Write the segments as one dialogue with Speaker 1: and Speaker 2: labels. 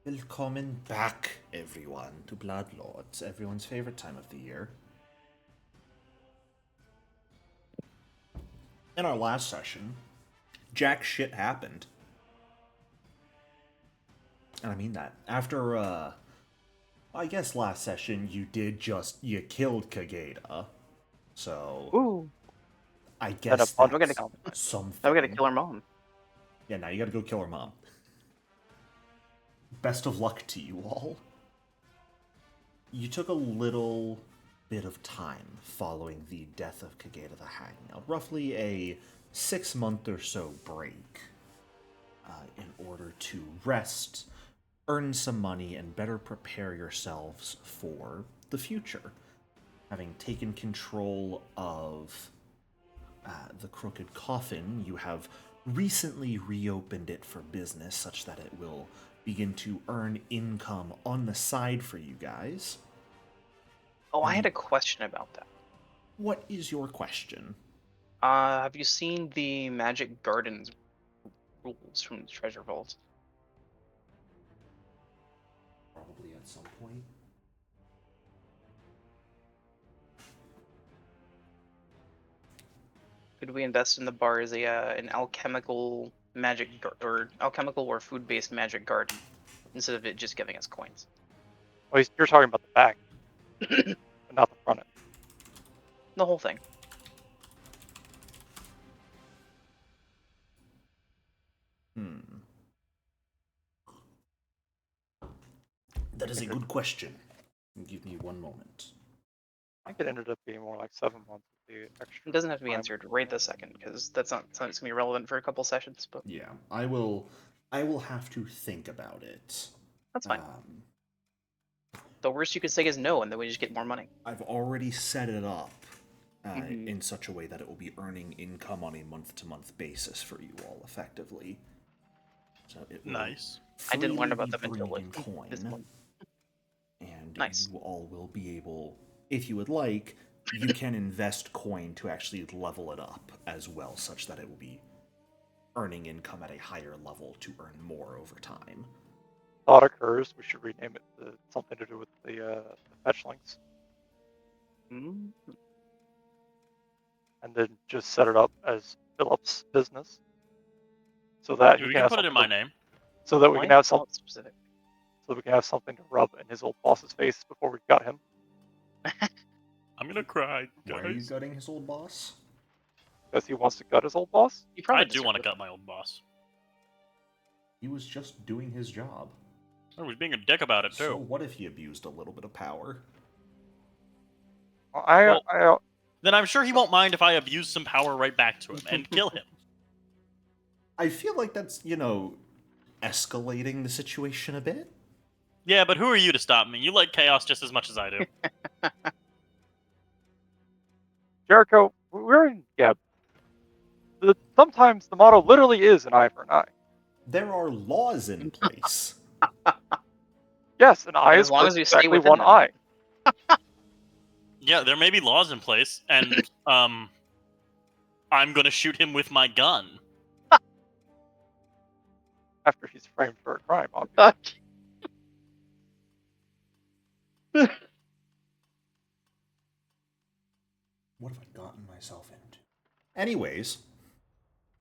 Speaker 1: Welcome back, everyone, to Bloodlords, everyone's favorite time of the year. In our last session, jack shit happened. And I mean that. After, I guess last session you killed Kepgeda. So,
Speaker 2: Ooh.
Speaker 1: I
Speaker 2: Then
Speaker 1: guess
Speaker 2: we're gonna
Speaker 1: that's
Speaker 2: now we gotta
Speaker 1: something.
Speaker 2: kill our mom.
Speaker 1: Yeah, now you gotta go kill her mom. Best of luck to you all. You took a little bit of time following the death of Kepgeda the Hag. Now, roughly a 6 month or so break in order to rest, earn some money, and better prepare yourselves for the future. Having taken control of the Crooked Coffin, you have recently reopened it for business such that it will begin to earn income on the side for you guys.
Speaker 2: Oh, I
Speaker 1: And
Speaker 2: had a question about that.
Speaker 1: what is your question?
Speaker 2: Have you seen the Magic Gardens rules from the Treasure Vault?
Speaker 1: Probably at some point.
Speaker 2: Could we invest in the bar as an alchemical or alchemical or food-based magic garden instead of it just giving us coins?
Speaker 3: Well, you're talking about the back,
Speaker 2: The
Speaker 3: but not the front end.
Speaker 2: whole thing.
Speaker 1: That is a good question. Give me one moment.
Speaker 3: I think it ended up being more like 7 months with the extra.
Speaker 2: It doesn't have to be
Speaker 3: time.
Speaker 2: answered right this second because that's not something that's gonna be relevant for a couple sessions, but
Speaker 1: Yeah, I will have to think about it.
Speaker 2: that's fine. The worst you could say is no, and then we just get more money.
Speaker 1: I've already set it up
Speaker 2: Mhm.
Speaker 1: in such a way that it will be earning income on a month-to-month basis for you all, effectively. So it will
Speaker 4: Nice.
Speaker 2: I didn't learn
Speaker 1: freely
Speaker 2: about
Speaker 1: be
Speaker 2: them until
Speaker 1: bringing in
Speaker 2: this
Speaker 1: coin,
Speaker 2: month.
Speaker 1: and
Speaker 2: Nice.
Speaker 1: you all will be able, if you would like, you can invest coin to actually level it up as well, such that it will be earning income at a higher level to earn more over time.
Speaker 3: Thought occurs, we should rename it to something to do with the fetchlings,
Speaker 2: Mm.
Speaker 3: and then just set it up as Philip's business, so that he
Speaker 4: We
Speaker 3: can
Speaker 4: can
Speaker 3: have
Speaker 4: put it in
Speaker 3: something
Speaker 4: my
Speaker 3: to,
Speaker 4: name.
Speaker 3: so that we
Speaker 2: Why
Speaker 3: can have
Speaker 2: so specific?
Speaker 3: so we can have something to rub in his old boss's face before we got him.
Speaker 4: I'm gonna cry,
Speaker 1: Why are you
Speaker 4: guys.
Speaker 1: gutting his old boss?
Speaker 3: Because he wants to gut his old boss.
Speaker 2: You
Speaker 4: I
Speaker 2: probably
Speaker 4: do
Speaker 2: deserve
Speaker 4: want to
Speaker 2: it.
Speaker 4: gut my old boss.
Speaker 1: He was just doing his job.
Speaker 4: I was being a dick about it
Speaker 1: So
Speaker 4: too.
Speaker 1: what if he abused a little bit of power?
Speaker 4: Well, then I'm sure he won't mind if I abuse some power right back to him and kill him.
Speaker 1: I feel like that's, escalating the situation a bit.
Speaker 4: Yeah, but who are you to stop me? You like chaos just as much as I do.
Speaker 3: Jericho, we're in Geb. Sometimes the motto literally is an eye for an eye.
Speaker 1: There are laws in place.
Speaker 3: Yes, an eye
Speaker 2: And
Speaker 3: is
Speaker 2: as long
Speaker 3: worth
Speaker 2: as we stay
Speaker 3: exactly
Speaker 2: within
Speaker 3: one
Speaker 2: them.
Speaker 3: eye.
Speaker 4: Yeah, there may be laws in place, and I'm gonna shoot him with my gun.
Speaker 3: After he's framed for a crime, obviously.
Speaker 1: What have I gotten myself into? Anyways.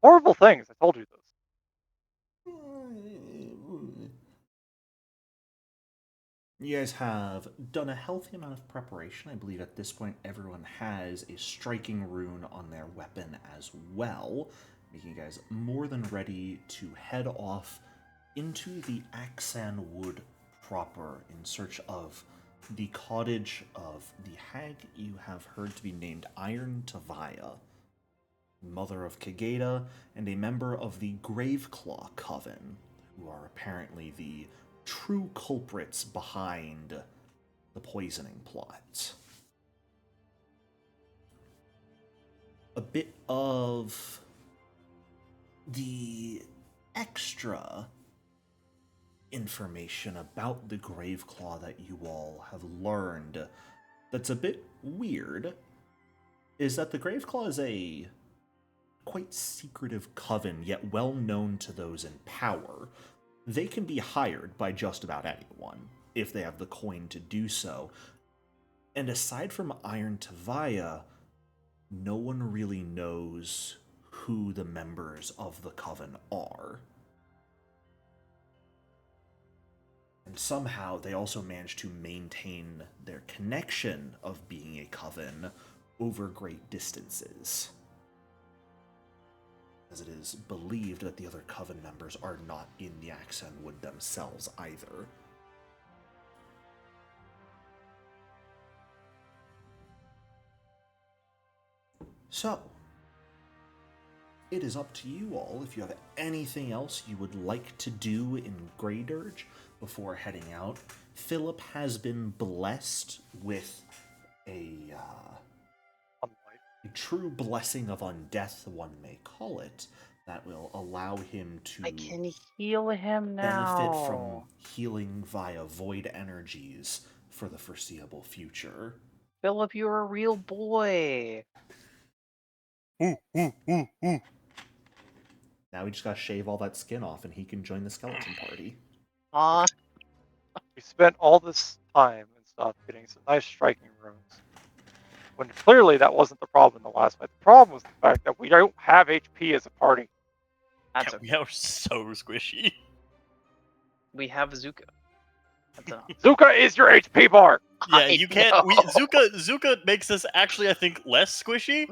Speaker 3: Horrible things, I told you this.
Speaker 1: You guys have done a healthy amount of preparation. I believe at this point everyone has a striking rune on their weapon as well, making you guys more than ready to head off into the Axan Wood proper in search of the cottage of the hag you have heard to be named Iron Taviah, mother of Kepgeda, and a member of the Graveclaw coven, who are apparently the true culprits behind the poisoning plot. A bit of the extra information about the Graveclaw that you all have learned that's a bit weird is that the Graveclaw is a quite secretive coven, yet well known to those in power. they can be hired by just about anyone if they have the coin to do so. And aside from Iron Taviah, no one really knows who the members of the coven are. And somehow they also manage to maintain their connection of being a coven over great distances, as it is believed that the other coven members are not in the Axan Wood themselves either. So, it is up to you all if you have anything else you would like to do in Graydirge before heading out. Philip has been blessed with a true blessing of undeath, one may call it, that will allow him to
Speaker 2: I can heal him now.
Speaker 1: benefit from healing via void energies for the foreseeable future.
Speaker 2: Philip, you're a real boy.
Speaker 4: Ooh, ooh, ooh, ooh.
Speaker 1: Now we just gotta shave all that skin off and he can join the skeleton party.
Speaker 3: We spent all this time and stuff getting some nice striking runes, when clearly that wasn't the problem in the last fight. The problem was the fact that we don't have HP as a party.
Speaker 2: That's
Speaker 4: Yeah,
Speaker 2: okay.
Speaker 4: we are so squishy.
Speaker 2: We have Zuka. That's enough.
Speaker 3: Zuka is your HP bar!
Speaker 4: Yeah,
Speaker 2: I
Speaker 4: you can't.
Speaker 2: know.
Speaker 4: Zuka makes us actually, I think, less squishy.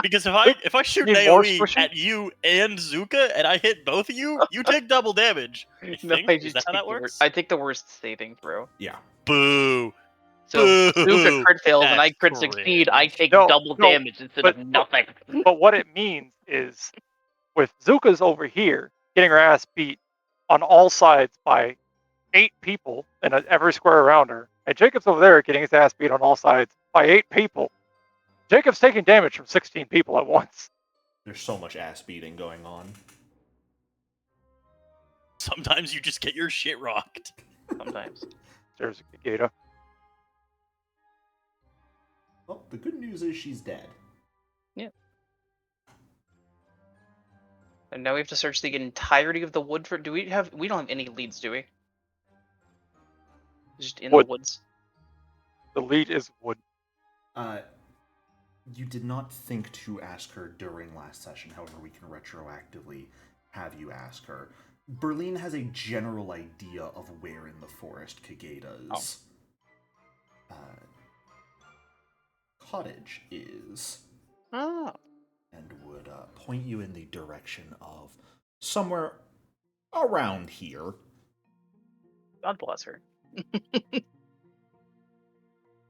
Speaker 4: Because if I shoot
Speaker 3: Need more
Speaker 4: AoE
Speaker 3: squishy?
Speaker 4: at you and Zuka and I hit both of you, you take double damage. I
Speaker 2: No,
Speaker 4: think.
Speaker 2: I
Speaker 4: Is
Speaker 2: just
Speaker 4: that how
Speaker 2: take
Speaker 4: that
Speaker 2: the worst.
Speaker 4: works?
Speaker 2: I take the worst saving throw.
Speaker 1: Yeah.
Speaker 4: Boo.
Speaker 2: So if Zuka
Speaker 4: Boo.
Speaker 2: crit fails and I
Speaker 4: That's
Speaker 2: crit succeed, I
Speaker 4: cringe.
Speaker 2: take
Speaker 3: No,
Speaker 2: double
Speaker 3: no,
Speaker 2: damage instead
Speaker 3: but-
Speaker 2: of nothing.
Speaker 3: But what it means is, with Zuka's over here getting her ass beat on all sides by 8 people in every square around her, and Jacob's over there getting his ass beat on all sides by 8 people, Jacob's taking damage from 16 people at once.
Speaker 1: There's so much ass beating going on.
Speaker 4: Sometimes you just get your shit rocked.
Speaker 2: Sometimes.
Speaker 3: There's Kepgeda.
Speaker 1: Well, the good news is she's dead.
Speaker 2: And now we have to search the entirety of the wood for. We don't have any leads, do we? Just in
Speaker 3: Wood.
Speaker 2: the woods.
Speaker 3: The lead is Wood.
Speaker 1: You did not think to ask her during last session, however we can retroactively have you ask her. Berlin has a general idea of where in the forest Kepgeda's cottage is.
Speaker 2: Oh.
Speaker 1: And would point you in the direction of somewhere around here.
Speaker 2: God bless her.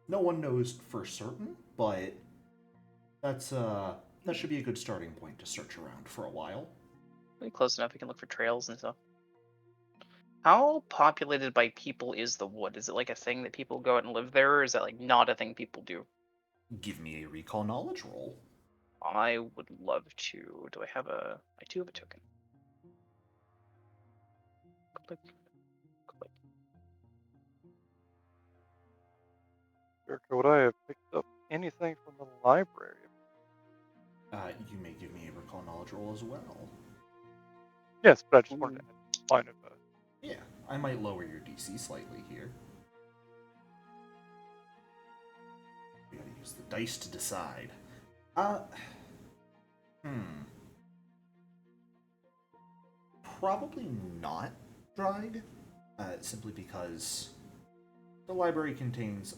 Speaker 1: No one knows for certain, but that should be a good starting point to search around for a while.
Speaker 2: Close enough, we can look for trails and stuff. How populated by people is the wood? Is it like a thing that people go out and live there, or is that like not a thing people do?
Speaker 1: Give me a recall knowledge roll.
Speaker 2: I would love to. Do I have a... I do have a token. Click. Click.
Speaker 3: Would I have picked up anything from the library?
Speaker 1: You may give me a recall knowledge roll as well.
Speaker 3: Yes, but I just wanted to find it.
Speaker 1: Yeah, I might lower your DC slightly here. We gotta use the dice to decide. Probably not Drag, simply because the library contains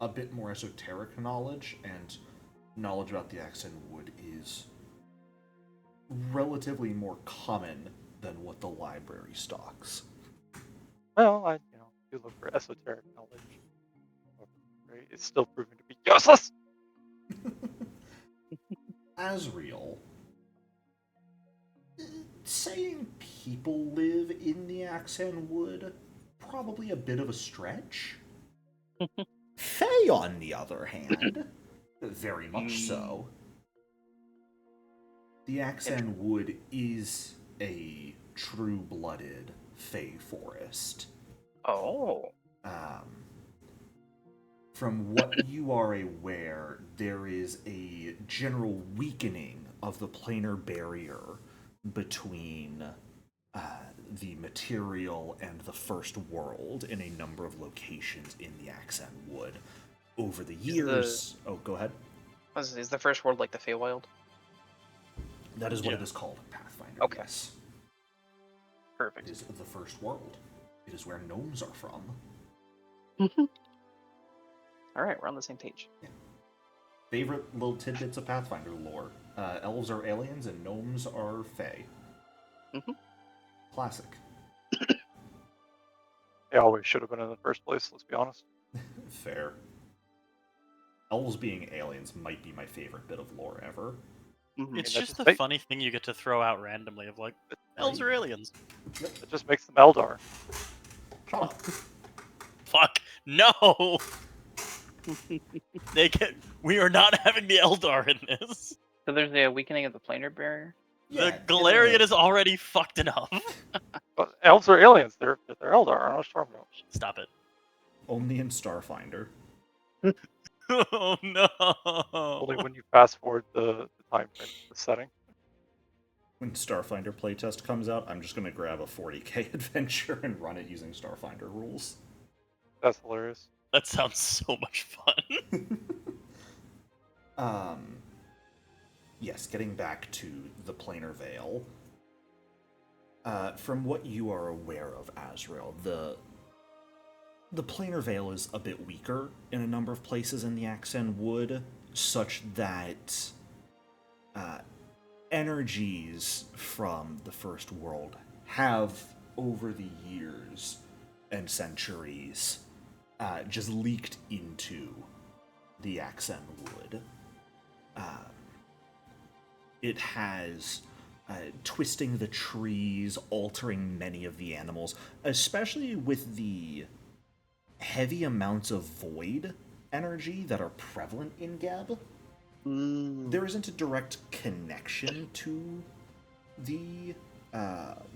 Speaker 1: a bit more esoteric knowledge, and knowledge about the Axan Wood is relatively more common than what the library stocks.
Speaker 3: Well, I do look for esoteric knowledge. It's still proven to be useless.
Speaker 1: Asriel, saying people live in the Axan Wood, probably a bit of a stretch. Faye, on the other hand, very much so. The Axan Wood is a true-blooded Fae forest.
Speaker 2: Oh.
Speaker 1: From what you are aware, there is a general weakening of the planar barrier between the material and the first world in a number of locations in the Axan Wood. Over the years... Oh, go ahead.
Speaker 2: Is the first world like the Feywild?
Speaker 1: That is what
Speaker 4: Yeah.
Speaker 1: it is called, Pathfinder,
Speaker 2: Okay.
Speaker 1: yes.
Speaker 2: Perfect.
Speaker 1: It is the first world. It is where gnomes are from.
Speaker 2: All right, we're on the same page.
Speaker 1: Favorite little tidbits of Pathfinder lore. Elves are aliens and gnomes are fae. Classic.
Speaker 3: They always should have been in the first place, let's be honest.
Speaker 1: Fair. Elves being aliens might be my favorite bit of lore ever.
Speaker 4: It's
Speaker 3: that
Speaker 4: just
Speaker 3: just
Speaker 4: the
Speaker 3: make-
Speaker 4: funny thing you get to throw out randomly of like, elves are aliens.
Speaker 3: It just makes them Eldar.
Speaker 1: Shut up.
Speaker 4: Fuck no. We are not having the Eldar in this.
Speaker 2: So there's a weakening of the planar barrier.
Speaker 4: The Galarian is already fucked enough.
Speaker 3: But elves are aliens. They're Eldar, aren't storm gnomes.
Speaker 4: Stop it.
Speaker 1: Only in Starfinder.
Speaker 4: Oh no.
Speaker 3: Only when you fast forward the time frame, the setting.
Speaker 1: When Starfinder playtest comes out, I'm just going to grab a 40k adventure and run it using Starfinder rules.
Speaker 3: That's hilarious.
Speaker 4: That sounds so much fun.
Speaker 1: Yes, getting back to the Planar Veil. From what you are aware of, Azrael, the Planar Veil is a bit weaker in a number of places in the Axan Wood, such that energies from the First World have, over the years and centuries, just leaked into the Axan Wood. It has twisting the trees, altering many of the animals, especially with the heavy amounts of void energy that are prevalent in Geb. There isn't a direct connection to the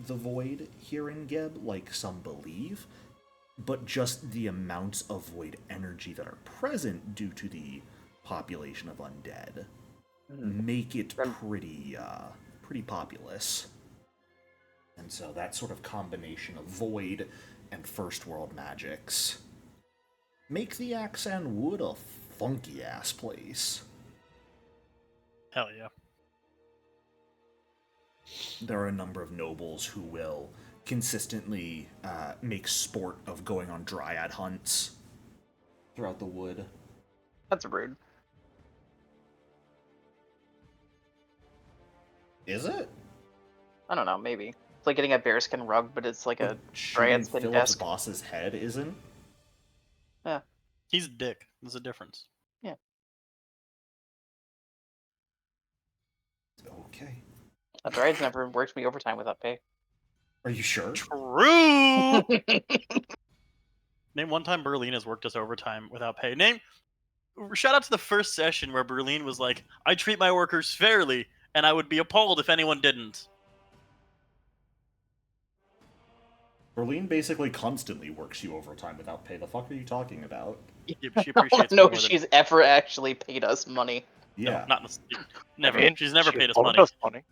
Speaker 1: void here in Geb, like some believe, but just the amounts of void energy that are present due to the population of undead make it pretty populous. And so that sort of combination of void and first world magics make the Axan Wood a funky ass place.
Speaker 4: Hell yeah.
Speaker 1: There are a number of nobles who will consistently make sport of going on dryad hunts throughout the wood.
Speaker 2: That's rude.
Speaker 1: Is it?
Speaker 2: I don't know, maybe. It's like getting a bearskin rug, but it's like a
Speaker 1: Shooting
Speaker 2: dryad skin
Speaker 1: Philip's
Speaker 2: desk.
Speaker 1: boss's head isn't?
Speaker 2: Yeah.
Speaker 4: He's a dick. There's a difference.
Speaker 2: Yeah.
Speaker 1: Okay.
Speaker 2: A dryad's never worked me overtime without pay.
Speaker 1: Are you sure?
Speaker 4: True. Name one time Berlin has worked us overtime without pay. Shout out to the first session where Berlin was like, I treat my workers fairly, and I would be appalled if anyone didn't.
Speaker 1: Berlin basically constantly works you overtime without pay. The fuck are you talking about?
Speaker 4: Yeah, but she
Speaker 2: I don't
Speaker 4: appreciates
Speaker 2: know
Speaker 4: me more
Speaker 2: if
Speaker 4: than...
Speaker 2: she's ever actually paid us money.
Speaker 1: Yeah.
Speaker 4: No, not never.
Speaker 3: I mean,
Speaker 4: She's never
Speaker 3: she
Speaker 4: paid us
Speaker 3: loaned
Speaker 4: money.
Speaker 3: us money.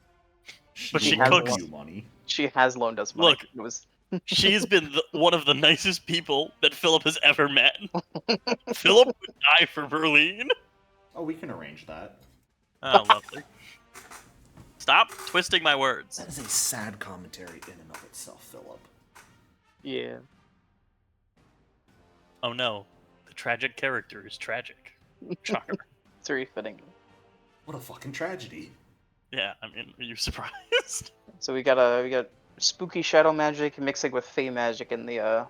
Speaker 4: But she
Speaker 1: loaned
Speaker 4: cooks.
Speaker 1: you money.
Speaker 2: She has loaned us money.
Speaker 4: Look.
Speaker 2: It was
Speaker 4: She's been one of the nicest people that Philip has ever met. Philip would die for Berlin.
Speaker 1: Oh, we can arrange that.
Speaker 4: Oh, lovely. Stop twisting my words.
Speaker 1: That is a sad commentary in and of itself, Philip.
Speaker 2: yeah.
Speaker 4: Oh no, the tragic character is tragic. Shocker.
Speaker 2: It's very fitting.
Speaker 1: What a fucking tragedy.
Speaker 4: Yeah, I mean, are you surprised?
Speaker 2: So we got spooky shadow magic mixing with fey magic in the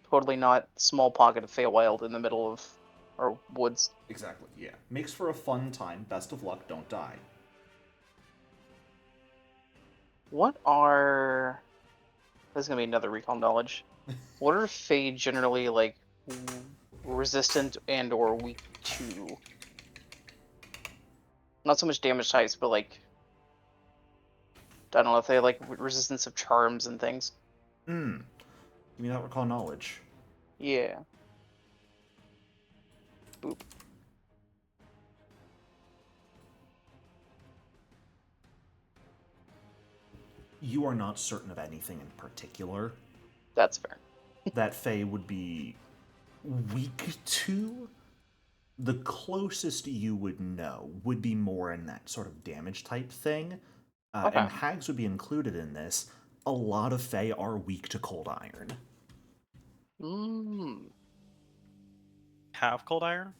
Speaker 2: totally not small pocket of Feywild in the middle of our woods.
Speaker 1: Exactly, yeah. Makes for a fun time. Best of luck, don't die.
Speaker 2: What are... This is gonna be another recall knowledge. What are Fey generally like resistant and or weak to? Not so much damage types, but like I don't know if they have, like resistance of charms and things.
Speaker 1: Give me that recall knowledge.
Speaker 2: Yeah. Boop.
Speaker 1: You are not certain of anything in particular.
Speaker 2: That's fair.
Speaker 1: That Fae would be weak to. The closest you would know would be more in that sort of damage type thing.
Speaker 2: Okay.
Speaker 1: And hags would be included in this. A lot of Fae are weak to cold iron.
Speaker 4: Have cold iron?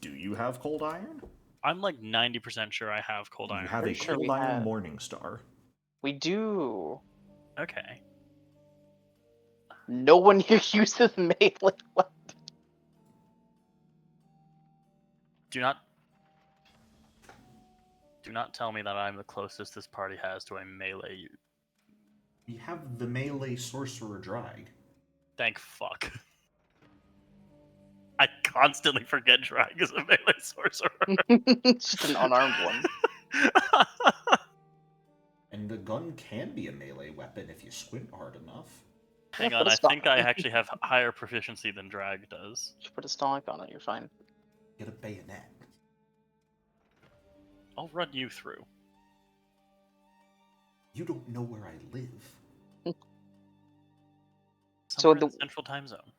Speaker 1: Do you have cold iron?
Speaker 4: I'm like 90% sure I have cold
Speaker 1: You
Speaker 4: iron.
Speaker 1: have a
Speaker 2: Pretty sure
Speaker 1: cold
Speaker 2: we
Speaker 1: iron
Speaker 2: have.
Speaker 1: morning star.
Speaker 2: We do.
Speaker 4: Okay.
Speaker 2: No one here uses melee weapons.
Speaker 4: Do not tell me that I'm the closest this party has to a melee.
Speaker 1: You have the melee sorcerer drag.
Speaker 4: Thank fuck. I constantly forget drag is a melee sorcerer.
Speaker 2: It's just an unarmed one.
Speaker 1: And the gun can be a melee weapon if you squint hard enough.
Speaker 4: Hang
Speaker 2: Yeah,
Speaker 4: on,
Speaker 2: put a
Speaker 4: I
Speaker 2: stock
Speaker 4: think I actually have higher proficiency than drag does.
Speaker 2: Just put a stomach on it, you're fine.
Speaker 1: Get a bayonet.
Speaker 4: I'll run you through.
Speaker 1: You don't know where I live.
Speaker 4: Somewhere
Speaker 2: So
Speaker 4: in the central time zone.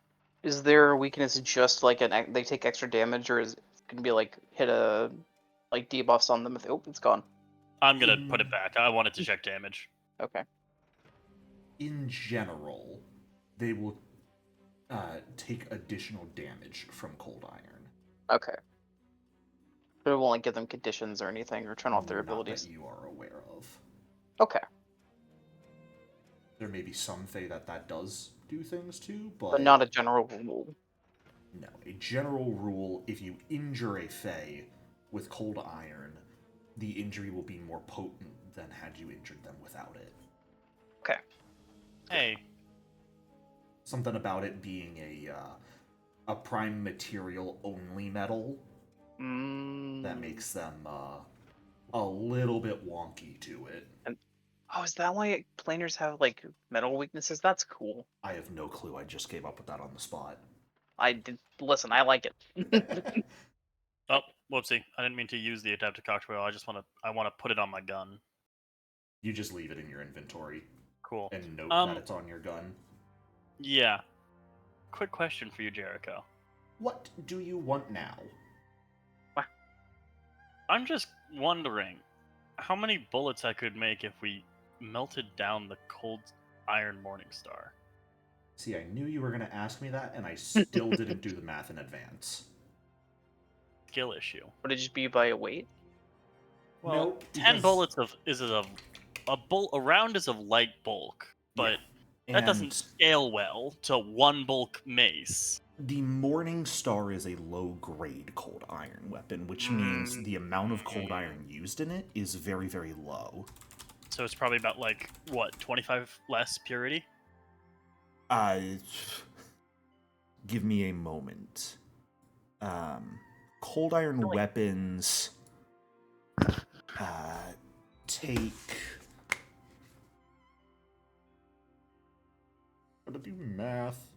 Speaker 2: Is their weakness just like they take extra damage, or is it gonna be like hit a like debuffs on them if oh it's gone?
Speaker 4: I'm gonna put it back. I wanted to check damage.
Speaker 2: Okay.
Speaker 1: In general, they will take additional damage from cold iron.
Speaker 2: Okay. But it won't like give them conditions or anything, or turn off their
Speaker 1: Not
Speaker 2: abilities.
Speaker 1: that you are aware of.
Speaker 2: Okay.
Speaker 1: There may be some Fae that does do things to,
Speaker 2: But not a general rule.
Speaker 1: No, a general rule, if you injure a Fae with cold iron, the injury will be more potent than had you injured them without it.
Speaker 2: Okay.
Speaker 4: Hey.
Speaker 1: Something about it being a prime material only metal that makes them a little bit wonky to it.
Speaker 2: And oh, is that why planers have like metal weaknesses? That's cool.
Speaker 1: I have no clue. I just came up with that on the spot.
Speaker 2: I did listen. I like it.
Speaker 4: Oh, whoopsie! I didn't mean to use the adaptive cocktail. I want to put it on my gun.
Speaker 1: You just leave it in your inventory.
Speaker 4: Cool.
Speaker 1: And note that it's on your gun.
Speaker 4: Yeah. Quick question for you, Jericho.
Speaker 1: What do you want now?
Speaker 4: I'm just wondering how many bullets I could make if we melted down the cold iron morning star.
Speaker 1: See, I knew you were going to ask me that, and I still didn't do the math in advance.
Speaker 4: Skill issue.
Speaker 2: Would it just be by a weight?
Speaker 4: Well,
Speaker 1: Nope,
Speaker 4: 10 bullets a round is of light bulk, but that doesn't scale well to one bulk mace.
Speaker 1: The Morning Star is a low-grade cold iron weapon, which means the amount of cold iron used in it is very, very low.
Speaker 4: So it's probably about, like, what, 25 less purity?
Speaker 1: Give me a moment. Cold iron weapons take... Gotta do math.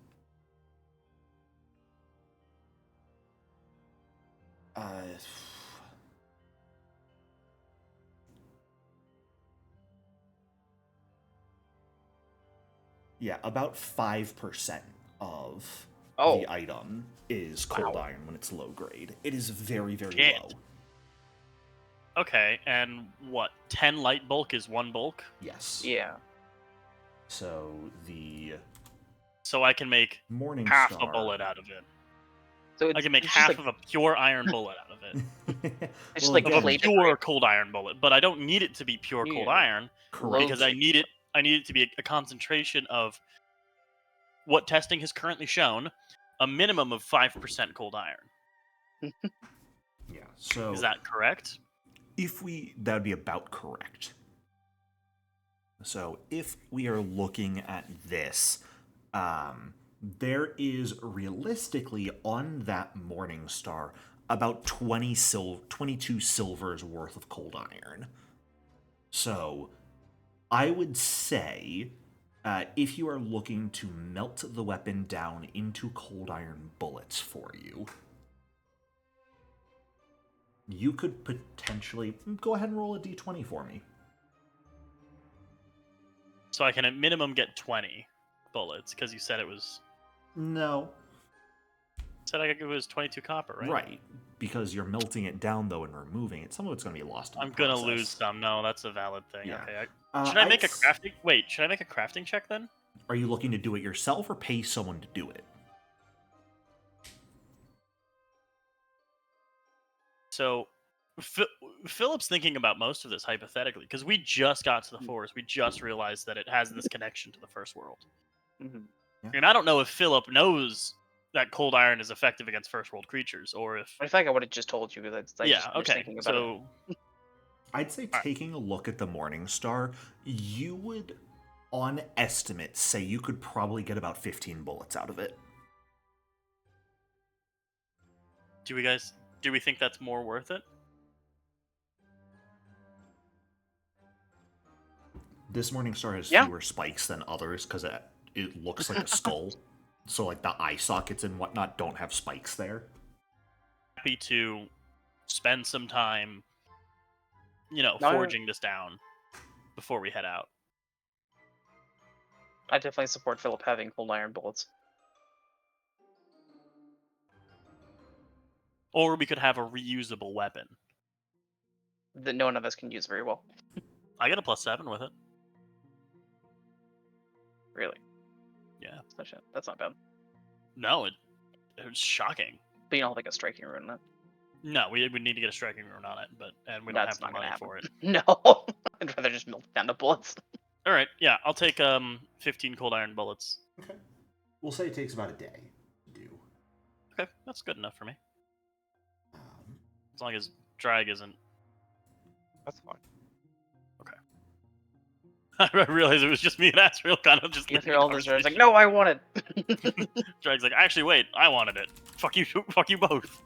Speaker 1: Yeah, about 5% of the item is cold iron when it's low grade. It is very, very low.
Speaker 4: Okay, and what, 10 light bulk is one bulk?
Speaker 1: Yes.
Speaker 2: Yeah.
Speaker 1: So
Speaker 4: I can make
Speaker 1: Morning
Speaker 4: half
Speaker 1: Star.
Speaker 4: a bullet out of it.
Speaker 2: So
Speaker 4: I can make half of a pure iron bullet out of it.
Speaker 2: It's just like
Speaker 4: Of a
Speaker 2: plated,
Speaker 4: pure
Speaker 2: right?
Speaker 4: cold iron bullet, but I don't need it to be pure cold iron because I need it to be a concentration of what testing has currently shown, a minimum of 5% cold iron.
Speaker 1: Yeah. So
Speaker 4: is that correct?
Speaker 1: That would be about correct. So if we are looking at this, there is realistically on that Morning Star about 22 silvers worth of cold iron. So I would say if you are looking to melt the weapon down into cold iron bullets for you, you could potentially go ahead and roll a d20 for me.
Speaker 4: So I can at minimum get 20 bullets, because you said it was...
Speaker 1: No.
Speaker 4: Said it was 22 copper, right?
Speaker 1: Right. Because you're melting it down, though, and removing it. Some of it's going to be lost in the
Speaker 4: I'm gonna
Speaker 1: process.
Speaker 4: lose some. No, that's a valid thing.
Speaker 1: Yeah.
Speaker 4: Okay. Should I make a
Speaker 1: I'd s-
Speaker 4: crafting... Wait, should I make a crafting check then?
Speaker 1: Are you looking to do it yourself or pay someone to do it?
Speaker 4: So, Philip's thinking about most of this hypothetically, because we just got to the forest. We just realized that it has this connection to the first world.
Speaker 2: Mhm.
Speaker 4: And I don't know if Philip knows that cold iron is effective against first world creatures, or if...
Speaker 2: I feel like I would have just told you, because I
Speaker 4: Yeah,
Speaker 2: just finished
Speaker 4: okay.
Speaker 2: thinking about it.
Speaker 4: So,
Speaker 1: I'd say
Speaker 4: right.
Speaker 1: taking a look at the Morning Star, you would, on estimate, say you could probably get about 15 bullets out of it.
Speaker 4: do we think that's more worth it?
Speaker 1: This Morning Star has
Speaker 2: Yeah.
Speaker 1: fewer spikes than others because it looks like a skull. So, like, the eye sockets and whatnot don't have spikes there.
Speaker 4: Happy to spend some time,
Speaker 2: No,
Speaker 4: forging this down before we head out.
Speaker 2: I definitely support Philip having cold iron bullets.
Speaker 4: Or we could have a reusable weapon.
Speaker 2: That none of us can use very well.
Speaker 4: I get a +7 with it.
Speaker 2: Really.
Speaker 4: Yeah.
Speaker 2: That's not bad.
Speaker 4: No, it was shocking.
Speaker 2: But you don't have like a striking rune in it.
Speaker 4: No, we would need to get a striking rune on it, and we don't
Speaker 2: That's
Speaker 4: have the
Speaker 2: not gonna
Speaker 4: money
Speaker 2: happen.
Speaker 4: for it.
Speaker 2: No. I'd rather just melt down the bullets.
Speaker 4: All right, yeah, I'll take 15 cold iron bullets.
Speaker 1: Okay. We'll say it takes about a day to do.
Speaker 4: Okay, that's good enough for me.
Speaker 1: Um,
Speaker 4: As long as drag isn't...
Speaker 3: That's fine.
Speaker 4: I realized it was just me and Asriel kind of just...
Speaker 2: You
Speaker 4: leading
Speaker 2: hear
Speaker 4: the
Speaker 2: all this, it's like,
Speaker 4: conversation.
Speaker 2: no, I want it.
Speaker 4: Drag's like, actually, wait, I wanted it. Fuck you both.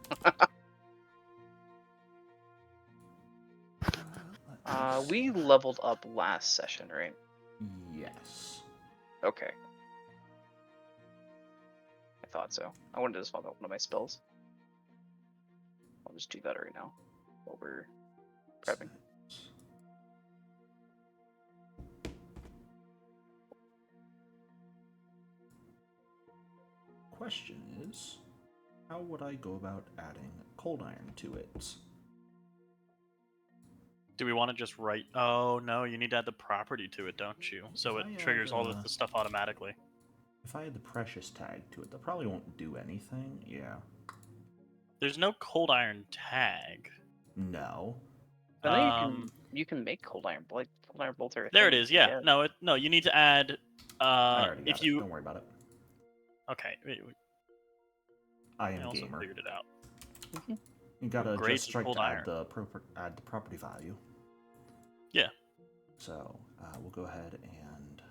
Speaker 2: We leveled up last session, right?
Speaker 1: yes.
Speaker 2: Okay. I thought so. I wanted to just swap out one of my spells. I'll just do that right now while we're prepping.
Speaker 1: Question is, how would I go about adding cold iron to it?
Speaker 4: Do we want to just write... Oh, no, you need to add the property to it, don't you? So it
Speaker 1: I
Speaker 4: triggers all
Speaker 1: add,
Speaker 4: the stuff automatically.
Speaker 1: If I had the precious tag to it, that probably won't do anything. Yeah.
Speaker 4: There's no cold iron tag.
Speaker 1: No.
Speaker 2: But then you can make cold iron bolts. Cold iron bolts are a
Speaker 4: There it
Speaker 2: thing.
Speaker 4: is, yeah. No, you need to add...
Speaker 1: I already got
Speaker 4: if
Speaker 1: it.
Speaker 4: you...
Speaker 1: Don't worry about it.
Speaker 4: Okay,
Speaker 1: I
Speaker 4: I
Speaker 1: am
Speaker 4: also
Speaker 1: gamer.
Speaker 4: figured it out.
Speaker 1: You gotta
Speaker 4: Great
Speaker 1: just strike
Speaker 4: cold
Speaker 1: to
Speaker 4: iron.
Speaker 1: add the property value.
Speaker 4: Yeah.
Speaker 1: So we'll go ahead and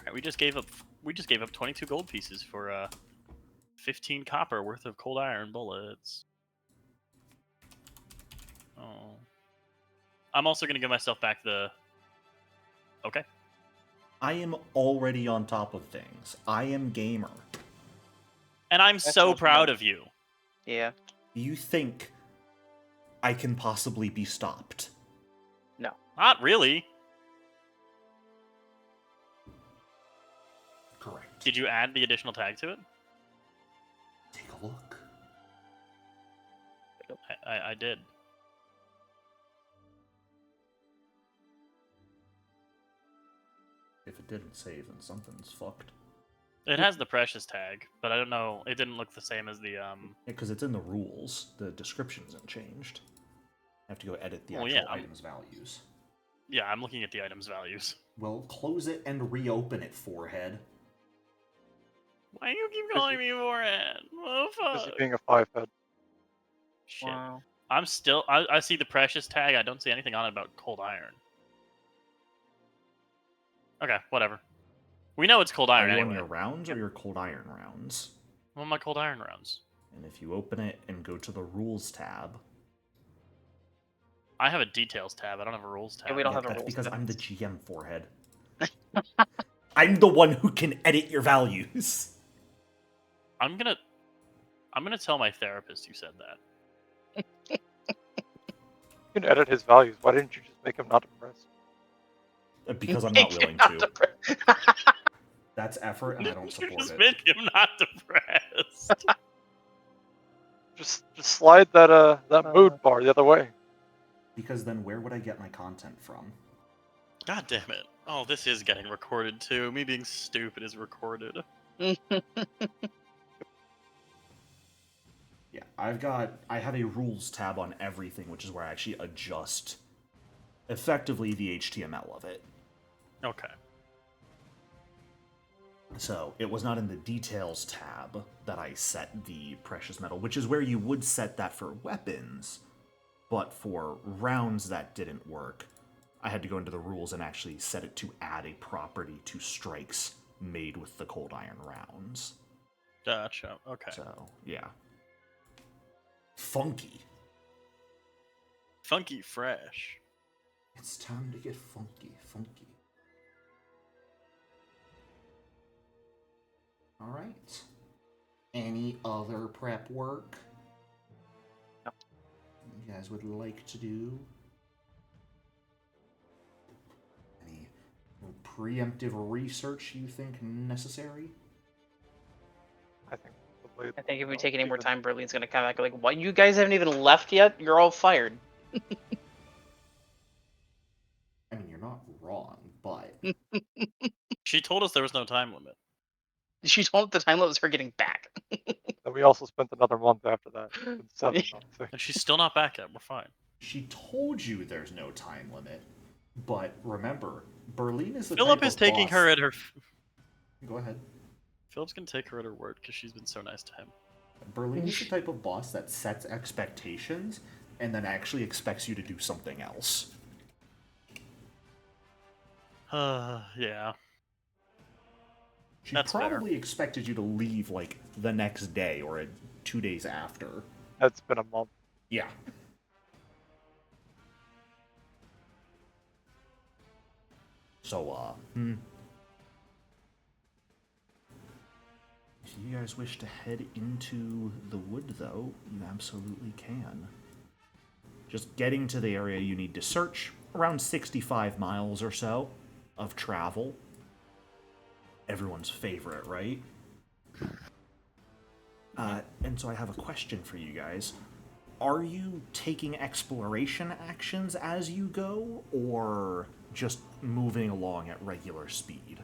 Speaker 4: Alright, we just gave up 22 gold pieces for 15 copper worth of cold iron bullets. Oh. I'm also gonna give myself back the... Okay.
Speaker 1: I am already on top of things. I am gamer.
Speaker 4: And I'm
Speaker 2: That's
Speaker 4: so
Speaker 2: not
Speaker 4: proud
Speaker 2: bad.
Speaker 4: of you.
Speaker 2: Yeah.
Speaker 1: You think I can possibly be stopped?
Speaker 4: Not really.
Speaker 1: Correct.
Speaker 4: Did you add the additional tag to it?
Speaker 1: Take a look.
Speaker 4: I did.
Speaker 1: If it didn't save, then something's fucked.
Speaker 4: It has the precious tag, but I don't know. It didn't look the same as the
Speaker 1: Because it's in the rules. The description isn't changed. I have to go edit the
Speaker 4: Well,
Speaker 1: actual
Speaker 4: yeah,
Speaker 1: items values.
Speaker 4: Yeah, I'm looking at the items values.
Speaker 1: Well, close it and reopen it, forehead.
Speaker 4: Why do you keep calling me forehead? Oh
Speaker 3: Busy
Speaker 4: fuck.
Speaker 3: being a 5-head.
Speaker 4: Shit.
Speaker 2: Wow.
Speaker 4: I'm still. I see the precious tag. I don't see anything on it about cold iron. Okay, whatever. We know it's cold
Speaker 1: Are
Speaker 4: iron
Speaker 1: you
Speaker 4: anyway.
Speaker 1: on your rounds or your cold iron rounds?
Speaker 4: I'm on my cold iron rounds.
Speaker 1: And if you open it and go to the rules tab,
Speaker 4: I have a details tab. I don't have a rules tab.
Speaker 2: Yeah, we don't
Speaker 1: yeah,
Speaker 2: have a
Speaker 1: that's
Speaker 2: rules
Speaker 1: because
Speaker 2: tab.
Speaker 1: I'm the GM, forehead. I'm the one who can edit your values.
Speaker 4: I'm gonna tell my therapist you said that.
Speaker 3: You can edit his values. Why didn't you just make him not depressed?
Speaker 1: Because I'm not
Speaker 2: Make
Speaker 1: willing
Speaker 2: it not
Speaker 1: to.
Speaker 2: depre-
Speaker 1: That's effort, and I
Speaker 4: You
Speaker 1: don't support
Speaker 4: just
Speaker 1: it.
Speaker 4: make him not depressed.
Speaker 3: Just slide that mood bar the other way.
Speaker 1: Because then where would I get my content from?
Speaker 4: God damn it. Oh, this is getting recorded too. Me being stupid is recorded.
Speaker 1: Yeah, I have a rules tab on everything, which is where I actually adjust effectively the HTML of it.
Speaker 4: Okay.
Speaker 1: So it was not in the details tab that I set the precious metal, which is where you would set that for weapons, but for rounds that didn't work. I had to go into the rules and actually set it to add a property to strikes made with the cold iron rounds.
Speaker 4: Gotcha. Okay.
Speaker 1: So, yeah. Funky.
Speaker 4: Funky fresh.
Speaker 1: It's time to get funky. Alright. Any other prep work you guys would like to do? Any preemptive research you think necessary?
Speaker 3: I think. Probably
Speaker 2: I think if we
Speaker 3: no,
Speaker 2: take any more
Speaker 3: even-
Speaker 2: time, Berlin's gonna come back like, "What? You guys haven't even left yet? You're all fired."
Speaker 1: I mean, you're not wrong, but
Speaker 4: She told us there was no time limit.
Speaker 2: She told the time limit was her getting back.
Speaker 3: And we also spent another month after that. It's been 7 months.
Speaker 4: And she's still not back yet. We're fine.
Speaker 1: she told you there's no time limit. But remember, Berlin is the
Speaker 4: Philip
Speaker 1: type
Speaker 4: is
Speaker 1: of
Speaker 4: taking
Speaker 1: boss...
Speaker 4: her at her.
Speaker 1: Go ahead.
Speaker 4: Philip's gonna take her at her word because she's been so nice to him.
Speaker 1: Berlin is the type of boss that sets expectations and then actually expects you to do something else.
Speaker 4: Yeah.
Speaker 1: She
Speaker 4: That's fair.
Speaker 1: probably expected you to leave, like, the next day or 2 days after.
Speaker 3: It's been a month.
Speaker 1: Yeah. So, if you guys wish to head into the wood, though, you absolutely can. Just getting to the area you need to search, around 65 miles or so of travel. Everyone's favorite, right? And so I have a question for you guys. Are you taking exploration actions as you go, or just moving along at regular speed?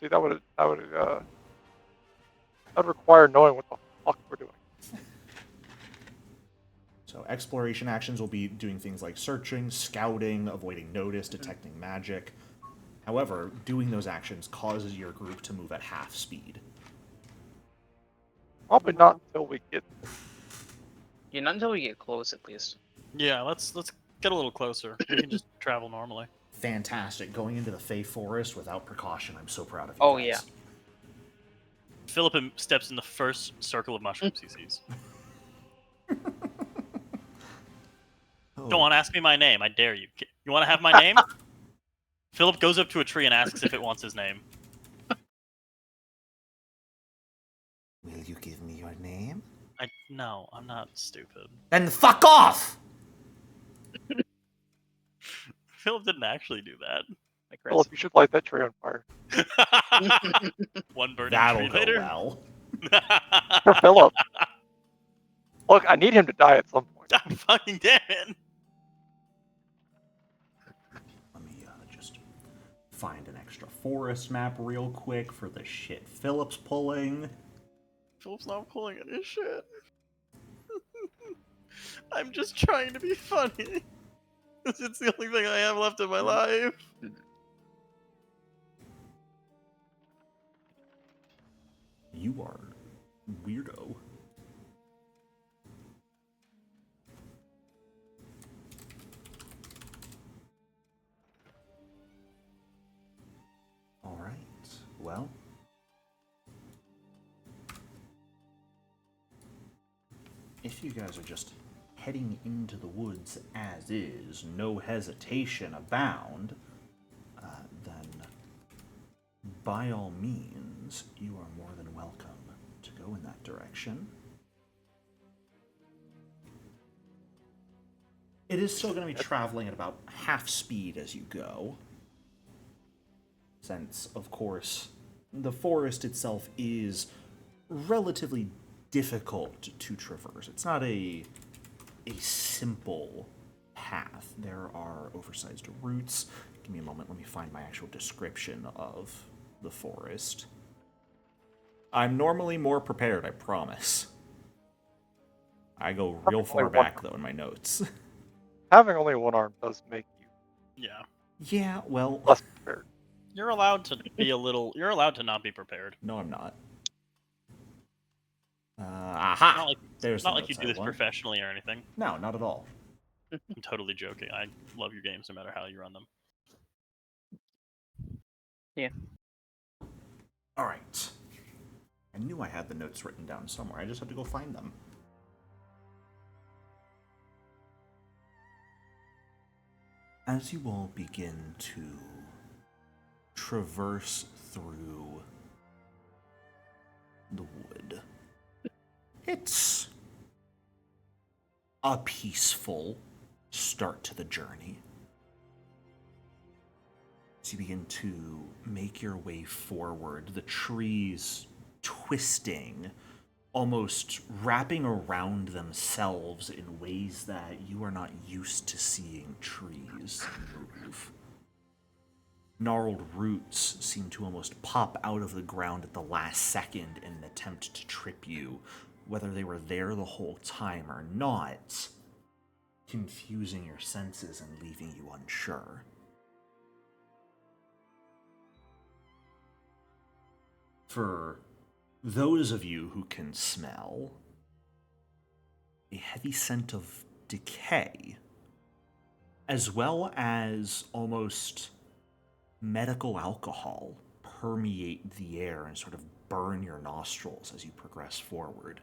Speaker 3: See, that would require knowing what the fuck we're doing.
Speaker 1: So exploration actions will be doing things like searching, scouting, avoiding notice, detecting magic. However, doing those actions causes your group to move at half speed.
Speaker 3: Probably not until we get.
Speaker 2: Yeah, not until we get close, at least.
Speaker 4: Yeah. Let's get a little closer. We can just travel normally.
Speaker 1: Fantastic. Going into the Fey Forest without precaution. I'm so proud of you
Speaker 2: Oh,
Speaker 1: guys.
Speaker 2: yeah.
Speaker 4: Philip steps in the first circle of mushrooms he sees.
Speaker 1: Oh.
Speaker 4: Go on, ask me my name. I dare you. You want to have my name? Philip goes up to a tree and asks if it wants his name.
Speaker 1: Will you give me your name?
Speaker 4: No, I'm not stupid.
Speaker 1: Then fuck off!
Speaker 4: Philip didn't actually do that.
Speaker 2: Like Chris.
Speaker 3: Philip, you should light that tree on fire.
Speaker 4: One burning
Speaker 1: That'll
Speaker 4: tree
Speaker 1: go
Speaker 4: later.
Speaker 1: well.
Speaker 3: Philip. Look, I need him to die at some point.
Speaker 4: God fucking damn it.
Speaker 1: Let me just find an extra forest map real quick for the shit Philip's pulling.
Speaker 4: Philip's not pulling any shit. I'm just trying to be funny. It's the only thing I have left in my life.
Speaker 1: You are weirdo. Alright, well. If you guys are just heading into the woods as is, no hesitation abound, then by all means, you are more than welcome to go in that direction. It is still going to be traveling at about half speed as you go. Since, of course, the forest itself is relatively difficult to traverse. It's not a simple path. There are oversized roots. Give me a moment, let me find my actual description of the forest. I'm normally more prepared, I promise. I go real far back, though, in my notes.
Speaker 3: Having only one arm does make you
Speaker 4: Yeah.
Speaker 1: Yeah, well...
Speaker 3: less prepared.
Speaker 4: You're allowed to be a little... You're allowed to not be prepared.
Speaker 1: No, I'm not. Aha!
Speaker 4: Not like,
Speaker 1: There's
Speaker 4: not
Speaker 1: the
Speaker 4: like you
Speaker 1: notes
Speaker 4: do
Speaker 1: I
Speaker 4: this
Speaker 1: want.
Speaker 4: professionally or anything.
Speaker 1: No, not at all.
Speaker 4: I'm totally joking. I love your games no matter how you run them.
Speaker 2: Yeah.
Speaker 1: Alright. I knew I had the notes written down somewhere. I just had to go find them. As you all begin to traverse through the wood, it's a peaceful start to the journey. As you begin to make your way forward, the trees twisting, almost wrapping around themselves in ways that you are not used to seeing trees move. Gnarled roots seem to almost pop out of the ground at the last second in an attempt to trip you, whether they were there the whole time or not, confusing your senses and leaving you unsure. For those of you who can smell, a heavy scent of decay, as well as almost medical alcohol, permeate the air and sort of burn your nostrils as you progress forward.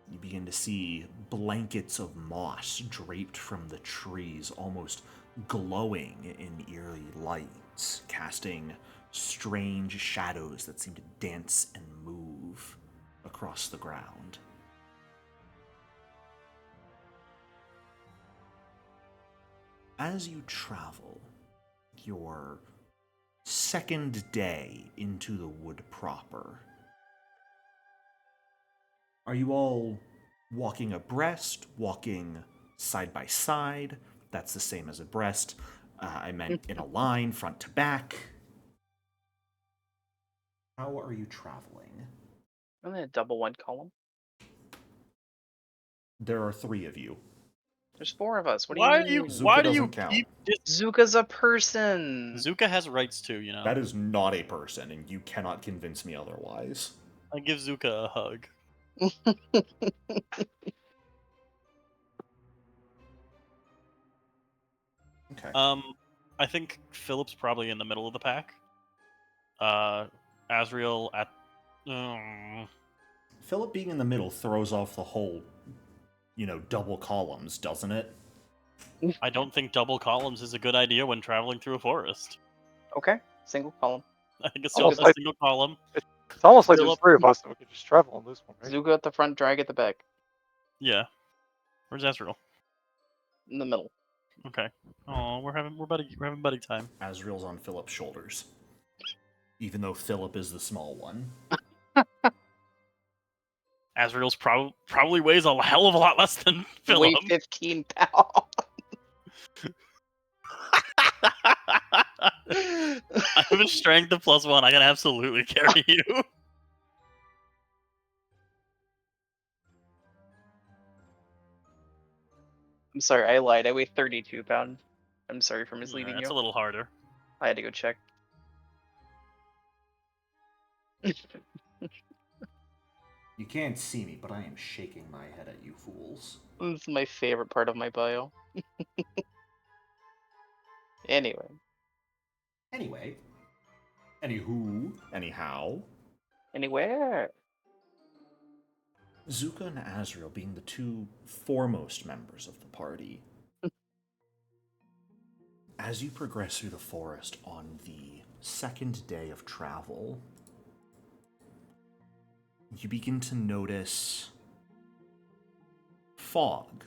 Speaker 1: You begin to see blankets of moss draped from the trees, almost glowing in eerie lights, casting strange shadows that seem to dance and move across the ground. As you travel your second day into the wood proper, are you all walking abreast, walking side by side? That's the same as abreast. I meant in a line, front to back. How are you traveling?
Speaker 2: I'm in a double one column.
Speaker 1: There are 3 of you.
Speaker 2: There's 4 of us. What
Speaker 4: Why
Speaker 2: do
Speaker 4: do
Speaker 2: you
Speaker 4: you?
Speaker 2: mean?
Speaker 1: Zuka
Speaker 4: Why do you
Speaker 1: doesn't count.
Speaker 4: keep?
Speaker 2: Zuka's a person.
Speaker 4: Zuka has rights too, you know.
Speaker 1: That is not a person, and you cannot convince me otherwise.
Speaker 4: I give Zuka a hug.
Speaker 1: Okay.
Speaker 4: I think Philip's probably in the middle of the pack. Asriel at.
Speaker 1: Philip being in the middle throws off the whole, double columns, doesn't it?
Speaker 4: I don't think double columns is a good idea when traveling through a forest.
Speaker 2: Okay, single column.
Speaker 4: I think a
Speaker 3: Almost like-
Speaker 4: single column.
Speaker 3: It's almost like there's
Speaker 4: Philip-
Speaker 3: 3 of us, so we could just travel on this one, right?
Speaker 2: Zuka at the front, drag at the back.
Speaker 4: Yeah. Where's Asriel?
Speaker 2: In the middle.
Speaker 4: Okay. Oh, we're having buddy time.
Speaker 1: Asriel's on Philip's shoulders. Even though Philip is the small one.
Speaker 4: Asriel's probably weighs a hell of a lot less than Philip.
Speaker 2: Weigh 15 pounds.
Speaker 4: I have a strength of +1. I can absolutely carry you.
Speaker 2: I'm sorry, I lied. I weigh 32 pounds. I'm sorry for
Speaker 4: Yeah,
Speaker 2: misleading
Speaker 4: it's
Speaker 2: you.
Speaker 4: a little harder.
Speaker 2: I had to go check.
Speaker 1: You can't see me, but I am shaking my head at you fools.
Speaker 2: This is my favorite part of my bio. Anyway.
Speaker 1: Anywho, anyhow,
Speaker 2: Anywhere.
Speaker 1: Zuka and Asriel being the 2 foremost members of the party. As you progress through the forest on the second day of travel, you begin to notice fog,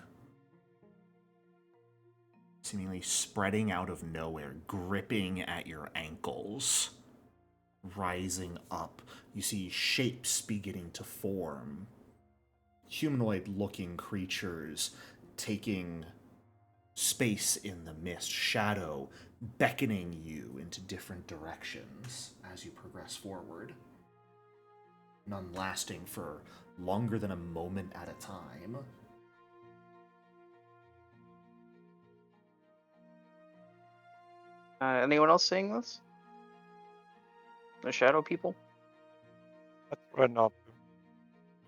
Speaker 1: seemingly spreading out of nowhere, gripping at your ankles, rising up. You see shapes beginning to form. Humanoid-looking creatures taking space in the mist, shadow beckoning you into different directions as you progress forward. None lasting for longer than a moment at a time.
Speaker 2: Anyone else seeing this? The shadow people?
Speaker 3: That's what not.
Speaker 4: I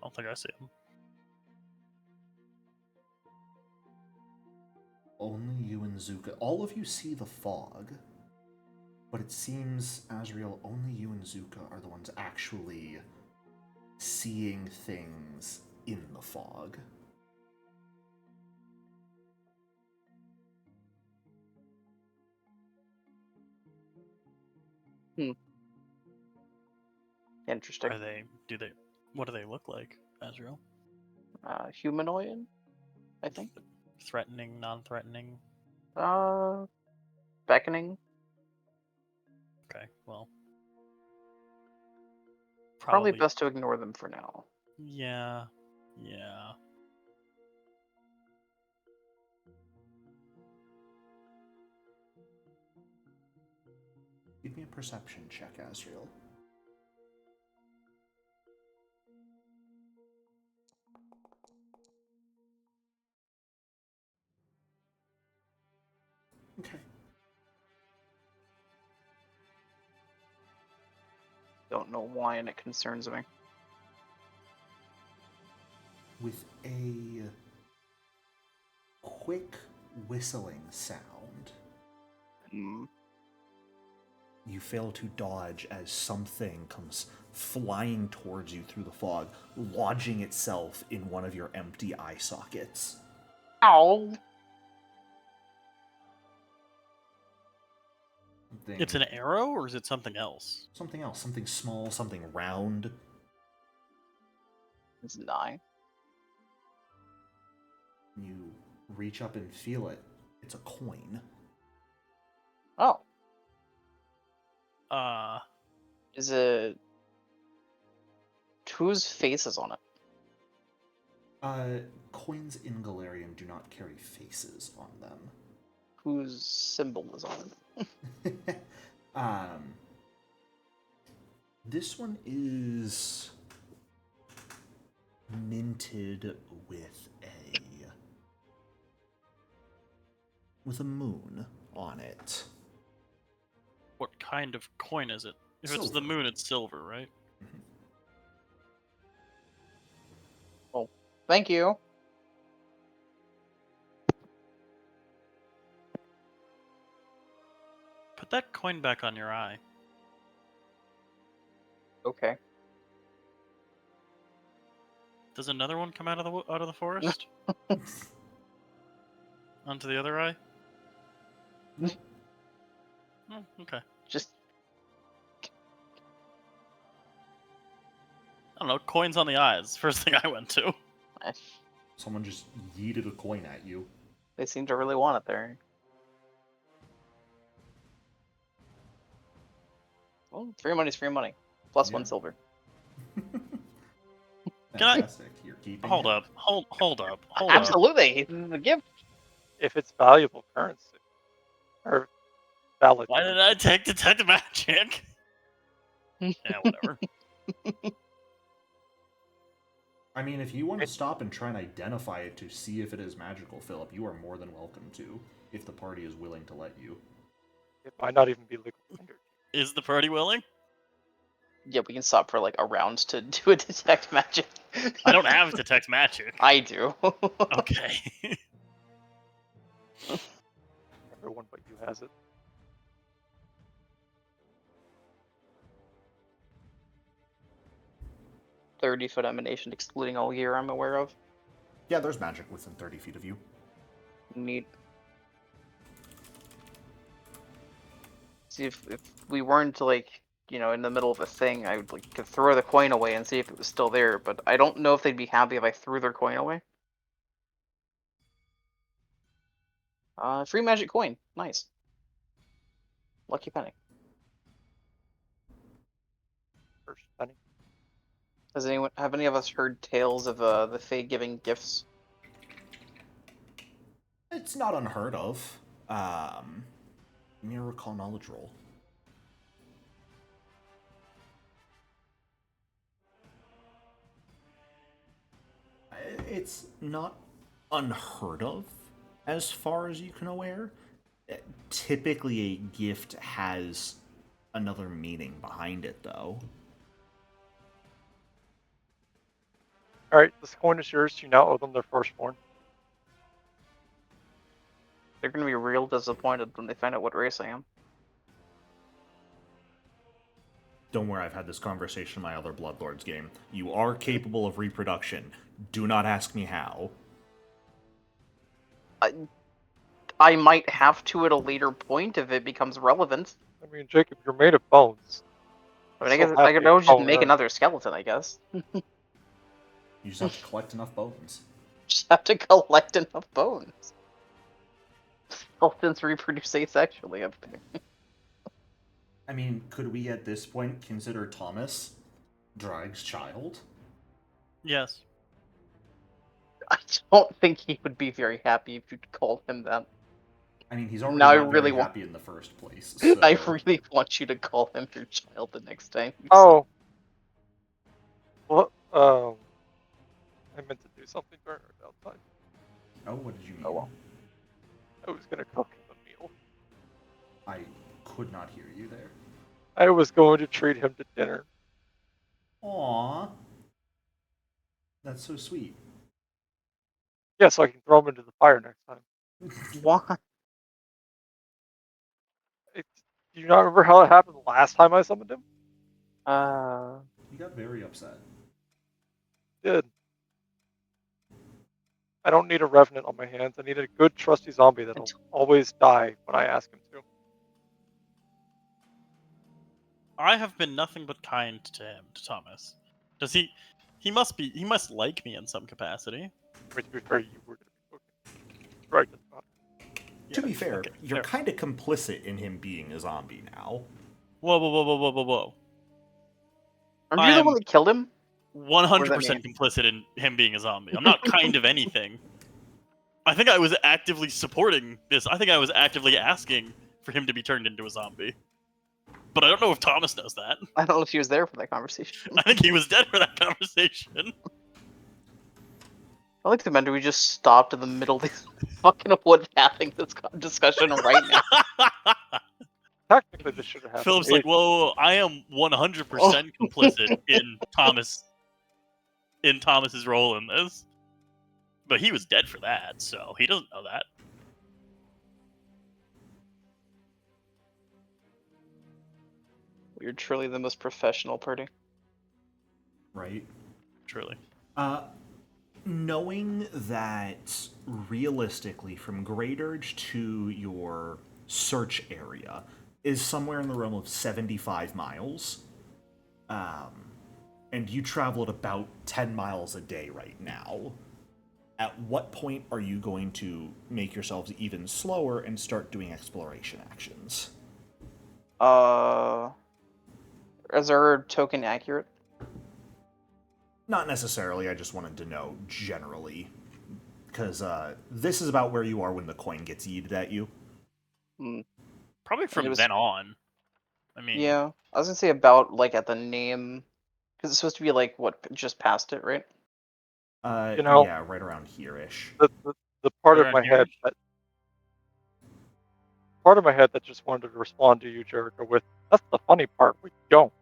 Speaker 4: don't think I see him.
Speaker 1: Only you and Zuka. All of you see the fog, but it seems, Azrael, only you and Zuka are the ones actually seeing things in the fog.
Speaker 2: Interesting.
Speaker 4: What do they look like, Azrael?
Speaker 2: Humanoid, I think.
Speaker 4: Threatening, non-threatening?
Speaker 2: Beckoning.
Speaker 4: Okay, well.
Speaker 2: Probably best to ignore them for now.
Speaker 4: Yeah.
Speaker 1: Give me a perception check, Azrael. Okay.
Speaker 2: Don't know why, and it concerns me.
Speaker 1: With a quick whistling sound, you fail to dodge as something comes flying towards you through the fog, lodging itself in one of your empty eye sockets.
Speaker 2: Ow!
Speaker 4: It's an arrow, or is it something else?
Speaker 1: Something else. Something small, something round.
Speaker 2: It's an eye.
Speaker 1: You reach up and feel it. It's a coin.
Speaker 2: Oh.
Speaker 4: Is
Speaker 2: it... Whose face is on it?
Speaker 1: Coins in Galarian do not carry faces on them.
Speaker 2: Whose symbol is on it?
Speaker 1: This one is minted with a moon on it.
Speaker 4: What kind of coin is it? If
Speaker 1: Silver.
Speaker 4: It's the moon, it's silver, right?
Speaker 1: Mm-hmm.
Speaker 2: Oh, thank you.
Speaker 4: Put that coin back on your eye.
Speaker 2: Okay.
Speaker 4: Does another one come out of the forest? Onto the other eye?
Speaker 1: No.
Speaker 4: Oh, okay.
Speaker 2: Just...
Speaker 4: I don't know, coins on the eyes. First thing I went to.
Speaker 1: Someone just yeeted a coin at you.
Speaker 2: They seem to really want it there. Well, free money's free money. Plus 1 silver.
Speaker 1: Fantastic. You're keeping
Speaker 4: Hold
Speaker 1: it.
Speaker 4: up. Hold up.
Speaker 2: Absolutely. This is a gift.
Speaker 3: If it's valuable currency. Or valid.
Speaker 4: Why did I take detect magic? Yeah, whatever.
Speaker 1: I mean, if you want to stop and try and identify it to see if it is magical, Philip, you are more than welcome to, if the party is willing to let you.
Speaker 3: It might not even be legal.
Speaker 4: Is the party willing?
Speaker 2: Yeah, we can stop for like a round to do a detect magic.
Speaker 4: I don't have detect magic.
Speaker 2: I do.
Speaker 4: Okay.
Speaker 3: Everyone but you has it.
Speaker 2: .30-foot emanation, excluding all gear I'm aware of.
Speaker 1: Yeah, there's magic within 30 feet of you.
Speaker 2: Neat. See, if we weren't, like, you know, in the middle of a thing, I would, like, could throw the coin away and see if it was still there, but I don't know if they'd be happy if I threw their coin away. Free magic coin. Nice. Lucky penny.
Speaker 3: First penny.
Speaker 2: Have any of us heard tales of the Fae giving gifts?
Speaker 1: It's not unheard of. Give me a recall knowledge roll. It's not unheard of, as far as you can aware. Typically, a gift has another meaning behind it, though.
Speaker 3: Alright, this coin is yours. You now owe them their firstborn.
Speaker 2: They're gonna be real disappointed when they find out what race I am.
Speaker 1: Don't worry, I've had this conversation in my other Bloodlords game. You are capable of reproduction. Do not ask me how.
Speaker 2: I might have to at a later point if it becomes relevant.
Speaker 3: I mean, Jacob, you're made of bones.
Speaker 2: I mean, I could always just make another skeleton, I guess.
Speaker 1: You just have to collect enough bones.
Speaker 2: Just have to collect enough bones. Skeletons reproduce asexually up there.
Speaker 1: I mean, could we at this point consider Thomas Drag's child?
Speaker 4: Yes.
Speaker 2: I don't think he would be very happy if you called him that.
Speaker 1: I mean, he's already
Speaker 2: No, I
Speaker 1: not
Speaker 2: really
Speaker 1: very
Speaker 2: want-
Speaker 1: happy in the first place. So...
Speaker 2: I really want you to call him your child the next time.
Speaker 3: Oh. Well, I meant to do something during our downtime.
Speaker 1: Oh, what did you mean?
Speaker 2: Oh, well.
Speaker 3: I was gonna cook him a meal.
Speaker 1: I could not hear you there.
Speaker 3: I was going to treat him to dinner.
Speaker 1: Aww. That's so sweet.
Speaker 3: Yeah, so I can throw him into the fire next time.
Speaker 2: Why?
Speaker 3: Do you not remember how it happened last time I summoned him?
Speaker 1: He got very upset.
Speaker 3: Did. I don't need a revenant on my hands. I need a good, trusty zombie that'll always die when I ask him to.
Speaker 4: I have been nothing but kind to him, to Thomas. Does he? He must like me in some capacity.
Speaker 3: Wait, to be fair, you were going to be cooking. Right.
Speaker 1: To be fair,
Speaker 4: okay,
Speaker 1: you're
Speaker 4: fair.
Speaker 1: kind of complicit in him being a zombie now.
Speaker 4: Whoa, whoa, whoa, whoa, whoa, whoa, whoa!
Speaker 2: Aren't
Speaker 4: I
Speaker 2: you the
Speaker 4: am-
Speaker 2: one that killed him?
Speaker 4: 100% complicit in him being a zombie. I'm not kind of anything. I think I was actively supporting this. I think I was actively asking for him to be turned into a zombie. But I don't know if Thomas knows that.
Speaker 2: I don't know if he was there for that conversation.
Speaker 4: I think he was dead for that conversation.
Speaker 2: I like the men. We just stopped in the middle of this fucking what's having this discussion right now.
Speaker 3: Technically, this should have happened.
Speaker 4: Philip's like, whoa, I am 100% complicit in Thomas's role in this. But he was dead for that, so he doesn't know that.
Speaker 2: You're truly the most professional party.
Speaker 1: Right?
Speaker 4: Truly.
Speaker 1: Knowing that realistically from Graydirge to your search area is somewhere in the realm of 75 miles, and you travel at about 10 miles a day right now, at what point are you going to make yourselves even slower and start doing exploration actions?
Speaker 2: Is our token accurate?
Speaker 1: Not necessarily, I just wanted to know generally. Because this is about where you are when the coin gets yeeted at you.
Speaker 4: Probably from then on. I mean...
Speaker 2: Yeah, I was gonna say about, like, at the name... Because it's supposed to be, like, what, just past it, right?
Speaker 3: You know,
Speaker 1: yeah, right around here-ish.
Speaker 3: The part of
Speaker 4: Around
Speaker 3: my head that just wanted to respond to you, Jericho, with, that's the funny part, we don't.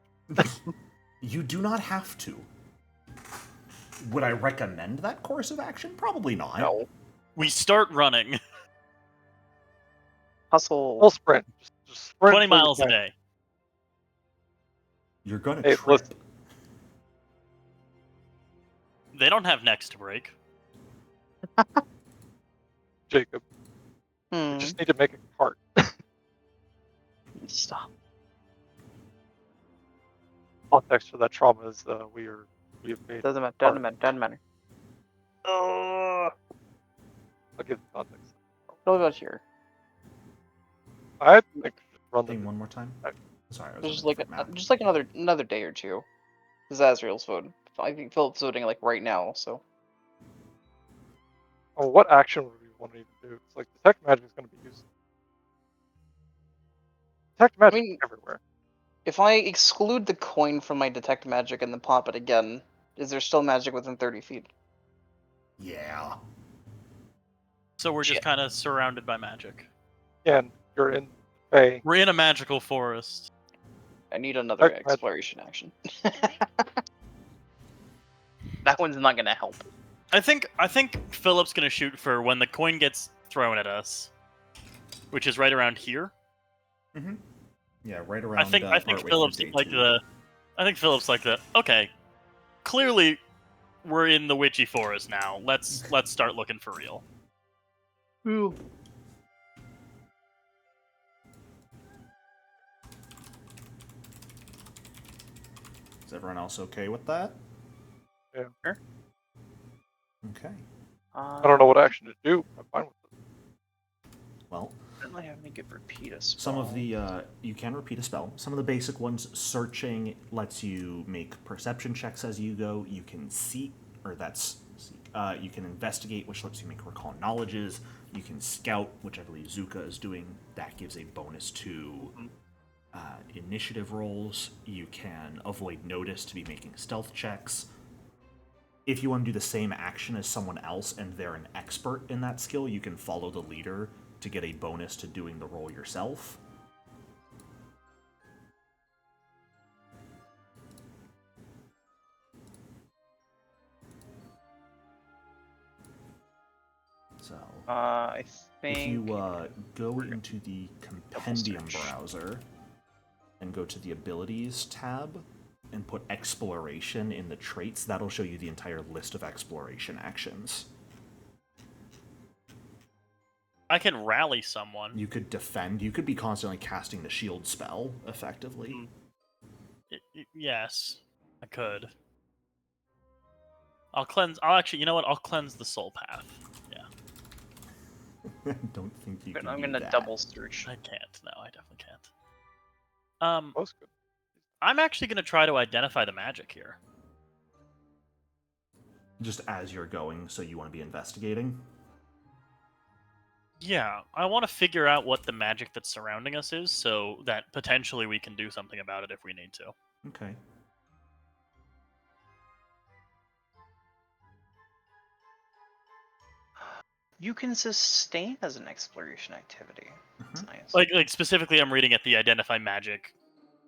Speaker 1: You do not have to. Would I recommend that course of action? Probably not.
Speaker 2: No.
Speaker 4: We start running.
Speaker 2: Hustle.
Speaker 3: Full sprint. Just sprint
Speaker 4: 20
Speaker 3: till you
Speaker 4: miles a
Speaker 3: can.
Speaker 4: day.
Speaker 1: You're gonna
Speaker 3: Hey,
Speaker 1: trip.
Speaker 3: listen.
Speaker 4: They don't have necks to break.
Speaker 3: Jacob,
Speaker 2: Hmm.
Speaker 3: you just need to make a cart.
Speaker 2: Stop.
Speaker 3: Context for that trauma is we have made.
Speaker 2: Doesn't matter.
Speaker 3: I'll give the context.
Speaker 2: What about here?
Speaker 3: I think we should run
Speaker 1: Thing
Speaker 3: the.
Speaker 1: one more time.
Speaker 3: I-
Speaker 1: Sorry, I was
Speaker 2: There's
Speaker 1: on a
Speaker 2: like
Speaker 1: different map.
Speaker 2: just like another day or two. Because Azrael's voting. I think Philip's voting like right now. So
Speaker 3: Oh, what action would we want to even do? It's like detect magic is going to be used. Detect
Speaker 2: I
Speaker 3: magic
Speaker 2: mean,
Speaker 3: everywhere.
Speaker 2: if I exclude the coin from my detect magic and then pop it again, is there still magic within 30 feet?
Speaker 1: Yeah.
Speaker 4: So we're just
Speaker 2: Shit.
Speaker 4: kind of surrounded by magic.
Speaker 3: Yeah, and you're in Bay.
Speaker 4: We're in a magical forest.
Speaker 2: I need another
Speaker 3: Detect magic.
Speaker 2: exploration action. That one's not gonna help.
Speaker 4: I think Philip's gonna shoot for when the coin gets thrown at us, which is right around here.
Speaker 1: Mm-hmm. Yeah, right around.
Speaker 4: I think
Speaker 1: partway
Speaker 4: Philip's
Speaker 1: through day
Speaker 4: like
Speaker 1: 2.
Speaker 4: the okay. Clearly, we're in the witchy forest now. Let's start looking for real.
Speaker 2: Ooh.
Speaker 1: Is everyone else okay with that?
Speaker 3: Yeah.
Speaker 4: Sure.
Speaker 1: Okay.
Speaker 3: I don't know what action to do. I'm fine with it.
Speaker 1: Well,
Speaker 2: I don't really have any good repeat a spell.
Speaker 1: some of the you can repeat a spell. Some of the basic ones, searching lets you make perception checks as you go. You can seek, or that's you can investigate, which lets you make recall knowledges. You can scout, which I believe Zuka is doing. That gives a bonus to initiative rolls. You can avoid notice to be making stealth checks. If you want to do the same action as someone else and they're an expert in that skill, you can follow the leader to get a bonus to doing the roll yourself. So,
Speaker 2: I think
Speaker 1: if you go into the compendium browser and go to the abilities tab and put exploration in the traits, that'll show you the entire list of exploration actions.
Speaker 4: I can rally someone.
Speaker 1: You could defend. You could be constantly casting the shield spell, effectively.
Speaker 4: Yes, I could. I'll actually, you know what? I'll cleanse the soul path. Yeah.
Speaker 1: I don't think you can
Speaker 2: I'm
Speaker 1: do
Speaker 2: gonna
Speaker 1: that.
Speaker 2: double search.
Speaker 4: I can't. No, I definitely can't.
Speaker 3: Most good.
Speaker 4: I'm actually gonna try to identify the magic here.
Speaker 1: Just as you're going, so you want to be investigating?
Speaker 4: Yeah, I want to figure out what the magic that's surrounding us is, so that potentially we can do something about it if we need to.
Speaker 1: Okay.
Speaker 2: You can sustain as an exploration activity. That's nice.
Speaker 4: Like specifically, I'm reading at the identify magic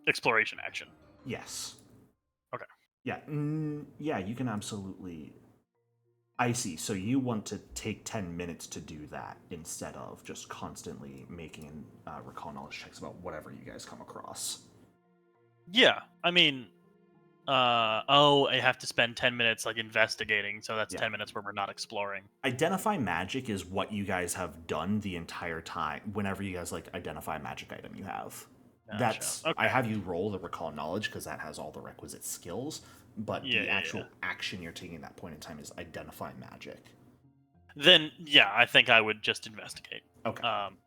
Speaker 4: exploration action.
Speaker 1: Yes.
Speaker 4: Okay.
Speaker 1: Yeah. Yeah, you can absolutely. I see. So you want to take 10 minutes to do that instead of just constantly making recall knowledge checks about whatever you guys come across.
Speaker 4: Yeah, I mean, I have to spend 10 minutes like investigating, so that's 10 minutes where we're not exploring.
Speaker 1: Identify magic is what you guys have done the entire time. Whenever you guys like identify a magic item you have.
Speaker 4: Gotcha.
Speaker 1: That's
Speaker 4: okay.
Speaker 1: I have you roll the recall knowledge because that has all the requisite skills, but the actual action you're taking at that point in time is identify magic.
Speaker 4: Then yeah, I think I would just investigate.
Speaker 1: Okay.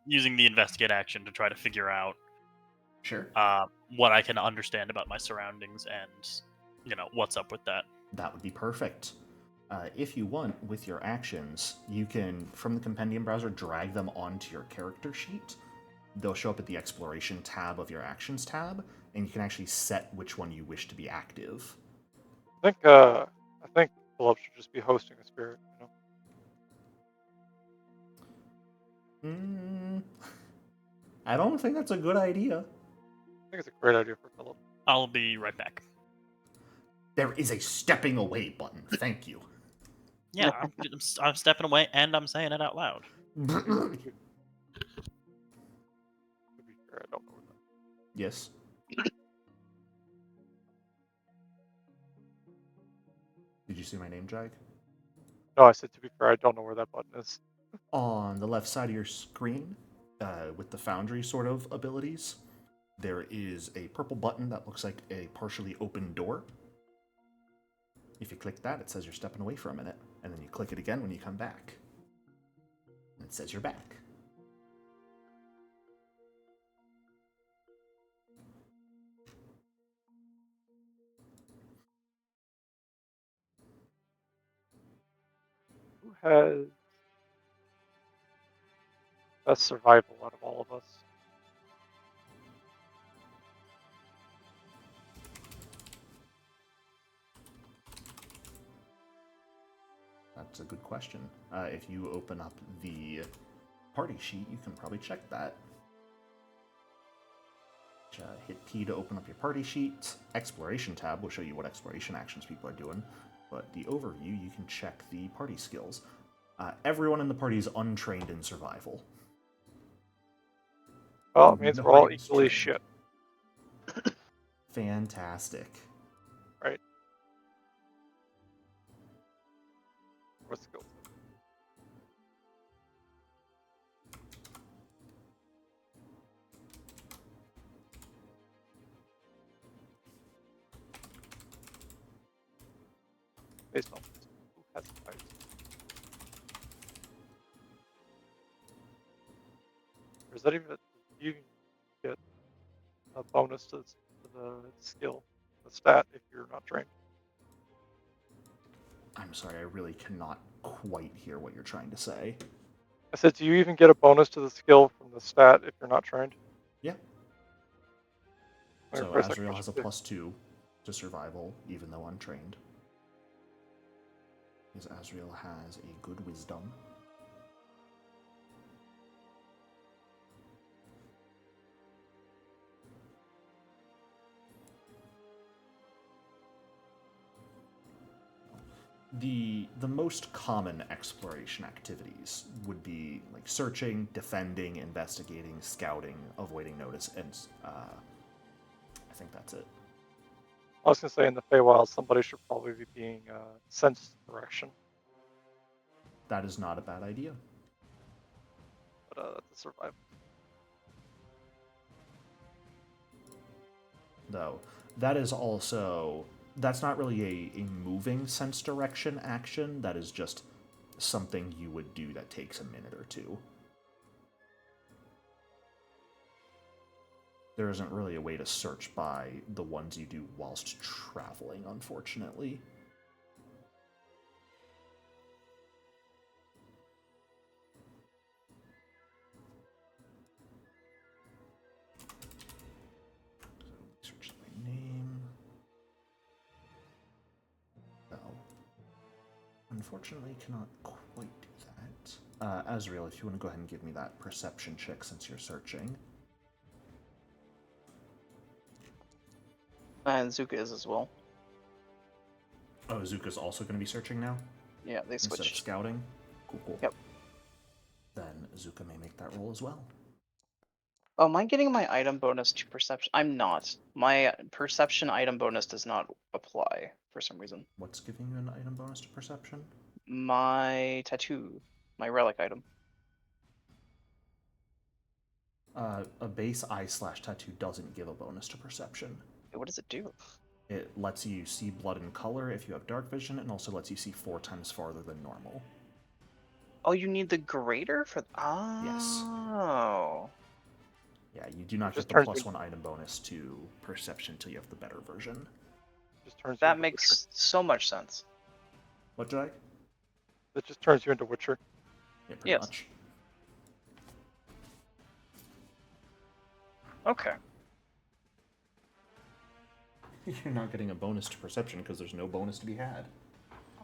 Speaker 4: Using the investigate action to try to figure out
Speaker 1: Sure.
Speaker 4: what I can understand about my surroundings and what's up with that.
Speaker 1: That would be perfect. If you want, with your actions, you can, from the compendium browser, drag them onto your character sheet. They'll show up at the exploration tab of your actions tab, and you can actually set which one you wish to be active.
Speaker 3: I think Philip should just be hosting a spirit.
Speaker 1: I don't think that's a good idea.
Speaker 3: I think it's a great idea for Philip.
Speaker 4: I'll be right back.
Speaker 1: There is a stepping away button. Thank you.
Speaker 4: Yeah, I'm stepping away and I'm saying it out loud.
Speaker 3: To be fair, I don't know where that.
Speaker 1: Yes. Did you see my name, Jag?
Speaker 3: No, I said to be fair, I don't know where that button is.
Speaker 1: On the left side of your screen, with the Foundry sort of abilities, there is a purple button that looks like a partially open door. If you click that, it says you're stepping away for a minute, and then you click it again when you come back. And it says you're back.
Speaker 3: has best survival out of all of us?
Speaker 1: That's a good question. If you open up the party sheet, you can probably check that. Hit P to open up your party sheet. Exploration tab will show you what exploration actions people are doing. But the overview, you can check the party skills. Everyone in the party is untrained in survival.
Speaker 3: Well, it means we're all
Speaker 1: Nobody's
Speaker 3: equally
Speaker 1: trained.
Speaker 3: shit.
Speaker 1: Fantastic.
Speaker 3: Right. What skills? Based on who has the fights. Or is that even you can get a bonus to the skill, the stat if you're not trained?
Speaker 1: I'm sorry, I really cannot quite hear what you're trying to say.
Speaker 3: I said, do you even get a bonus to the skill from the stat if you're not trained?
Speaker 1: Yeah.
Speaker 3: I'm
Speaker 1: So
Speaker 3: gonna press that
Speaker 1: Azrael has a
Speaker 3: question too.
Speaker 1: +2 to survival, even though untrained. Because Azrael has a good wisdom. The most common exploration activities would be like searching, defending, investigating, scouting, avoiding notice, and I think that's it.
Speaker 3: I was gonna say in the Feywild, somebody should probably be being sense direction,
Speaker 1: That is not a bad idea.
Speaker 3: but that's a survival.
Speaker 1: Though that is also, that's not really a moving sense direction action. That is just something you would do that takes a minute or two. There isn't really a way to search by the ones you do whilst traveling, unfortunately. So, search by name. No. Unfortunately, cannot quite do that. Azrael, if you want to go ahead and give me that perception check since you're searching.
Speaker 2: And Zuka is as well.
Speaker 1: Oh, Zuka's also going to be searching now?
Speaker 2: Yeah, they
Speaker 1: Instead of
Speaker 2: switched.
Speaker 1: scouting? Cool, cool.
Speaker 2: Yep.
Speaker 1: Then Zuka may make that roll as well.
Speaker 2: Oh, am I getting my item bonus to perception? I'm not. My perception item bonus does not apply for some reason.
Speaker 1: What's giving you an item bonus to perception?
Speaker 2: My tattoo, my relic item.
Speaker 1: A base eye/tattoo doesn't give a bonus to perception.
Speaker 2: What does it do?
Speaker 1: It lets you see blood and color if you have dark vision, and also lets you see 4 times farther than normal.
Speaker 2: Oh, you need the greater for.
Speaker 1: Yes.
Speaker 2: Oh.
Speaker 1: Yeah, you do not
Speaker 3: Just
Speaker 1: get the
Speaker 3: turns
Speaker 1: +1 item bonus to perception until you have the better version.
Speaker 3: Just turns you
Speaker 2: That
Speaker 3: into
Speaker 2: makes so much sense.
Speaker 1: What, Jack?
Speaker 3: Witcher. It just turns you into Witcher.
Speaker 1: Yeah, pretty
Speaker 2: Yes.
Speaker 1: much.
Speaker 2: Okay.
Speaker 1: You're not getting a bonus to perception because there's no bonus to be had.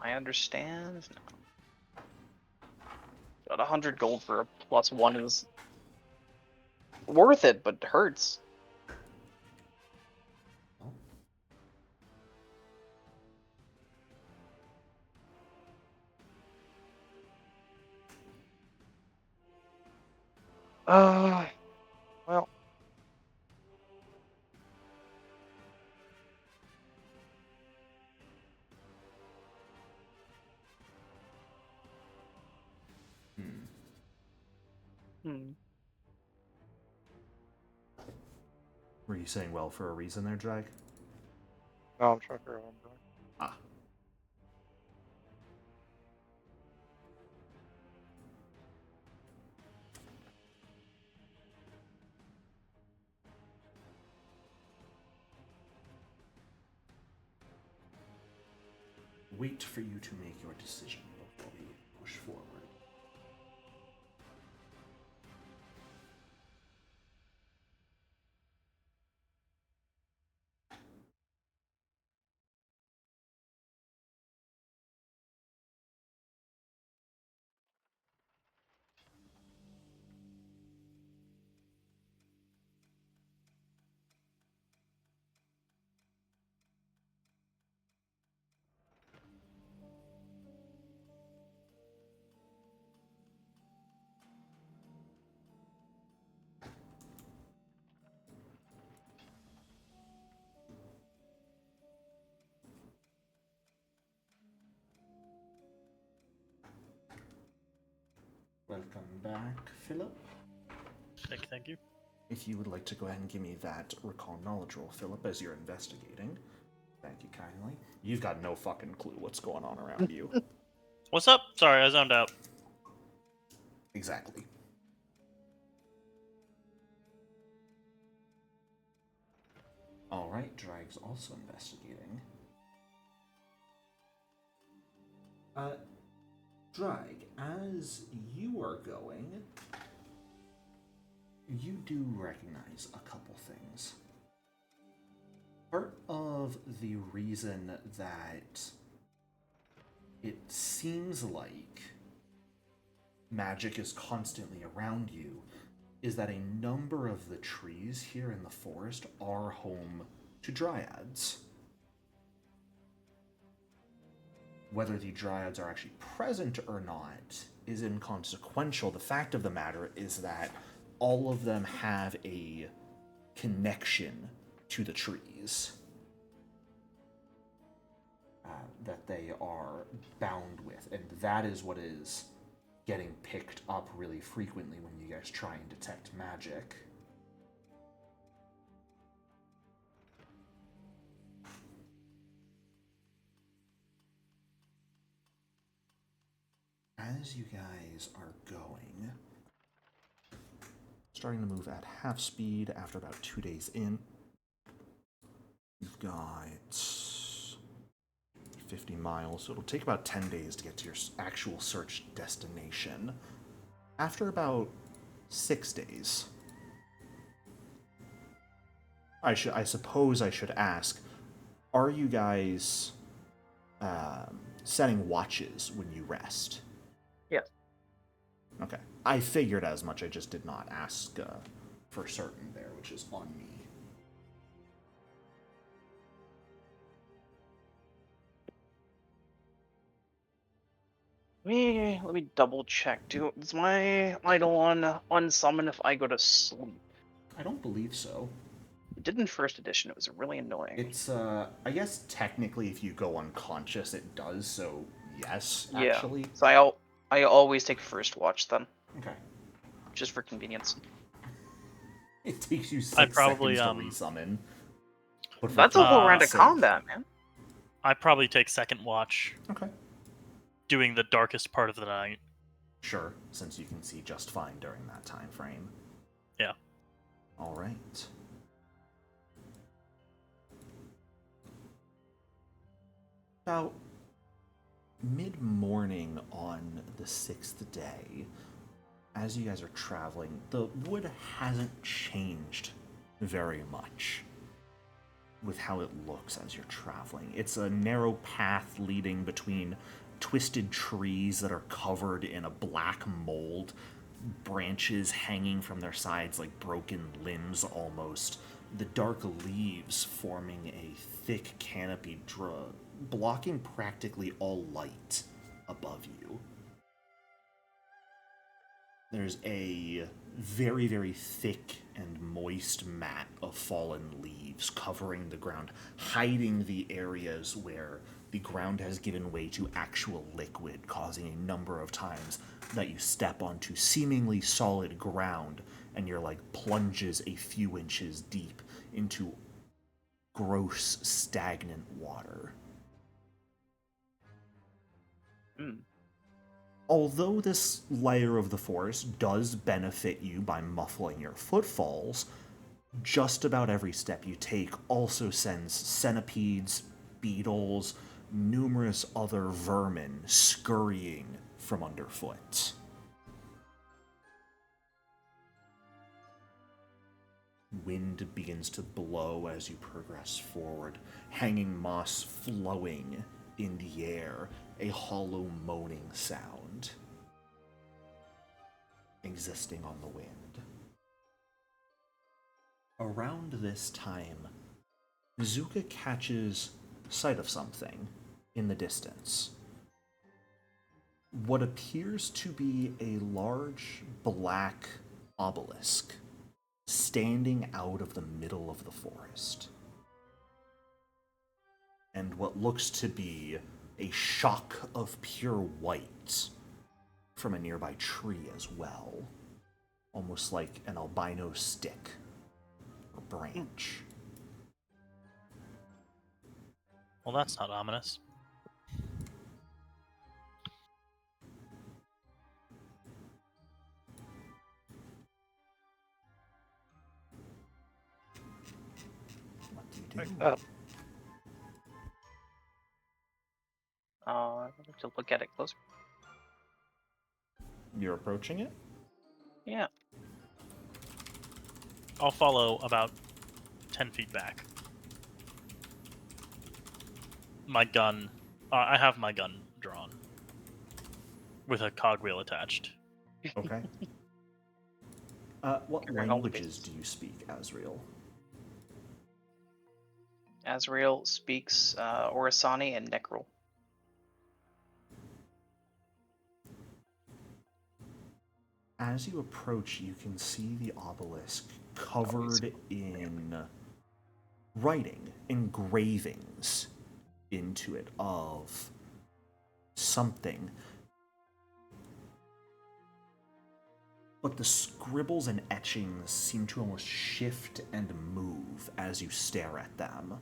Speaker 2: I understand now. Got 100 gold for a +1 is worth it, but hurts.
Speaker 3: Well,
Speaker 2: Hmm.
Speaker 1: Were you saying well for a reason there, Drag?
Speaker 3: no, I'm trying to figure out what I'm doing.
Speaker 1: Ah. Wait for you to make your decision before we push forward. Welcome back, Philip.
Speaker 4: Thank you.
Speaker 1: If you would like to go ahead and give me that recall knowledge roll, Philip, as you're investigating. Thank you kindly. You've got no fucking clue what's going on around you.
Speaker 4: What's up? Sorry, I zoned out.
Speaker 1: Exactly. Alright, Drag's also investigating. Drag, as you are going, you do recognize a couple things. Part of the reason that it seems like magic is constantly around you is that a number of the trees here in the forest are home to dryads. Whether the dryads are actually present or not is inconsequential. The fact of the matter is that all of them have a connection to the trees that they are bound with, and that is what is getting picked up really frequently when you guys try and detect magic. As you guys are going, starting to move at half speed after about 2 days in, you've got 50 miles, so it'll take about 10 days to get to your actual search destination. After about 6 days, I suppose I should ask, are you guys setting watches when you rest?
Speaker 2: Yes.
Speaker 1: Okay. I figured as much, I just did not ask for certain there, which is on me.
Speaker 2: Let me double check. Does my idol on unsummon if I go to sleep?
Speaker 1: I don't believe so.
Speaker 2: It did in first edition. It was really annoying.
Speaker 1: It's, I guess technically if you go unconscious it does, so yes,
Speaker 2: Yeah.
Speaker 1: actually.
Speaker 2: So I always take first watch then,
Speaker 1: Okay.
Speaker 2: just for convenience.
Speaker 1: It takes you 6
Speaker 4: I'd probably,
Speaker 1: seconds to resummon. But for
Speaker 2: That's a whole round of
Speaker 1: sake-
Speaker 2: combat, man.
Speaker 4: I probably take second watch,
Speaker 1: Okay.
Speaker 4: doing the darkest part of the night.
Speaker 1: Sure, since you can see just fine during that time frame.
Speaker 4: Yeah.
Speaker 1: Alright. About mid-morning on the 6th day, as you guys are traveling, the wood hasn't changed very much with how it looks as you're traveling. It's a narrow path leading between twisted trees that are covered in a black mold, branches hanging from their sides like broken limbs almost, the dark leaves forming a thick canopy blocking practically all light above you. There's a very, very thick and moist mat of fallen leaves covering the ground, hiding the areas where the ground has given way to actual liquid, causing a number of times that you step onto seemingly solid ground and you're like plunges a few inches deep into gross, stagnant water. Although this layer of the forest does benefit you by muffling your footfalls, just about every step you take also sends centipedes, beetles, numerous other vermin scurrying from underfoot. Wind begins to blow as you progress forward, hanging moss flowing in the air, a hollow moaning sound existing on the wind. Around this time, Zuka catches sight of something in the distance. What appears to be a large black obelisk standing out of the middle of the forest. And what looks to be a shock of pure white from a nearby tree as well, almost like an albino stick or branch.
Speaker 4: Well, that's not ominous.
Speaker 1: What do you do?
Speaker 3: Like that.
Speaker 2: I have to look at it closer.
Speaker 1: You're approaching it?
Speaker 2: Yeah.
Speaker 4: I'll follow about 10 feet back. My gun. I have my gun drawn. With a cogwheel attached.
Speaker 1: Okay. What
Speaker 2: Covering all the
Speaker 1: languages
Speaker 2: bases.
Speaker 1: do you speak, Azriel?
Speaker 2: Azrael speaks Orasani and Necrol.
Speaker 1: As you approach, you can see the obelisk covered in writing, engravings into it of something. But the scribbles and etchings seem to almost shift and move as you stare at them.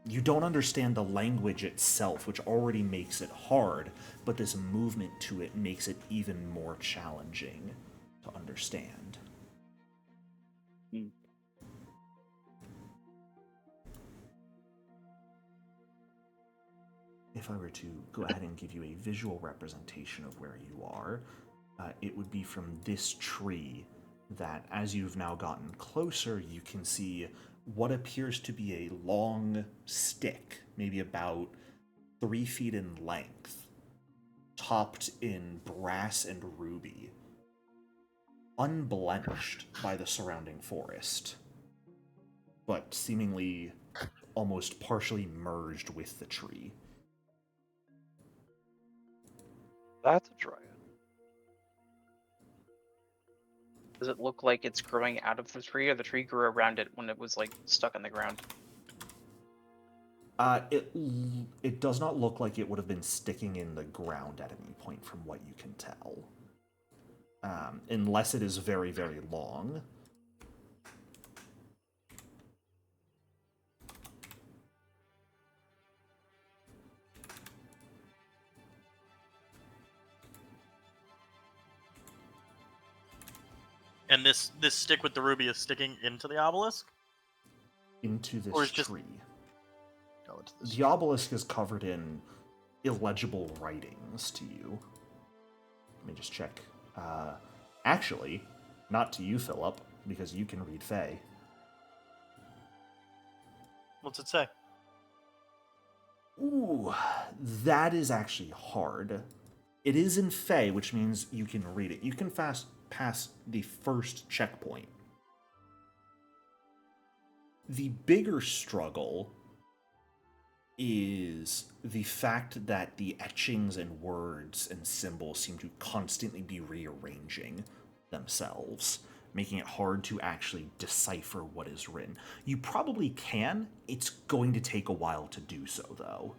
Speaker 1: You don't understand the language itself, which already makes it hard, but this movement to it makes it even more challenging to understand. If I were to go ahead and give you a visual representation of where you are, it would be from this tree that, as you've now gotten closer, you can see what appears to be a long stick, maybe about 3 feet in length, topped in brass and ruby, unblemished by the surrounding forest, but seemingly almost partially merged with the tree.
Speaker 3: That's a dryad.
Speaker 2: Does it look like it's growing out of the tree, or the tree grew around it when it was like stuck in the ground?
Speaker 1: It does not look like it would have been sticking in the ground at any point, from what you can tell, unless it is very, very long.
Speaker 4: And this stick with the ruby is sticking into the obelisk?
Speaker 1: Into this
Speaker 4: Or is just-
Speaker 1: tree.
Speaker 4: Oh, it's this
Speaker 1: The obelisk is covered in illegible writings to you. Let me just check. Actually, not to you, Philip, because you can read Fey.
Speaker 4: What's it say?
Speaker 1: Ooh, that is actually hard. It is in Fey, which means you can read it. You can pass the first checkpoint. The bigger struggle is the fact that the etchings and words and symbols seem to constantly be rearranging themselves, making it hard to actually decipher what is written. You probably can. It's going to take a while to do so, though.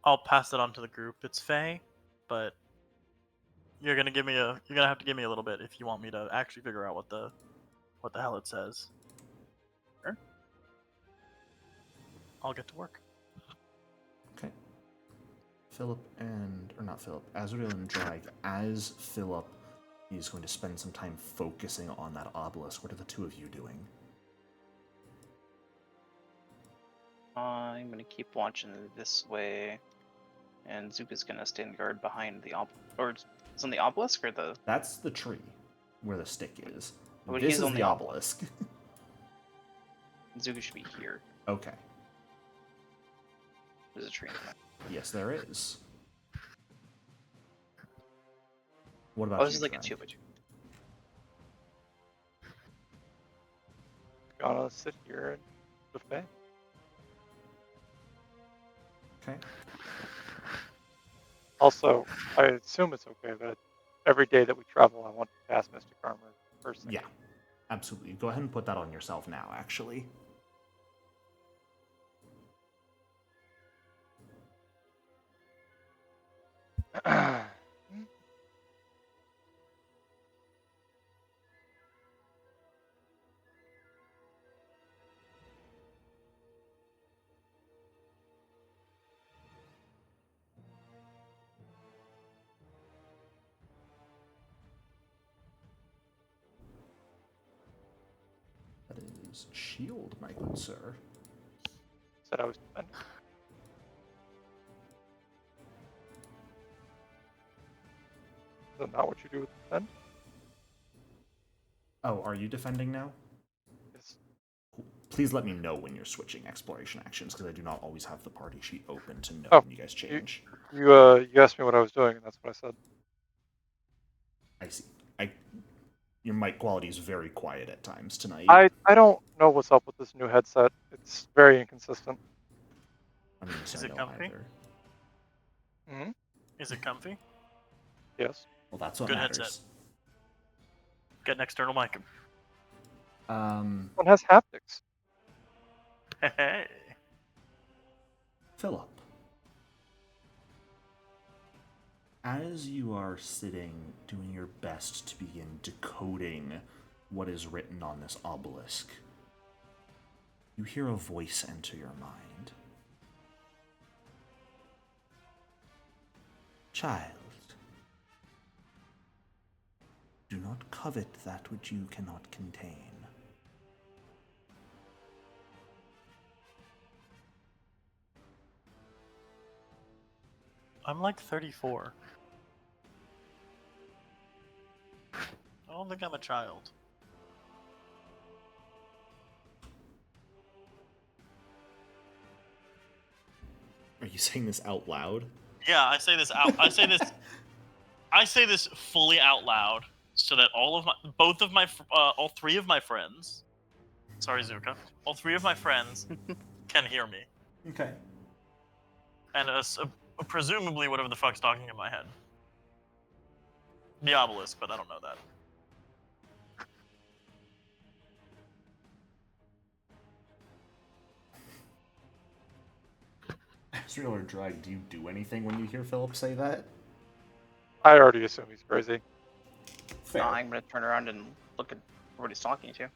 Speaker 4: I'll pass it on to the group. It's Faye, but you're gonna have to give me a little bit if you want me to actually figure out what the hell it says.
Speaker 2: Sure.
Speaker 4: I'll get to work.
Speaker 1: Okay. Azrael and Drag. As Philip is going to spend some time focusing on that obelisk, what are the two of you doing?
Speaker 2: I'm gonna keep watching this way, and Zuka's gonna stand guard behind the or it's on the obelisk or the.
Speaker 1: That's the tree where the stick is.
Speaker 2: But
Speaker 1: This
Speaker 2: he's
Speaker 1: is
Speaker 2: on
Speaker 1: the
Speaker 2: the
Speaker 1: obelisk.
Speaker 2: Zuka should be here.
Speaker 1: Okay.
Speaker 2: There's a tree in front.
Speaker 1: Yes, there is. What about
Speaker 2: Oh,
Speaker 1: you,
Speaker 2: this is like a
Speaker 1: Drag?
Speaker 2: 2x2.
Speaker 3: Gotta sit here and buffet.
Speaker 1: Okay.
Speaker 3: Also, I assume it's okay that every day that we travel, I want to pass Mystic Armor first thing.
Speaker 1: Yeah. Absolutely. Go ahead and put that on yourself now, actually. That is shield, my good sir.
Speaker 3: Said I was defending. Is that not what you do with defend?
Speaker 1: Oh, are you defending now?
Speaker 3: Yes.
Speaker 1: Please let me know when you're switching exploration actions, because I do not always have the party sheet open to know
Speaker 3: Oh,
Speaker 1: when you guys change.
Speaker 3: You asked me what I was doing, and that's what I said.
Speaker 1: I see. Your mic quality is very quiet at times tonight.
Speaker 3: I don't know what's up with this new headset. It's very inconsistent.
Speaker 1: I mean,
Speaker 4: Is
Speaker 1: I
Speaker 4: it
Speaker 1: know
Speaker 4: comfy?
Speaker 1: either.
Speaker 3: Hmm.
Speaker 4: Is it comfy?
Speaker 3: Yes.
Speaker 1: Well, that's what
Speaker 4: Good
Speaker 1: matters.
Speaker 4: headset. Get an external mic.
Speaker 3: One has haptics.
Speaker 4: Hey.
Speaker 1: Philip, as you are sitting doing your best to begin decoding what is written on this obelisk, you hear a voice enter your mind. Child, do not covet that which you cannot contain.
Speaker 4: I'm like 34. I don't think I'm a child.
Speaker 1: Are you saying this out loud?
Speaker 4: Yeah, I say this out. I say this fully out loud, so that all three of my friends. Sorry, Zuka. All three of my friends can hear me,
Speaker 1: Okay.
Speaker 4: and presumably whatever the fuck's talking in my head. The obelisk, but I don't know that.
Speaker 1: Asriel or Drag, do you do anything when you hear Philip say that?
Speaker 3: I already assume he's crazy.
Speaker 1: Fair.
Speaker 2: I'm gonna turn around and look at what he's talking to.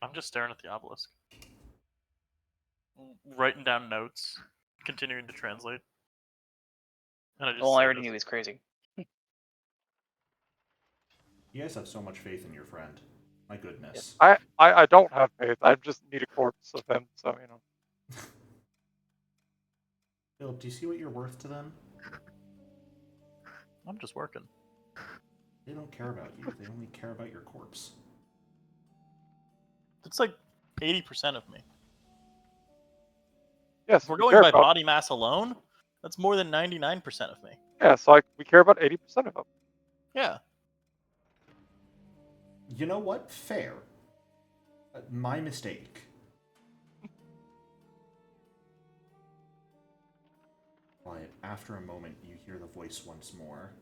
Speaker 4: I'm just staring at the obelisk, writing down notes, continuing to translate. And I just
Speaker 2: Well, I
Speaker 4: say
Speaker 2: already
Speaker 4: this.
Speaker 2: knew he was crazy.
Speaker 1: You guys have so much faith in your friend. My goodness.
Speaker 3: I don't have faith. I just need a corpse of him, so you know.
Speaker 1: Philip, do you see what you're worth to them?
Speaker 4: I'm just working.
Speaker 1: They don't care about you. They only care about your corpse.
Speaker 4: It's like 80% of me.
Speaker 3: Yes,
Speaker 4: If we're
Speaker 3: we
Speaker 4: going
Speaker 3: care
Speaker 4: by
Speaker 3: about.
Speaker 4: body mass alone, that's more than 99% of me.
Speaker 3: Yeah, so we care about 80% of him.
Speaker 4: Yeah.
Speaker 1: You know what? Fair. My mistake. But after a moment, you hear the voice once more.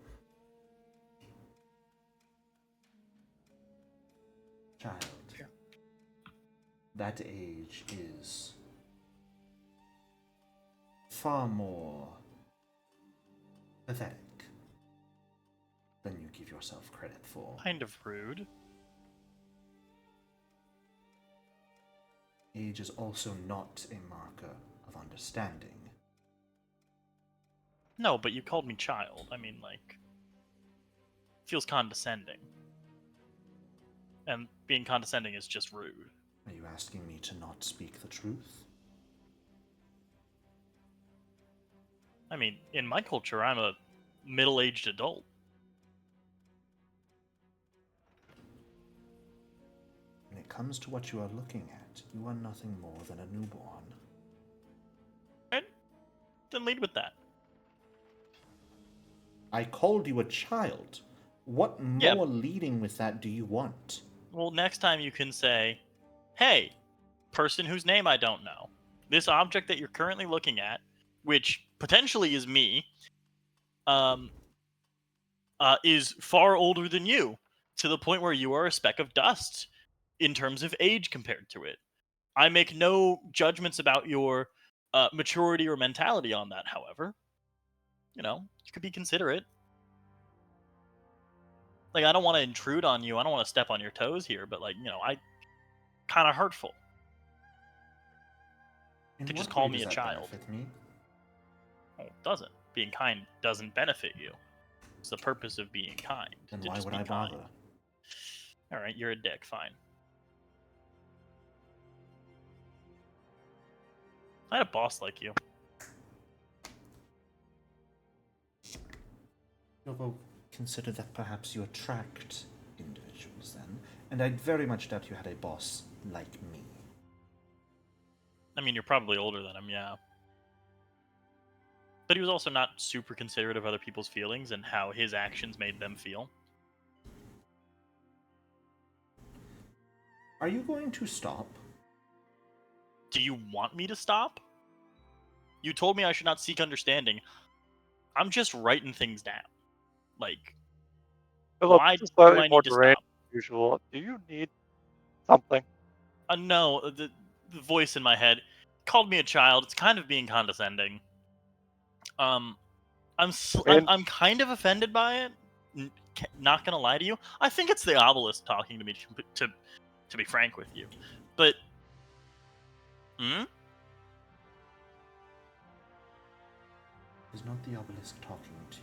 Speaker 1: Child, that age is far more pathetic than you give yourself credit for.
Speaker 4: Kind of rude.
Speaker 1: Age is also not a marker of understanding.
Speaker 4: No, but you called me child. I mean, like, feels condescending. And being condescending is just rude.
Speaker 1: Are you asking me to not speak the truth?
Speaker 4: I mean, in my culture, I'm a middle-aged adult.
Speaker 1: When it comes to what you are looking at, you are nothing more than a newborn.
Speaker 4: Right? Then lead with that.
Speaker 1: I called you a child. What
Speaker 4: Yeah.
Speaker 1: more leading with that do you want?
Speaker 4: Well, next time you can say, hey, person whose name I don't know, this object that you're currently looking at, which potentially is me, is far older than you. to the point where you are a speck of dust in terms of age compared to it. I make no judgments about your maturity or mentality on that, however. You could be considerate. Like, I don't want to intrude on you. I don't want to step on your toes here, but, like, I kind of hurtful to just call me a child.
Speaker 1: Benefit me?
Speaker 4: Well, it doesn't. Being kind doesn't benefit you. It's the purpose of being kind.
Speaker 1: Then
Speaker 4: to
Speaker 1: why
Speaker 4: just
Speaker 1: would
Speaker 4: be
Speaker 1: I
Speaker 4: kind.
Speaker 1: bother?
Speaker 4: All right, you're a dick. Fine. I had a boss like you.
Speaker 1: You'll consider that perhaps you attract individuals then, and I very much doubt you had a boss like me.
Speaker 4: I mean, you're probably older than him, yeah. But he was also not super considerate of other people's feelings and how his actions made them feel.
Speaker 1: Are you going to stop?
Speaker 4: Do you want me to stop? You told me I should not seek understanding. I'm just writing things down. Like,
Speaker 3: Philip,
Speaker 4: why
Speaker 3: this is
Speaker 4: do
Speaker 3: slightly
Speaker 4: I
Speaker 3: more
Speaker 4: need to
Speaker 3: deranged
Speaker 4: stop?
Speaker 3: than usual. Do you need something?
Speaker 4: No, the voice in my head called me a child. It's kind of being condescending. I'm kind of offended by it. Not gonna lie to you. I think it's the obelisk talking to me. To be frank with you, but
Speaker 1: Is not the obelisk talking to you?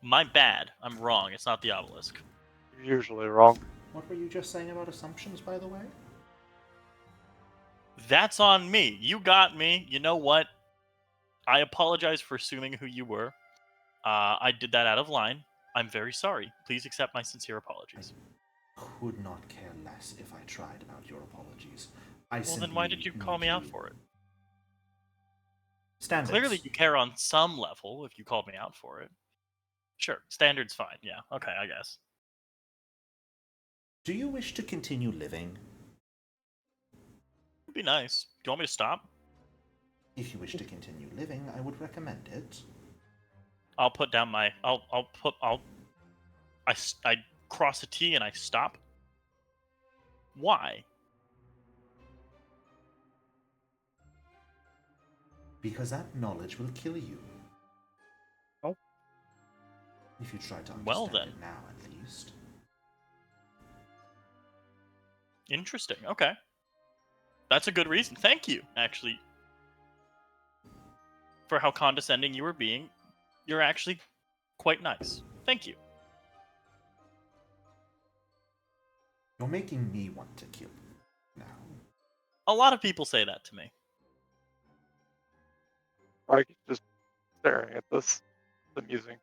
Speaker 4: my bad. I'm wrong. It's not the obelisk.
Speaker 3: You're usually wrong.
Speaker 1: What were you just saying about assumptions, by the way?
Speaker 4: That's on me. You got me. You know what? I apologize for assuming who you were. I did that out of line. I'm very sorry. Please accept my sincere apologies.
Speaker 1: Could not care less if I tried about your apologies.
Speaker 4: Well, then why did you call me out for it?
Speaker 1: Standards.
Speaker 4: Clearly you care on some level if you called me out for it. Sure, standards fine. Yeah, okay, I guess.
Speaker 1: Do you wish to continue living?
Speaker 4: It'd be nice. Do you want me to stop?
Speaker 1: If you wish to continue living, I would recommend it.
Speaker 4: I'll put down my. I cross a T and I stop. Why?
Speaker 1: Because that knowledge will kill you.
Speaker 3: Oh.
Speaker 1: If you try to understand
Speaker 4: Well, then.
Speaker 1: it now, at least.
Speaker 4: Interesting. Okay. That's a good reason. Thank you, actually. For how condescending you were being. You're actually quite nice. Thank you.
Speaker 1: You're making me want to kill you now.
Speaker 4: A lot of people say that to me.
Speaker 3: I keep just staring at this. It's amusing.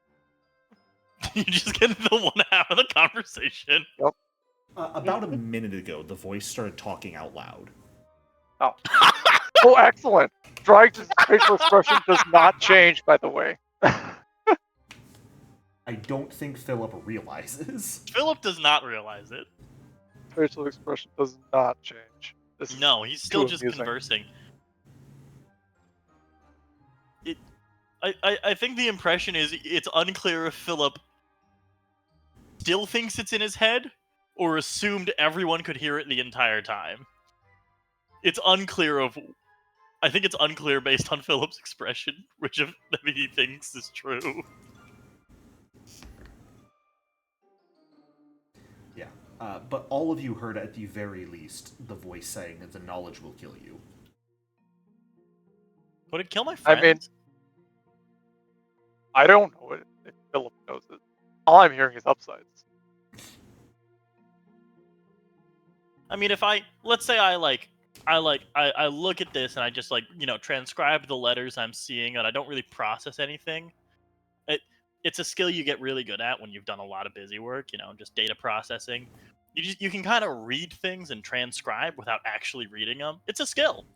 Speaker 4: You just get the one half of the conversation.
Speaker 3: Yep.
Speaker 1: About a minute ago, the voice started talking out loud.
Speaker 3: Oh. Oh, excellent. Drake's facial expression does not change, by the way.
Speaker 1: I don't think Philip realizes.
Speaker 4: Philip does not realize it.
Speaker 3: Facial expression does not change.
Speaker 4: No, he's still just
Speaker 3: amusing.
Speaker 4: conversing. I think the impression is it's unclear if Philip still thinks it's in his head or assumed everyone could hear it the entire time. It's unclear I think it's unclear based on Philip's expression, which of them he thinks is true.
Speaker 1: Yeah, but all of you heard at the very least the voice saying that the knowledge will kill you.
Speaker 4: Would it kill my friends?
Speaker 3: I mean, I don't know if Philip knows it. All I'm hearing is upsides.
Speaker 4: I mean, if let's say I look at this and I just transcribe the letters I'm seeing and I don't really process anything. It's a skill you get really good at when you've done a lot of busy work, just data processing. You can kind of read things and transcribe without actually reading them. It's a skill.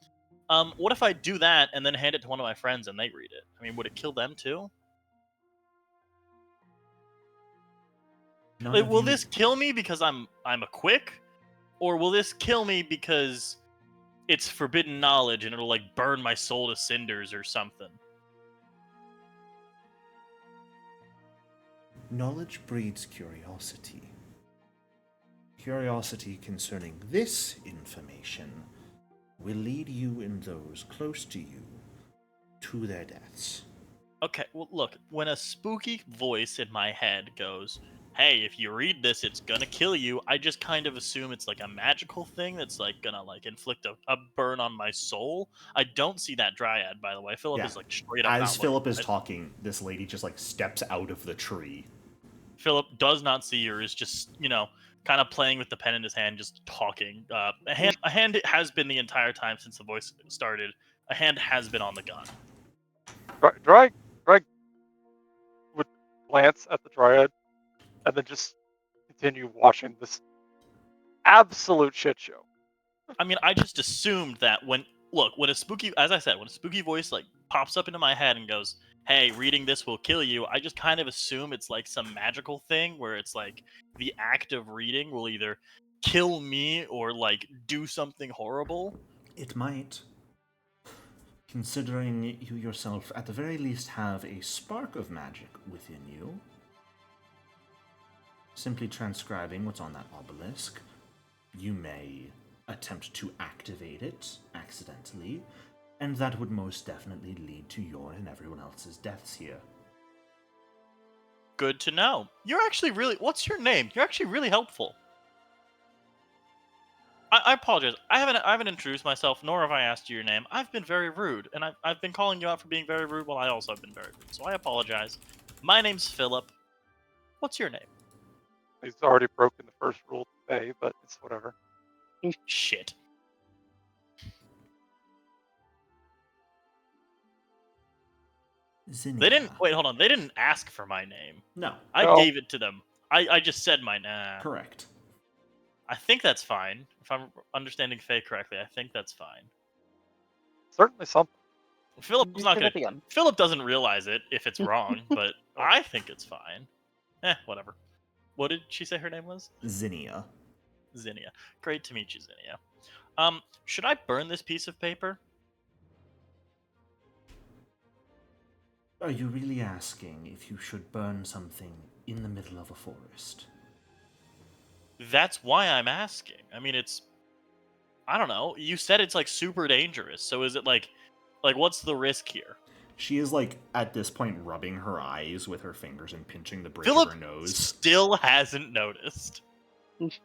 Speaker 4: What if I do that and then hand it to one of my friends and they read it? I mean, would it kill them too? Will this kill me because I'm a quick? Or will this kill me because it's forbidden knowledge and it'll burn my soul to cinders or something?
Speaker 1: Knowledge breeds curiosity. Curiosity concerning this information will lead you and those close to you to their deaths.
Speaker 4: Okay, well, look, when a spooky voice in my head goes, hey, if you read this, it's gonna kill you, I just kind of assume it's like a magical thing that's like gonna like inflict a burn on my soul. I don't see that dryad, by the way. Philip
Speaker 1: Yeah.
Speaker 4: is like straight up
Speaker 1: As
Speaker 4: not
Speaker 1: Philip
Speaker 4: looking
Speaker 1: is
Speaker 4: at it.
Speaker 1: talking, this lady just like steps out of the tree.
Speaker 4: Philip does not see her, is just, kind of playing with the pen in his hand, just talking. A hand has been the entire time since the voice started. A hand has been on the gun.
Speaker 3: Dry would glance at the dryad and then just continue watching this absolute shit show.
Speaker 4: I mean, I just assumed that when a spooky, as I said, when a spooky voice like pops up into my head and goes, "Hey, reading this will kill you," I just kind of assume it's like some magical thing where it's like the act of reading will either kill me or like do something horrible.
Speaker 1: It might. Considering you yourself, at the very least, have a spark of magic within you. Simply transcribing what's on that obelisk, you may attempt to activate it accidentally, and that would most definitely lead to your and everyone else's deaths here.
Speaker 4: Good to know. You're actually really. What's your name? You're actually really helpful. I apologize. I haven't introduced myself, nor have I asked you your name. I've been very rude, and I've been calling you out for being very rude while I also have been very rude. So I apologize. My name's Philip. What's your name?
Speaker 3: He's already broken the first rule today, but it's whatever.
Speaker 4: Shit.
Speaker 1: Zinnia.
Speaker 4: They didn't. Wait, hold on. They didn't ask for my name.
Speaker 1: No.
Speaker 4: I
Speaker 3: No.
Speaker 4: gave it to them. I just said my name.
Speaker 1: Correct.
Speaker 4: I think that's fine. If I'm understanding Faye correctly, I think that's fine.
Speaker 3: Certainly something.
Speaker 4: Philip's not gonna.
Speaker 2: Again.
Speaker 4: Philip doesn't realize it if it's wrong, but I think it's fine. Whatever. What did she say her name was?
Speaker 1: Zinnia.
Speaker 4: Zinnia. Great to meet you, Zinnia. Should I burn this piece of paper?
Speaker 1: Are you really asking if you should burn something in the middle of a forest?
Speaker 4: That's why I'm asking. I mean, I don't know. You said it's like super dangerous. So is it like what's the risk here?
Speaker 1: She is like at this point rubbing her eyes with her fingers and pinching the bridge
Speaker 4: Philip
Speaker 1: of her nose.
Speaker 4: still hasn't noticed. He's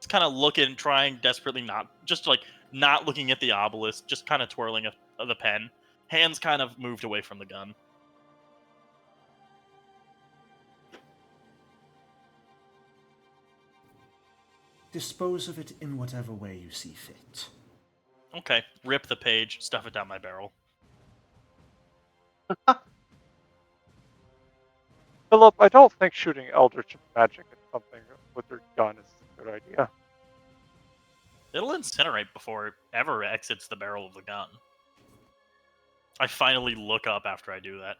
Speaker 4: kind of looking, trying desperately not looking at the obelisk, just kind of twirling the pen. Hands kind of moved away from the gun.
Speaker 1: Dispose of it in whatever way you see fit.
Speaker 4: Okay, rip the page, stuff it down my barrel.
Speaker 3: Philip, I don't think shooting eldritch magic at something with your gun is a good idea.
Speaker 4: It'll incinerate before it ever exits the barrel of the gun. I finally look up after I do that.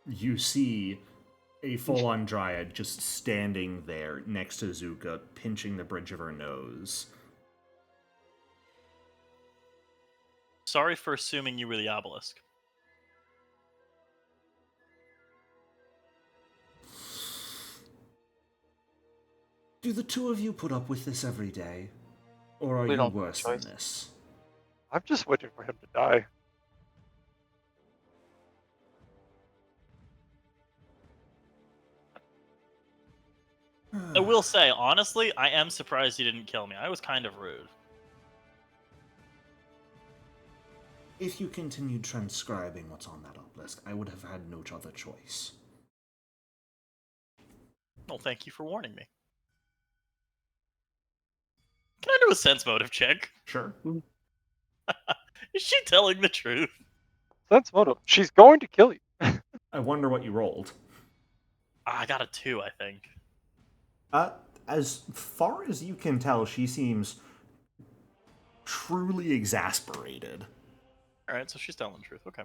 Speaker 1: You see a full-on dryad just standing there next to Zuka, pinching the bridge of her nose.
Speaker 4: Sorry for assuming you were the obelisk.
Speaker 1: Do the two of you put up with this every day? Or are
Speaker 2: We
Speaker 1: you
Speaker 2: don't have a
Speaker 1: worse than
Speaker 2: choice.
Speaker 1: this?
Speaker 3: I'm just waiting for him to die.
Speaker 4: I will say, honestly, I am surprised he didn't kill me. I was kind of rude.
Speaker 1: If you continued transcribing what's on that obelisk, I would have had no other choice.
Speaker 4: Well, thank you for warning me. Can I do a sense motive check?
Speaker 1: Sure.
Speaker 4: Is she telling the truth?
Speaker 3: Sense motive. She's going to kill you.
Speaker 1: I wonder what you rolled.
Speaker 4: I got a 2, I think.
Speaker 1: As far as you can tell, she seems truly exasperated.
Speaker 4: Alright, so she's telling the truth. Okay.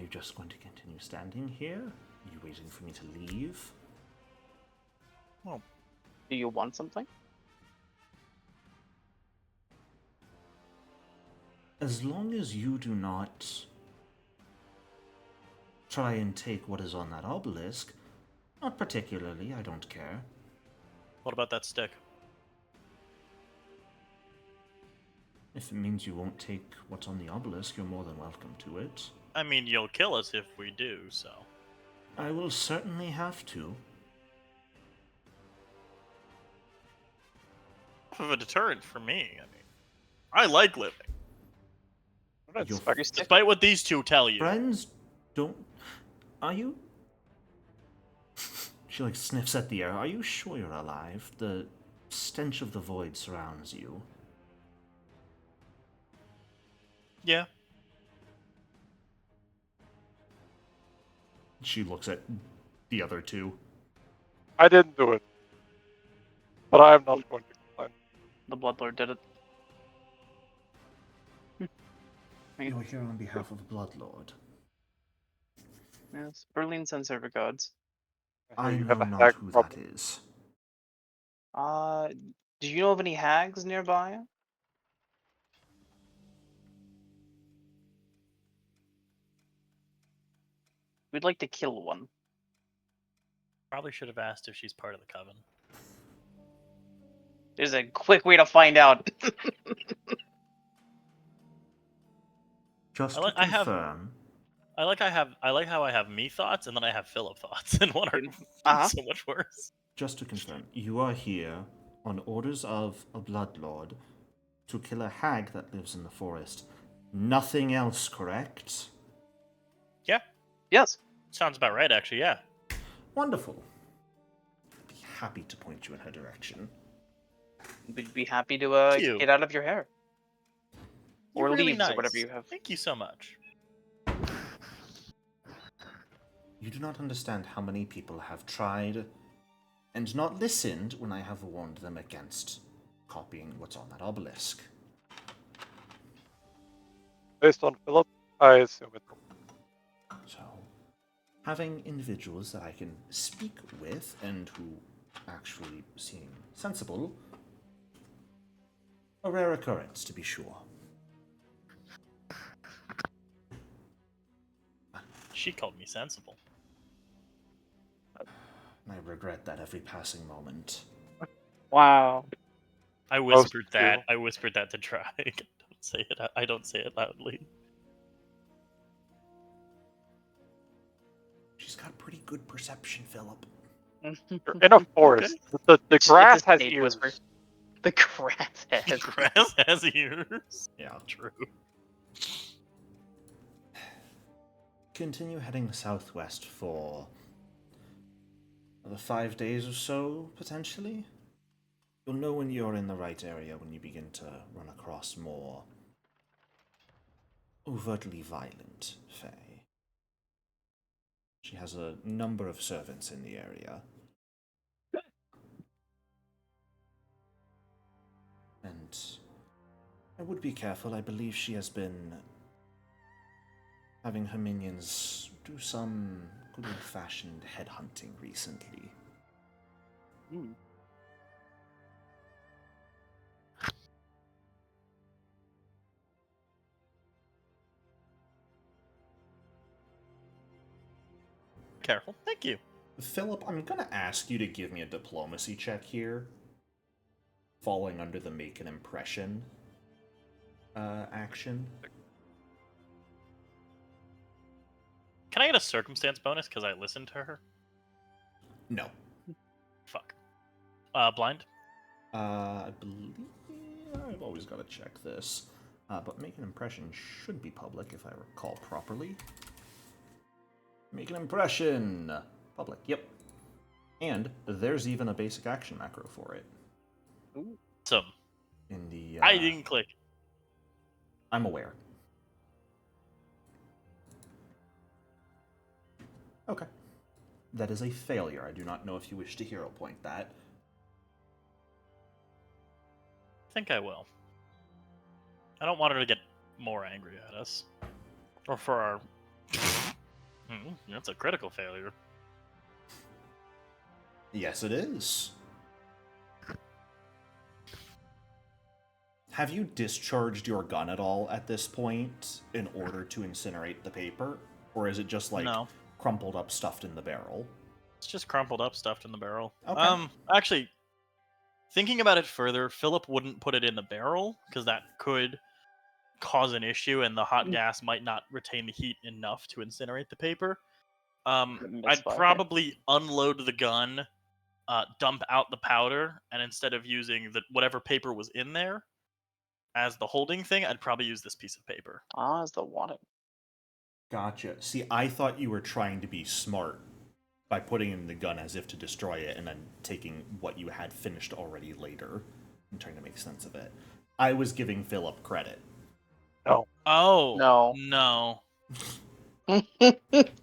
Speaker 1: just going to continue standing here? Are you waiting for me to leave?
Speaker 4: Well,
Speaker 2: Do you want something?
Speaker 1: As long as you do not try and take what is on that obelisk, not particularly, I don't care.
Speaker 4: what about that stick?
Speaker 1: If it means you won't take what's on the obelisk, you're more than welcome to it.
Speaker 4: I mean, you'll kill us if we do, so.
Speaker 1: I will certainly have to.
Speaker 4: Enough of a deterrent for me. I mean, I like living,
Speaker 3: I don't
Speaker 1: Your
Speaker 3: expect
Speaker 2: Your stick?
Speaker 4: despite what these two tell you.
Speaker 1: Friends don't... Are you... She, like, sniffs at the air. Are you sure you're alive? The stench of the void surrounds you.
Speaker 4: Yeah.
Speaker 1: She looks at the other two.
Speaker 3: I didn't do it. But I am not going to complain.
Speaker 2: The Bloodlord did it.
Speaker 1: You're here on behalf of the Bloodlord.
Speaker 2: Yes, Berlin sends her regards.
Speaker 1: I
Speaker 3: You
Speaker 1: know
Speaker 3: have a
Speaker 1: not
Speaker 3: hag
Speaker 1: who
Speaker 3: problem.
Speaker 1: that is.
Speaker 2: Do you know of any hags nearby? We'd like to kill one.
Speaker 4: Probably should have asked if she's part of the coven.
Speaker 2: There's a quick way to find out.
Speaker 1: Just
Speaker 4: I
Speaker 1: to
Speaker 4: like- I have-
Speaker 1: confirm,
Speaker 4: I like how I have me thoughts and then I have Philip thoughts, and one are
Speaker 2: Uh-huh.
Speaker 4: so much worse.
Speaker 1: you are here on orders of a Bloodlord to kill a hag that lives in the forest. Nothing else, correct?
Speaker 4: Yeah,
Speaker 2: Yes.
Speaker 4: sounds about right, actually. Yeah.
Speaker 1: Wonderful. Be happy to point you in her direction.
Speaker 2: We'd be happy to
Speaker 4: Thank you.
Speaker 2: get out of your hair.
Speaker 4: You're
Speaker 2: Or
Speaker 4: really
Speaker 2: leaves,
Speaker 4: nice.
Speaker 2: or whatever you have.
Speaker 4: Thank you so much.
Speaker 1: You do not understand how many people have tried and not listened when I have warned them against copying what's on that obelisk.
Speaker 3: Based on Philip, I assume it.
Speaker 1: So, having individuals that I can speak with and who actually seem sensible, a rare occurrence to be sure.
Speaker 4: She called me sensible.
Speaker 1: I regret that every passing moment.
Speaker 2: Wow.
Speaker 4: I
Speaker 3: Most
Speaker 4: whispered
Speaker 3: do.
Speaker 4: that. I whispered that to try. Don't say it. I don't say it loudly.
Speaker 1: She's got pretty good perception, Philip.
Speaker 3: You're in a forest. The grass
Speaker 2: It's a
Speaker 3: has
Speaker 2: stage
Speaker 3: ears.
Speaker 2: whisper. The grass
Speaker 4: The
Speaker 2: has.
Speaker 4: grass has ears.
Speaker 1: Yeah.
Speaker 4: True.
Speaker 1: Continue heading southwest for another 5 days or so, potentially. You'll know when you're in the right area when you begin to run across more overtly violent fae. She has a number of servants in the area. And I would be careful. I believe she has been having her minions do some good old-fashioned headhunting recently.
Speaker 2: Hmm.
Speaker 4: Careful. Thank you.
Speaker 1: Philip, I'm gonna ask you to give me a diplomacy check here. Falling under the make an impression action.
Speaker 4: Can I get a circumstance bonus because I listened to her?
Speaker 1: No.
Speaker 4: Fuck. Blind.
Speaker 1: I believe I've always got to check this. But make an impression should be public if I recall properly. Make an impression! Public, yep. And there's even a basic action macro for it.
Speaker 4: Awesome.
Speaker 1: In the
Speaker 4: I didn't click.
Speaker 1: I'm aware. Okay. That is a failure. I do not know if you wish to hero point that.
Speaker 4: I think I will. I don't want her to get more angry at us. Or for our That's a critical failure.
Speaker 1: Yes, it is. Have you discharged your gun at all at this point in order to incinerate the paper? Or is it just, like,
Speaker 4: No.
Speaker 1: crumpled up, stuffed in the barrel?
Speaker 4: It's just crumpled up, stuffed in the barrel.
Speaker 1: Okay.
Speaker 4: Actually, thinking about it further, Philip wouldn't put it in the barrel, because that could cause an issue, and the hot gas might not retain the heat enough to incinerate the paper. I'd
Speaker 2: Misfire.
Speaker 4: probably unload the gun, dump out the powder, and instead of using whatever paper was in there as the holding thing, I'd probably use this piece of paper.
Speaker 2: Ah, is the wadding.
Speaker 1: Gotcha. See, I thought you were trying to be smart by putting in the gun as if to destroy it and then taking what you had finished already later and trying to make sense of it. I was giving Philip credit.
Speaker 3: No.
Speaker 4: Oh
Speaker 2: No.
Speaker 4: no!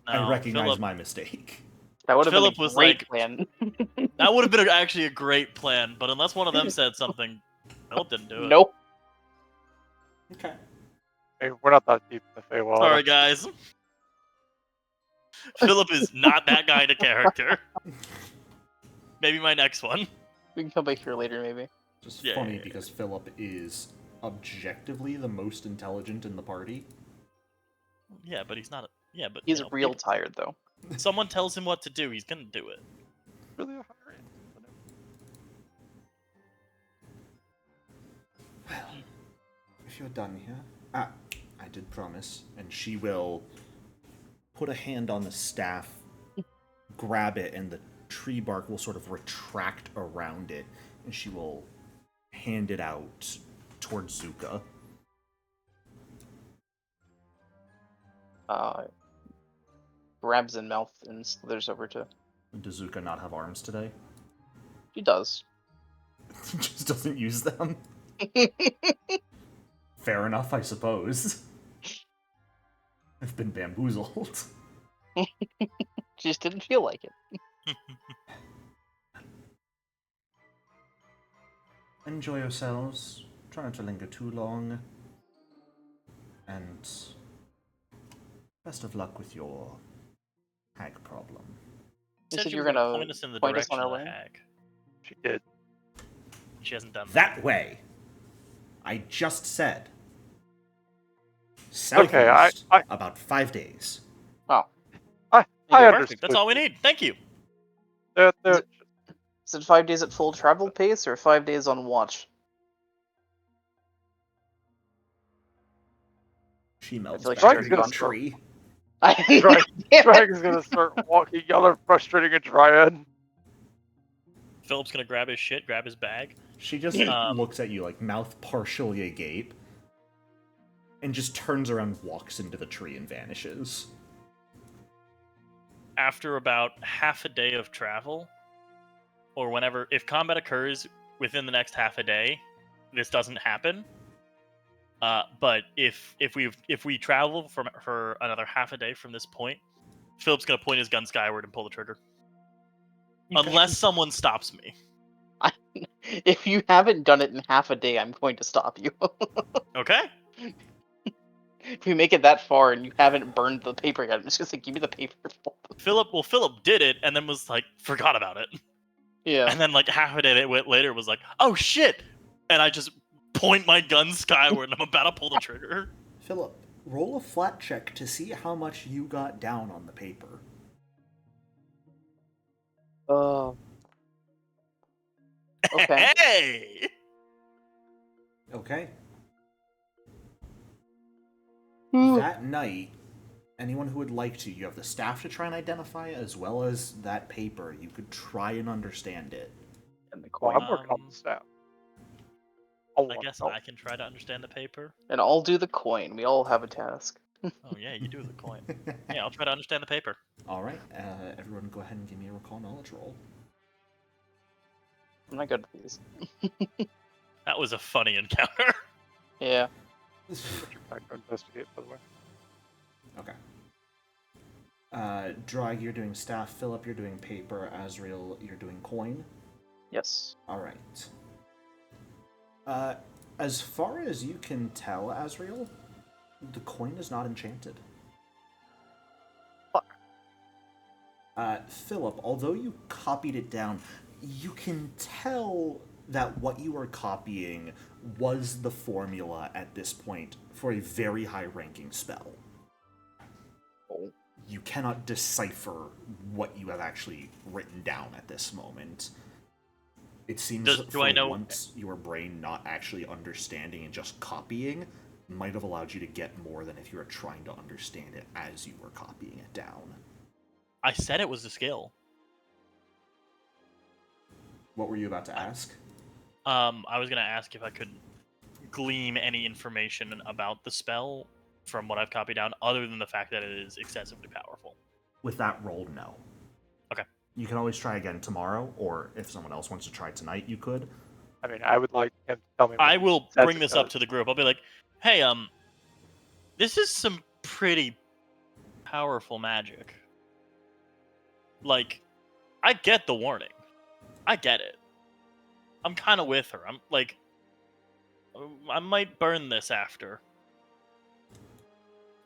Speaker 1: I recognize
Speaker 4: Philip,
Speaker 1: my mistake.
Speaker 2: That would have been
Speaker 4: Philip
Speaker 2: a
Speaker 4: was
Speaker 2: great
Speaker 4: like-
Speaker 2: plan.
Speaker 4: That would have been actually a great plan, but unless one of them said something, Philip didn't do it.
Speaker 2: Nope.
Speaker 1: Okay.
Speaker 3: Hey, we're not that deep in the Feywild.
Speaker 4: Sorry, guys. Philip is not that kind of character. Maybe my next one.
Speaker 2: We can come back here later, maybe.
Speaker 1: Just
Speaker 4: Yeah,
Speaker 1: funny
Speaker 4: yeah, yeah.
Speaker 1: because Philip is objectively the most intelligent in the party.
Speaker 4: Yeah, but he's not. Yeah, but
Speaker 2: He's
Speaker 4: you know,
Speaker 2: real tired, though.
Speaker 4: someone tells him what to do, he's gonna do it.
Speaker 3: Really a higher end.
Speaker 1: Well, if you're done here, I did promise, and she will put a hand on the staff, grab it, and the tree bark will sort of retract around it, and she will hand it out towards Zuka.
Speaker 2: Grabs in mouth and slithers over to.
Speaker 1: Does Zuka not have arms today?
Speaker 2: He does.
Speaker 1: He just doesn't use them. Fair enough, I suppose. I've been bamboozled.
Speaker 2: Just didn't feel like it.
Speaker 1: Enjoy yourselves. Try not to linger too long. And best of luck with your hag problem.
Speaker 2: You
Speaker 4: Said
Speaker 2: said
Speaker 4: she
Speaker 2: you were
Speaker 4: was
Speaker 2: gonna
Speaker 4: point us in the
Speaker 2: point us
Speaker 4: direction
Speaker 2: on
Speaker 4: of
Speaker 2: our
Speaker 4: the
Speaker 2: way?
Speaker 4: hag.
Speaker 3: She did.
Speaker 4: She hasn't done
Speaker 1: That way! I just said. Southeast,
Speaker 3: Okay, I-
Speaker 1: about 5 days.
Speaker 3: I
Speaker 2: Yeah,
Speaker 3: understood.
Speaker 4: Perfect. That's all we need. Thank you.
Speaker 3: They're-
Speaker 2: Is it 5 days at full travel pace or 5 days on watch?
Speaker 1: She melts
Speaker 2: feel like
Speaker 1: back
Speaker 3: she's
Speaker 1: into
Speaker 3: gonna
Speaker 1: a tree.
Speaker 3: Dragon's gonna start walking, yelling, frustrating a dryad.
Speaker 4: Philip's gonna grab his shit, grab his bag.
Speaker 1: She just looks at you like mouth partially agape and just turns around, walks into the tree, and vanishes.
Speaker 4: After about half a day of travel, or whenever, if combat occurs within the next half a day, this doesn't happen. But if we travel for another half a day from this point, Philip's gonna point his gun skyward and pull the trigger. Unless someone stops me.
Speaker 2: If you haven't done it in half a day, I'm going to stop you.
Speaker 4: Okay?
Speaker 2: If we make it that far and you haven't burned the paper yet, I'm just gonna say, give me the paper.
Speaker 4: Philip did it and then was like, forgot about it.
Speaker 2: Yeah.
Speaker 4: And then like half a day later was like, oh shit! And I just point my gun skyward and I'm about to pull the trigger.
Speaker 1: Philip, roll a flat check to see how much you got down on the paper.
Speaker 2: Okay.
Speaker 4: Hey!
Speaker 1: Okay.
Speaker 2: Hmm.
Speaker 1: That night, anyone who would like to, you have the staff to try and identify it, as well as that paper. You could try and understand it.
Speaker 2: And the
Speaker 3: Well,
Speaker 2: coin.
Speaker 3: I'm working on the staff.
Speaker 4: I guess I can try to understand the paper.
Speaker 2: And I'll do the coin. We all have a task.
Speaker 4: Oh yeah, you do the coin. Yeah, I'll try to understand the paper.
Speaker 1: All right, everyone, go ahead and give me a recall knowledge roll.
Speaker 2: I'm not good at these.
Speaker 4: That was a funny encounter.
Speaker 2: Yeah.
Speaker 3: Put your back to investigate, by the way.
Speaker 1: Okay. Drag, you're doing staff. Philip, you're doing paper. Azrael, you're doing coin.
Speaker 2: Yes.
Speaker 1: All right. As far as you can tell, Azrael, the coin is not enchanted.
Speaker 2: Fuck.
Speaker 1: Philip, although you copied it down, you can tell that what you are copying was the formula at this point for a very high-ranking spell.
Speaker 2: Oh.
Speaker 1: You cannot decipher what you have actually written down at this moment. It seems
Speaker 4: Do I know?
Speaker 1: once your brain not actually understanding and just copying might have allowed you to get more than if you were trying to understand it as you were copying it down.
Speaker 4: I said it was a skill.
Speaker 1: What were you about to ask?
Speaker 4: I was gonna ask if I could glean any information about the spell from what I've copied down, other than the fact that it is excessively powerful.
Speaker 1: With that roll, no.
Speaker 4: Okay.
Speaker 1: You can always try again tomorrow, or if someone else wants to try tonight, you could.
Speaker 3: I mean, I would like him to tell me.
Speaker 4: I will
Speaker 3: That's
Speaker 4: bring this up to the group. I'll be like, "Hey, this is some pretty powerful magic. Like, I get the warning. I get it. I'm kind of with her. I'm like, I might burn this after.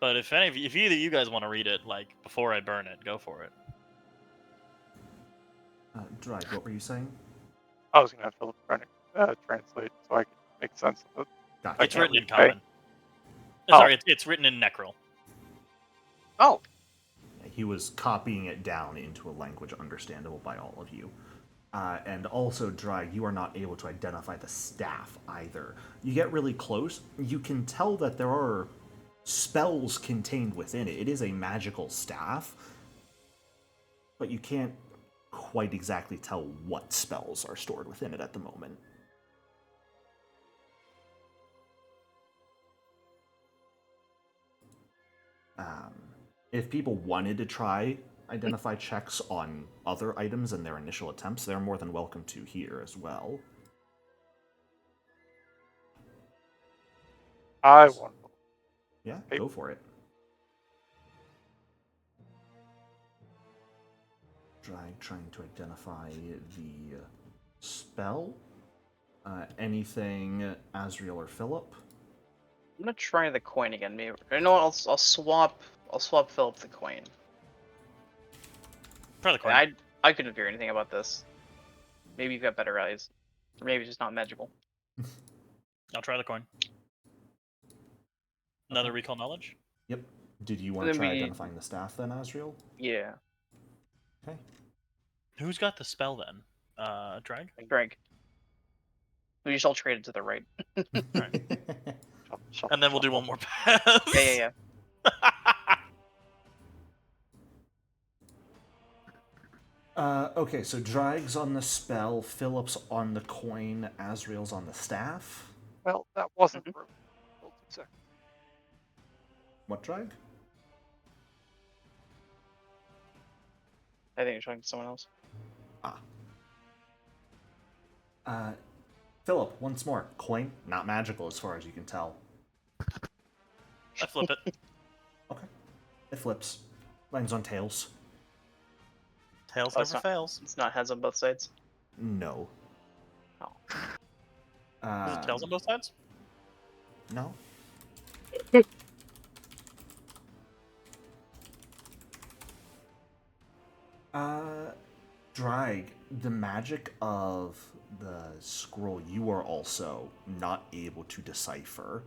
Speaker 4: But if either of you guys want to read it, like before I burn it, go for it."
Speaker 1: Drag, what were you saying?
Speaker 3: I was gonna have Philip try to translate so I can make sense of it.
Speaker 1: Gotcha.
Speaker 4: It's written in
Speaker 3: Okay.
Speaker 4: common. Sorry, it's written in Necrol.
Speaker 2: Oh,
Speaker 1: He was copying it down into a language understandable by all of you. And also, Drag, you are not able to identify the staff either. You get really close, you can tell that there are spells contained within it. It is a magical staff, but you can't quite exactly tell what spells are stored within it at the moment. If people wanted to try identify checks on other items in their initial attempts, they're more than welcome to here as well.
Speaker 3: I want.
Speaker 1: Yeah,
Speaker 3: Hey.
Speaker 1: go for it. Trying to identify the spell. Anything Asriel or Philip?
Speaker 2: I'm gonna try the coin again. Maybe. You know what? I'll swap. I'll swap Philip the coin.
Speaker 4: Try the coin.
Speaker 2: I couldn't figure anything about this. Maybe you've got better eyes, or maybe it's just not magical.
Speaker 4: I'll try the coin. Another recall knowledge?
Speaker 1: Yep. Did you want
Speaker 2: Then
Speaker 1: to try
Speaker 2: we-
Speaker 1: identifying the staff then, Asriel?
Speaker 2: Yeah,
Speaker 1: Okay.
Speaker 4: Who's got the spell then? Drag?
Speaker 2: Greg. We just all traded to the right.
Speaker 4: And then we'll do one more pass.
Speaker 2: Yeah.
Speaker 1: Okay, so Drag's on the spell, Philip's on the coin, Asriel's on the staff.
Speaker 3: Well, that wasn't
Speaker 2: Mhm.
Speaker 3: true. Hold 2 seconds.
Speaker 1: What, Drag?
Speaker 2: I think you're talking to someone else.
Speaker 1: Philip, once more. Coin, not magical as far as you can tell.
Speaker 4: I flip it.
Speaker 1: Okay. It flips. Lands on tails.
Speaker 4: Tails
Speaker 2: Oh, it's
Speaker 4: never
Speaker 2: not-
Speaker 4: fails.
Speaker 2: It's not heads on both sides.
Speaker 1: No.
Speaker 2: Oh.
Speaker 4: Is it tails on both sides?
Speaker 1: No. Drag, the magic of the scroll you are also not able to decipher.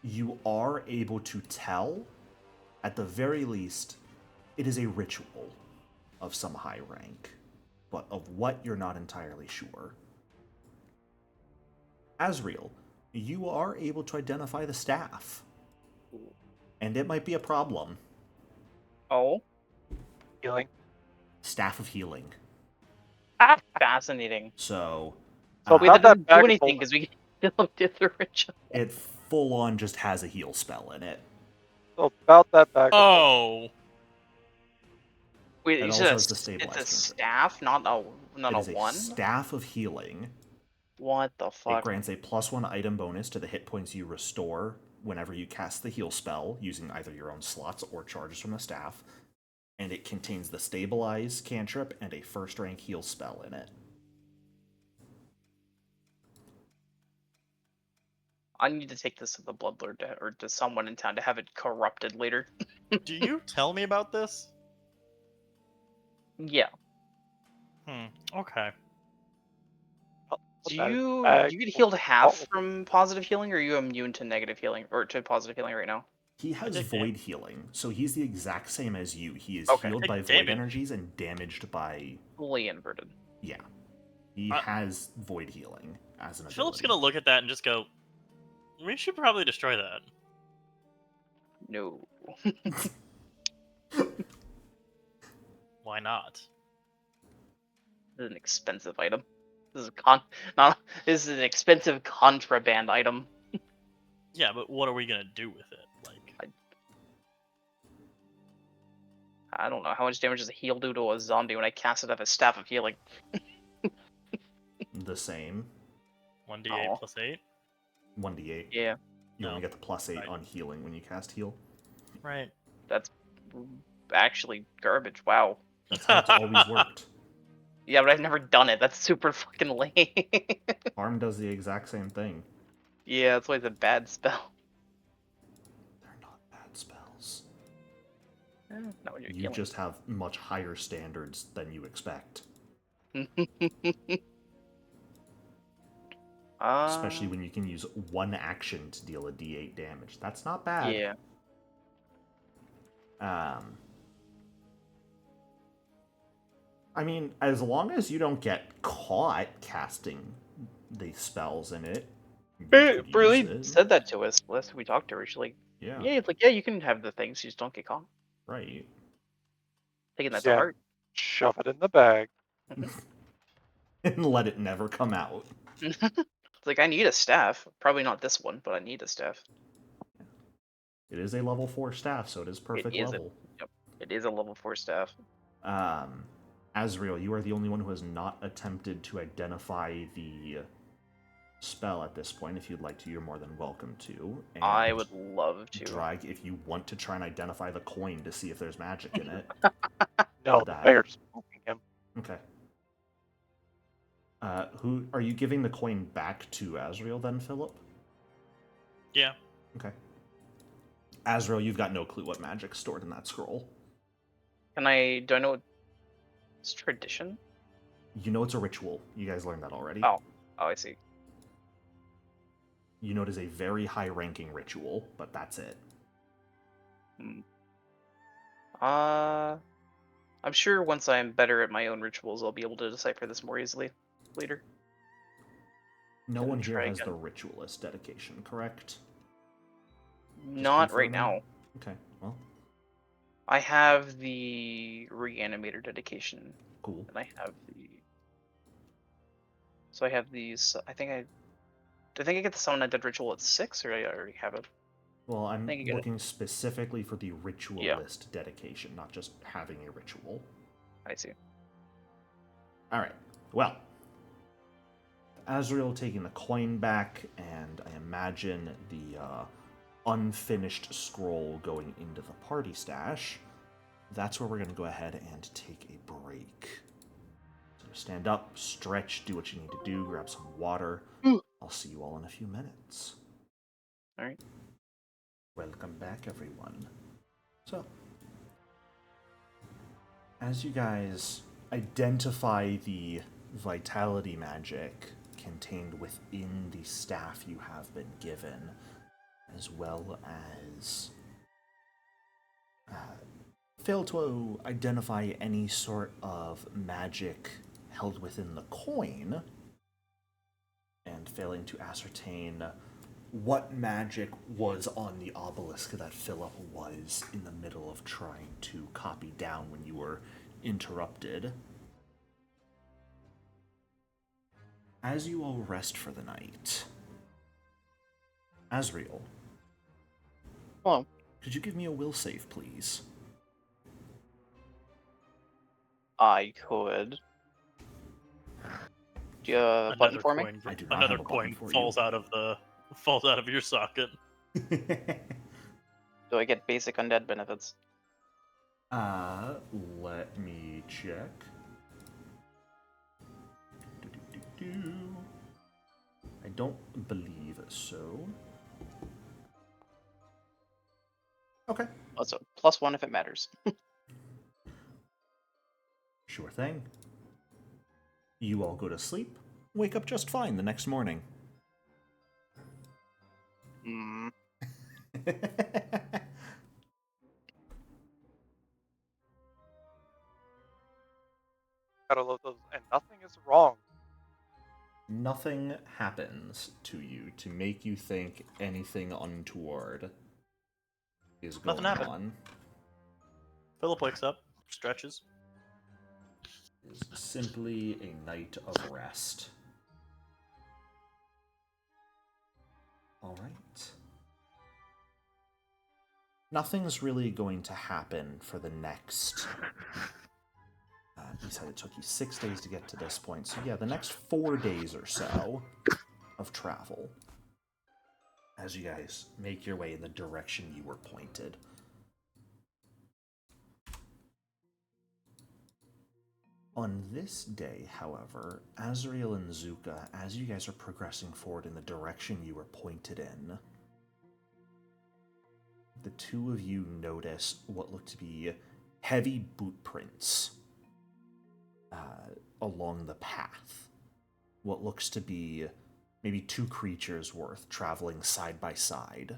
Speaker 1: You are able to tell, at the very least, it is a ritual of some high rank, but of what you're not entirely sure. Asriel, you are able to identify the staff, and it might be a problem.
Speaker 2: Oh,
Speaker 3: Healing.
Speaker 1: Staff of healing.
Speaker 2: fascinating.
Speaker 1: So,
Speaker 3: So
Speaker 2: Wait,
Speaker 3: Not
Speaker 2: that
Speaker 3: that
Speaker 2: doesn't
Speaker 3: bag
Speaker 2: do
Speaker 3: of
Speaker 2: anything
Speaker 3: holding.
Speaker 2: because we still did the ritual.
Speaker 1: it full on just has a heal spell in it.
Speaker 3: So about that bag. Of
Speaker 4: Oh.
Speaker 2: Wait,
Speaker 1: It
Speaker 2: you
Speaker 1: also
Speaker 2: said
Speaker 1: has the
Speaker 2: it's
Speaker 1: stabilize
Speaker 2: a
Speaker 1: cantrip.
Speaker 2: staff, not
Speaker 1: It
Speaker 2: a
Speaker 1: is a
Speaker 2: one.
Speaker 1: staff of healing.
Speaker 2: What the
Speaker 1: It
Speaker 2: fuck?
Speaker 1: grants a +1 item bonus to the hit points you restore whenever you cast the heal spell using either your own slots or charges from the staff. And it contains the stabilize cantrip and a first rank heal spell in it.
Speaker 2: I need to take this to the Bloodlord or to someone in town to have it corrupted later.
Speaker 4: Do you tell me about this?
Speaker 2: Yeah.
Speaker 4: Okay.
Speaker 3: Put
Speaker 2: Do
Speaker 3: that in the
Speaker 2: you
Speaker 3: bag.
Speaker 2: get healed half
Speaker 3: Oh,
Speaker 2: from positive healing, or are you immune to negative healing or to positive healing right now?
Speaker 1: He has
Speaker 4: take
Speaker 1: void healing, so he's the exact same as you. He is
Speaker 2: Okay.
Speaker 1: healed
Speaker 4: Take
Speaker 1: by void
Speaker 4: damage.
Speaker 1: energies and damaged by.
Speaker 2: Fully inverted.
Speaker 1: Yeah. He has void healing as an ability.
Speaker 4: Philip's gonna look at that and just go, "We should probably destroy that."
Speaker 2: No.
Speaker 4: Why not?
Speaker 2: This is an expensive item. This is this is an expensive contraband item.
Speaker 4: Yeah, but what are we gonna do with it? Like,
Speaker 2: I don't know how much damage does a heal do to a zombie when I cast it as a staff of healing.
Speaker 1: The same.
Speaker 4: 1d8
Speaker 2: Oh.
Speaker 4: plus 8?
Speaker 1: 1d8.
Speaker 2: Yeah,
Speaker 1: You
Speaker 4: No.
Speaker 1: only get the +8
Speaker 4: Right.
Speaker 1: on healing when you cast heal.
Speaker 4: Right.
Speaker 2: that's actually garbage. Wow.
Speaker 1: That's how it's always worked.
Speaker 2: Yeah, but I've never done it. That's super fucking lame.
Speaker 1: Harm does the exact same thing.
Speaker 2: Yeah, that's why it's a bad spell.
Speaker 1: They're not bad spells.
Speaker 2: Not when you're
Speaker 1: You
Speaker 2: healing.
Speaker 1: just have much higher standards than you expect. Especially when you can use one action to deal a d8 damage. That's not bad.
Speaker 2: Yeah.
Speaker 1: I mean, as long as you don't get caught casting the spells in it, you could use
Speaker 2: Burley
Speaker 1: it.
Speaker 2: said that to us last time we talked to her. She's like,
Speaker 1: Yeah,
Speaker 2: yeah, it's like, yeah, you can have the things, you just don't get caught.
Speaker 1: right.
Speaker 2: Taking that
Speaker 3: Yeah.
Speaker 2: to heart.
Speaker 3: shove it in the bag.
Speaker 1: And let it never come out.
Speaker 2: It's like, I need a staff. Probably not this one, but I need a staff.
Speaker 1: It is a level 4 staff, so it is perfect
Speaker 2: is
Speaker 1: level.
Speaker 2: Yep. It is a level 4 staff.
Speaker 1: Azrael, you are the only one who has not attempted to identify the spell at this point. If you'd like to, you're more than welcome to. And
Speaker 2: I would love to.
Speaker 1: Drag, if you want to try and identify the coin to see if there's magic in it.
Speaker 3: No, the
Speaker 1: That-
Speaker 3: bear's poking him.
Speaker 1: Okay. Who are you giving the coin back to Azrael then, Philip?
Speaker 4: Yeah.
Speaker 1: Okay. Azrael, you've got no clue what magic's stored in that scroll.
Speaker 2: Do I know it's tradition?
Speaker 1: You know it's a ritual. You guys learned that already.
Speaker 2: Oh, I see.
Speaker 1: You know it is a very high-ranking ritual, but that's it.
Speaker 2: I'm sure once I'm better at my own rituals, I'll be able to decipher this more easily later.
Speaker 1: No
Speaker 2: Gonna
Speaker 1: one here
Speaker 2: try
Speaker 1: has
Speaker 2: again.
Speaker 1: the ritualist dedication, correct?
Speaker 2: Not right
Speaker 1: confirming.
Speaker 2: now.
Speaker 1: Okay, well,
Speaker 2: I have the reanimator dedication,
Speaker 1: cool.
Speaker 2: and I have the. So I have these. I think I get the summon undead ritual at 6, or I already have it.
Speaker 1: Well, I'm
Speaker 2: think you get it.
Speaker 1: looking specifically for the ritualist dedication, not just having a ritual.
Speaker 2: I see.
Speaker 1: Alright, well. Azrael taking the coin back, and I imagine the unfinished scroll going into the party stash. That's where we're going to go ahead and take a break. So stand up, stretch, do what you need to do, grab some water. I'll see you all in a few minutes.
Speaker 2: Alright.
Speaker 1: Welcome back, everyone. So, as you guys identify the vitality magic contained within the staff you have been given, as well as fail to identify any sort of magic held within the coin, and failing to ascertain what magic was on the obelisk that Philip was in the middle of trying to copy down when you were interrupted. As you all rest for the night, Azrael,
Speaker 2: Hello.
Speaker 1: could you give me a will save, please?
Speaker 2: I could. Do you have a button
Speaker 4: Another
Speaker 2: for me?
Speaker 4: coin,
Speaker 1: I do not
Speaker 4: another
Speaker 1: have a button
Speaker 4: coin
Speaker 1: for you.
Speaker 4: falls out of your socket.
Speaker 2: Do I get basic undead benefits?
Speaker 1: Let me check. I don't believe so. Okay.
Speaker 2: Also, +1 if it matters.
Speaker 1: Sure thing. You all go to sleep, wake up just fine the next morning.
Speaker 2: Mm.
Speaker 3: Gotta love those. And nothing is wrong.
Speaker 1: Nothing happens to you to make you think anything untoward is going
Speaker 4: Nothing happened.
Speaker 1: on.
Speaker 4: Philip wakes up, stretches.
Speaker 1: It is simply a night of rest. Alright. Nothing's really going to happen for the next... you said it took you 6 days to get to this point, so yeah, the next 4 days or so of travel as you guys make your way in the direction you were pointed. On this day, however, Azrael and Zuka, as you guys are progressing forward in the direction you were pointed in, the two of you notice what look to be heavy boot prints along the path. What looks to be maybe 2 creatures worth traveling side by side.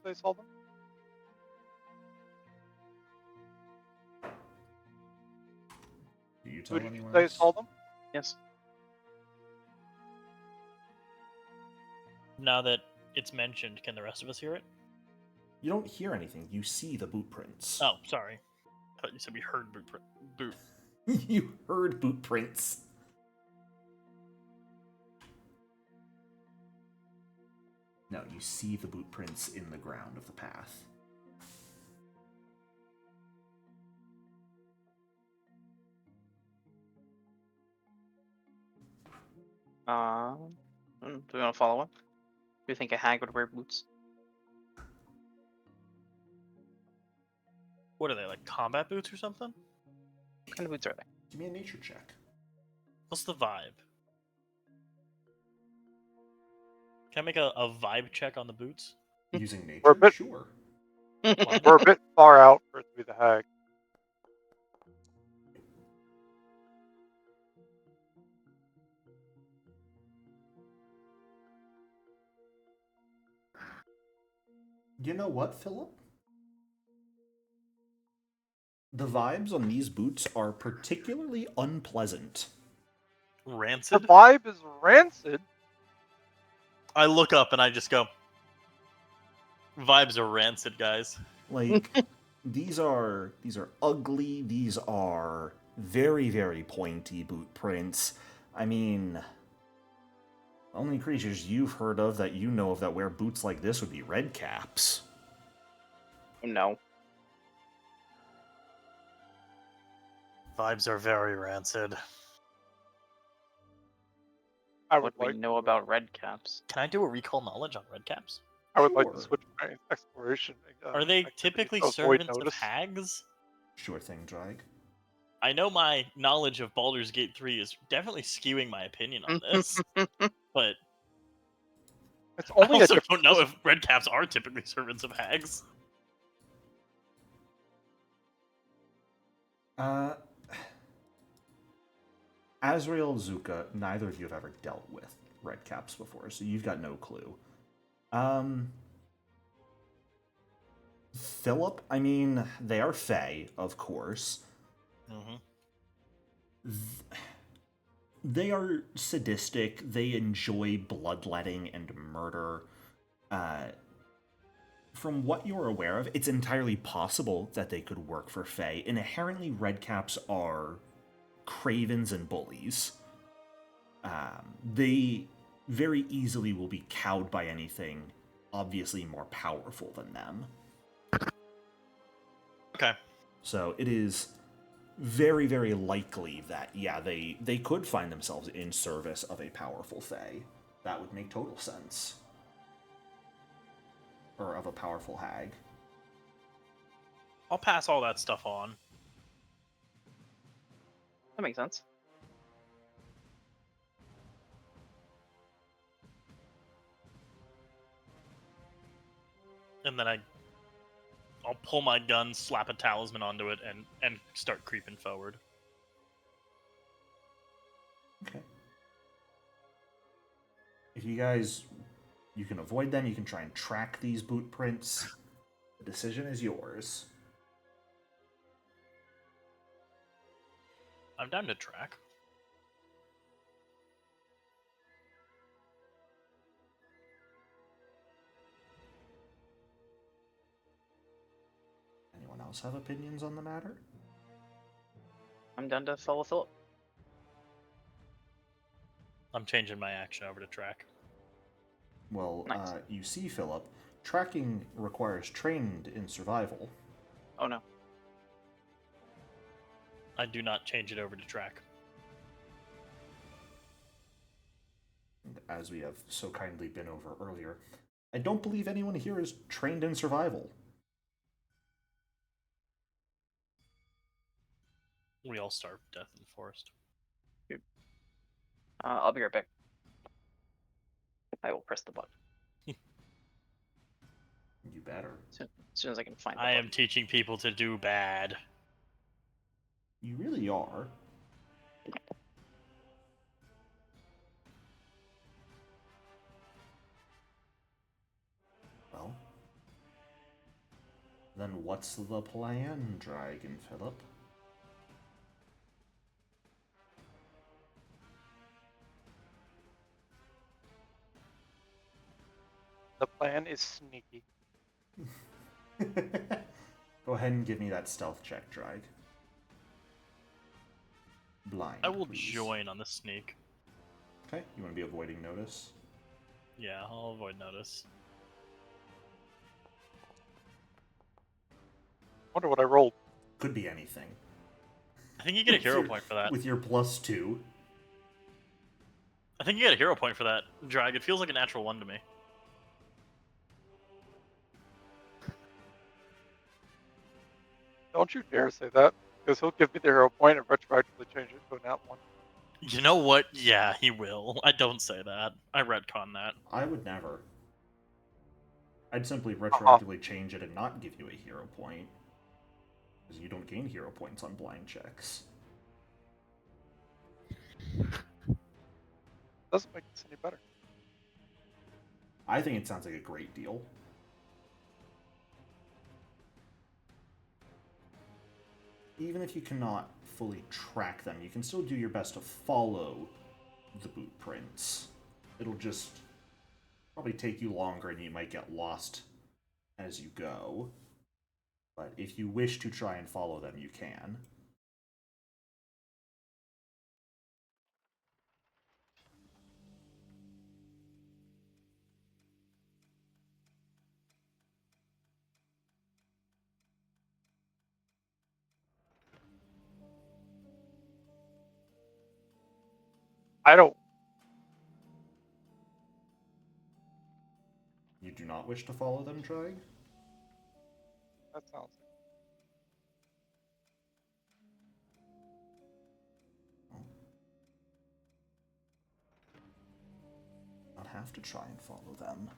Speaker 3: They saw them.
Speaker 1: Do you
Speaker 3: Who
Speaker 1: tell
Speaker 3: did you
Speaker 1: anyone
Speaker 3: say
Speaker 1: else?
Speaker 3: saw them?
Speaker 2: Yes.
Speaker 4: Now that it's mentioned, can the rest of us hear it?
Speaker 1: You don't hear anything. You see the boot prints.
Speaker 4: Oh, sorry. I thought you said we heard boot.
Speaker 1: You heard boot prints. No, you see the boot prints in the ground of the path.
Speaker 2: Do we want to follow him? Do you think a hag would wear boots?
Speaker 4: What are they, like combat boots or something?
Speaker 2: What kind of boots are they?
Speaker 1: Give me a nature check.
Speaker 4: What's the vibe? Can I make a vibe check on the boots?
Speaker 1: Using nature?
Speaker 3: We're a bit-
Speaker 1: Sure.
Speaker 3: We're a bit far out for it to be the hag.
Speaker 1: You know what, Philip? The vibes on these boots are particularly unpleasant.
Speaker 3: The
Speaker 4: Rancid?
Speaker 3: vibe is rancid.
Speaker 4: I look up and I just go, vibes are rancid, guys.
Speaker 1: Like, these are ugly, these are very, very pointy boot prints. I mean, only creatures you've heard of that you know of that wear boots like this would be red caps.
Speaker 2: No.
Speaker 4: Vibes are very rancid.
Speaker 3: I
Speaker 2: What
Speaker 3: would
Speaker 2: do we
Speaker 3: like.
Speaker 2: know about red caps?
Speaker 4: Can I do a recall knowledge on red caps?
Speaker 3: I would like to
Speaker 1: Sure.
Speaker 3: switch my exploration.
Speaker 4: Are they
Speaker 3: activity
Speaker 4: typically
Speaker 3: to avoid
Speaker 4: servants of
Speaker 3: notice.
Speaker 4: hags?
Speaker 1: Sure thing, Drag.
Speaker 4: I know my knowledge of Baldur's Gate 3 is definitely skewing my opinion on this, but
Speaker 3: It's
Speaker 4: I
Speaker 3: only a
Speaker 4: also
Speaker 3: different.
Speaker 4: don't know if red caps are typically servants of hags.
Speaker 1: Azrael, Zuka, neither of you have ever dealt with red caps before, so you've got no clue. Philip, I mean, they are Fae, of course.
Speaker 4: Mm-hmm.
Speaker 1: They are sadistic, they enjoy bloodletting and murder. From what you're aware of, it's entirely possible that they could work for Fae. Inherently, redcaps are cravens and bullies. They very easily will be cowed by anything obviously more powerful than them.
Speaker 4: Okay.
Speaker 1: So it is very, very likely that, yeah, they could find themselves in service of a powerful Fae. That would make total sense. Or of a powerful hag.
Speaker 4: I'll pass all that stuff on.
Speaker 2: That makes sense.
Speaker 4: And then I'll pull my gun, slap a talisman onto it, and start creeping forward.
Speaker 1: Okay. If you can avoid them, you can try and track these boot prints. The decision is yours.
Speaker 4: I'm down to track.
Speaker 1: Anyone else have opinions on the matter?
Speaker 2: I'm done to follow Philip.
Speaker 4: I'm changing my action over to track.
Speaker 1: Well,
Speaker 2: Nice.
Speaker 1: You see, Philip, tracking requires trained in survival.
Speaker 2: Oh no.
Speaker 4: I do not change it over to track.
Speaker 1: And as we have so kindly been over earlier, I don't believe anyone here is trained in survival.
Speaker 4: We all starve to death in the forest.
Speaker 2: I'll be right back. I will press the button.
Speaker 1: You better.
Speaker 2: As soon as I can find the
Speaker 4: I
Speaker 2: button.
Speaker 4: am teaching people to do bad.
Speaker 1: You really are. Well, then what's the plan, Dragon Philip?
Speaker 3: The plan is sneaky.
Speaker 1: Go ahead and give me that stealth check, Drag. Blind.
Speaker 4: I will
Speaker 1: please.
Speaker 4: join on the sneak.
Speaker 1: Okay, you want to be avoiding notice?
Speaker 4: Yeah, I'll avoid notice.
Speaker 3: Wonder what I rolled.
Speaker 1: Could be anything.
Speaker 4: I think you get a hero point for that.
Speaker 1: With your +2.
Speaker 4: I think you get a hero point for that, Drag. It feels like a natural 1 to me.
Speaker 3: Don't you dare say that, because he'll give me the hero point and retroactively change it to a nat 1.
Speaker 4: You know what? Yeah, he will. I don't say that. I retcon that.
Speaker 1: I would never. I'd simply retroactively change it and not give you a hero point. Because you don't gain hero points on blind checks.
Speaker 3: Doesn't make this any better.
Speaker 1: I think it sounds like a great deal. Even if you cannot fully track them, you can still do your best to follow the boot prints. It'll just probably take you longer and you might get lost as you go. But if you wish to try and follow them, you can.
Speaker 3: I don't.
Speaker 1: You do not wish to follow them, Drag?
Speaker 3: That sounds.
Speaker 1: Not have to try and follow them.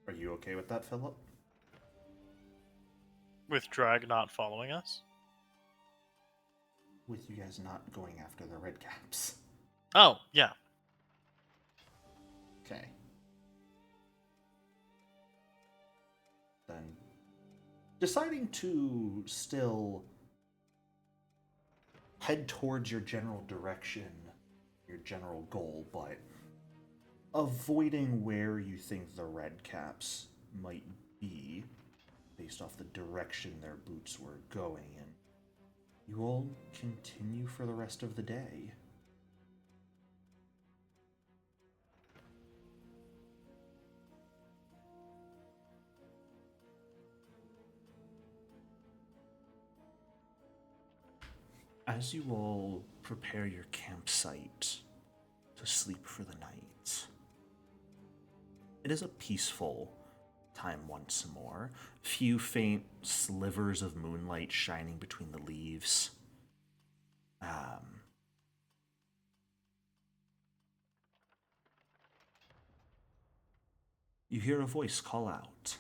Speaker 1: Are you okay with that, Philip?
Speaker 4: With Drag not following us?
Speaker 1: With you guys not going after the red caps.
Speaker 4: Oh, yeah.
Speaker 1: Okay. Then deciding to still head towards your general direction, your general goal, but avoiding where you think the red caps might be based off the direction their boots were going in. You all continue for the rest of the day. as you all prepare your campsite to sleep for the night, it is a peaceful time once more. Few faint slivers of moonlight shining between the leaves. You hear a voice call out.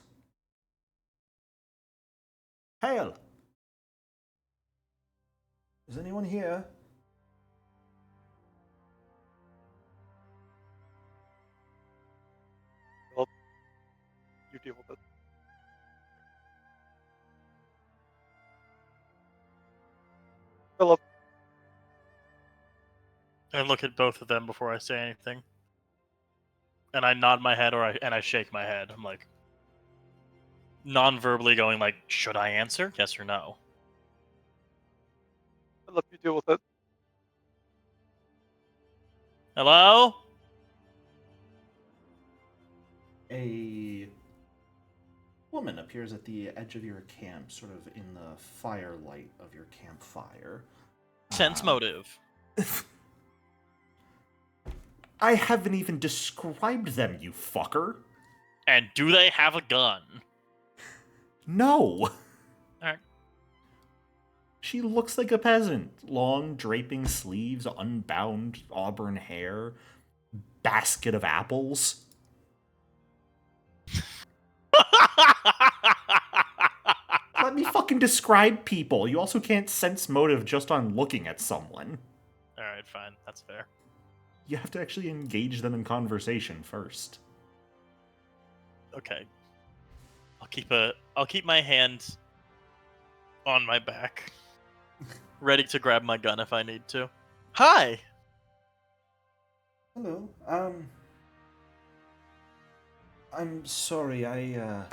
Speaker 1: Hail! Is anyone here?
Speaker 3: Well, you deal with it. Philip,
Speaker 4: I look at both of them before I say anything. And I nod my head and I shake my head. I'm like non-verbally going like, should I answer? Yes or no?
Speaker 3: Philip, you deal with it.
Speaker 4: Hello?
Speaker 1: A woman appears at the edge of your camp, sort of in the firelight of your campfire.
Speaker 4: Sense motive.
Speaker 1: I haven't even described them, you fucker.
Speaker 4: And do they have a gun?
Speaker 1: No.
Speaker 4: Alright.
Speaker 1: She looks like a peasant. Long draping sleeves, unbound auburn hair, basket of apples. Let me fucking describe people. You also can't sense motive just on looking at someone.
Speaker 4: Alright, fine. That's fair.
Speaker 1: You have to actually engage them in conversation first.
Speaker 4: Okay. I'll keep my hand on my back. Ready to grab my gun if I need to. Hi!
Speaker 1: Hello. I'm sorry, I've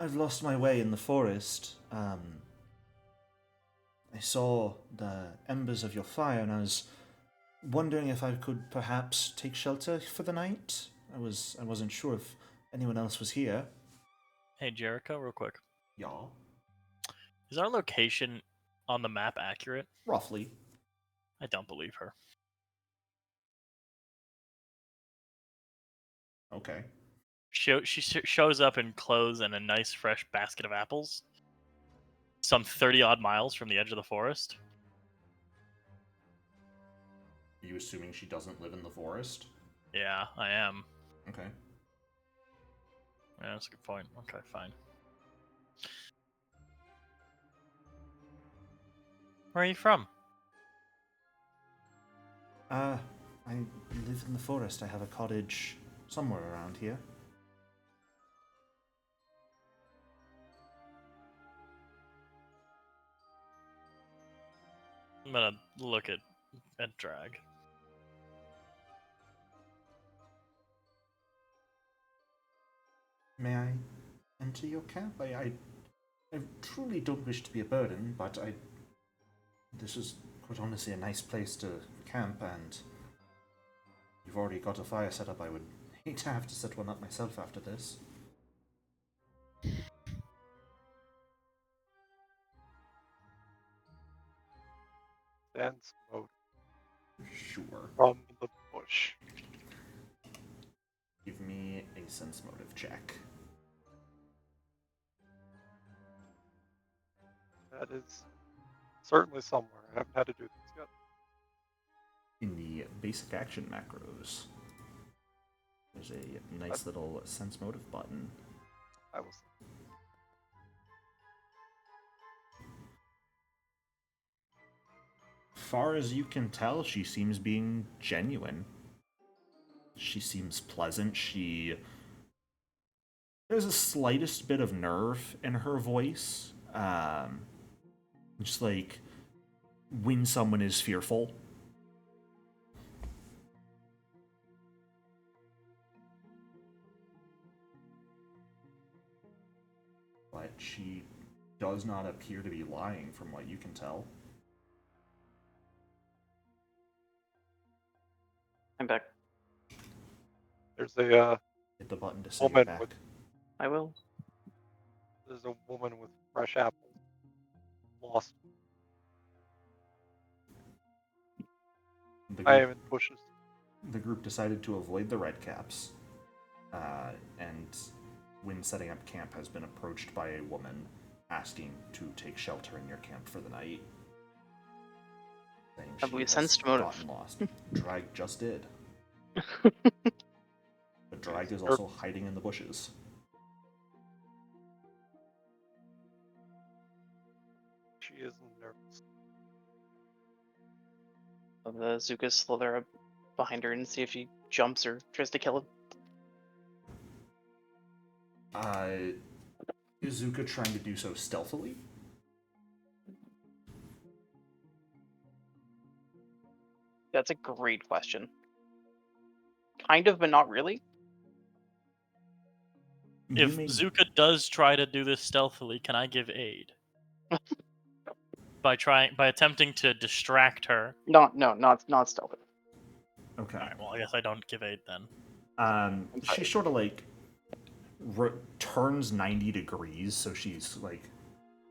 Speaker 1: lost my way in the forest. I saw the embers of your fire and I was wondering if I could perhaps take shelter for the night. I wasn't sure if anyone else was here.
Speaker 4: Hey, Jericho, real quick.
Speaker 1: Y'all.
Speaker 4: Is our location on the map accurate?
Speaker 1: Roughly.
Speaker 4: I don't believe her.
Speaker 1: Okay.
Speaker 4: She shows up in clothes and a nice fresh basket of apples. Some 30-odd miles from the edge of the forest.
Speaker 1: Are you assuming she doesn't live in the forest?
Speaker 4: Yeah, I am.
Speaker 1: Okay.
Speaker 4: Yeah, that's a good point. Okay, fine. Where are you from?
Speaker 1: I live in the forest. I have a cottage somewhere around here.
Speaker 4: I'm gonna look at Drag.
Speaker 1: May I enter your camp? I truly don't wish to be a burden, but this is quite honestly a nice place to camp, and you've already got a fire set up. I would hate to have to set one up myself after this.
Speaker 3: Sense mode
Speaker 1: Sure.
Speaker 3: from the bush.
Speaker 1: Give me a sense motive check.
Speaker 3: That is certainly somewhere. I haven't had to do this yet.
Speaker 1: In the basic action macros, there's a nice little sense motive button.
Speaker 3: I will see.
Speaker 1: Far as you can tell, she seems being genuine. She seems pleasant. There's a slightest bit of nerve in her voice. Just like when someone is fearful. But she does not appear to be lying from what you can tell.
Speaker 2: I'm back.
Speaker 3: There's a
Speaker 1: Hit the button to say you're
Speaker 3: woman
Speaker 1: back.
Speaker 3: with
Speaker 2: I will.
Speaker 3: there's a woman with fresh apples. Lost.
Speaker 1: The
Speaker 3: I
Speaker 1: group,
Speaker 3: am in the bushes.
Speaker 1: the group decided to avoid the redcaps, and when setting up camp has been approached by a woman asking to take shelter in your camp for the night. Saying
Speaker 2: Have
Speaker 1: she
Speaker 2: we
Speaker 1: has
Speaker 2: sensed motive?
Speaker 1: gotten lost. Drag just did. But Drag is also hiding in the bushes.
Speaker 3: She is nervous.
Speaker 2: The Zuka slither up behind her and see if she jumps or tries to kill him.
Speaker 1: Is Zuka trying to do so stealthily?
Speaker 2: That's a great question. Kind of, but not really.
Speaker 4: If Zuka does try to do this stealthily, can I give aid? by attempting to distract her.
Speaker 2: Not stealthy.
Speaker 1: Okay.
Speaker 4: Alright, well I guess I don't give aid then.
Speaker 1: She sort of like turns 90 degrees, so she's like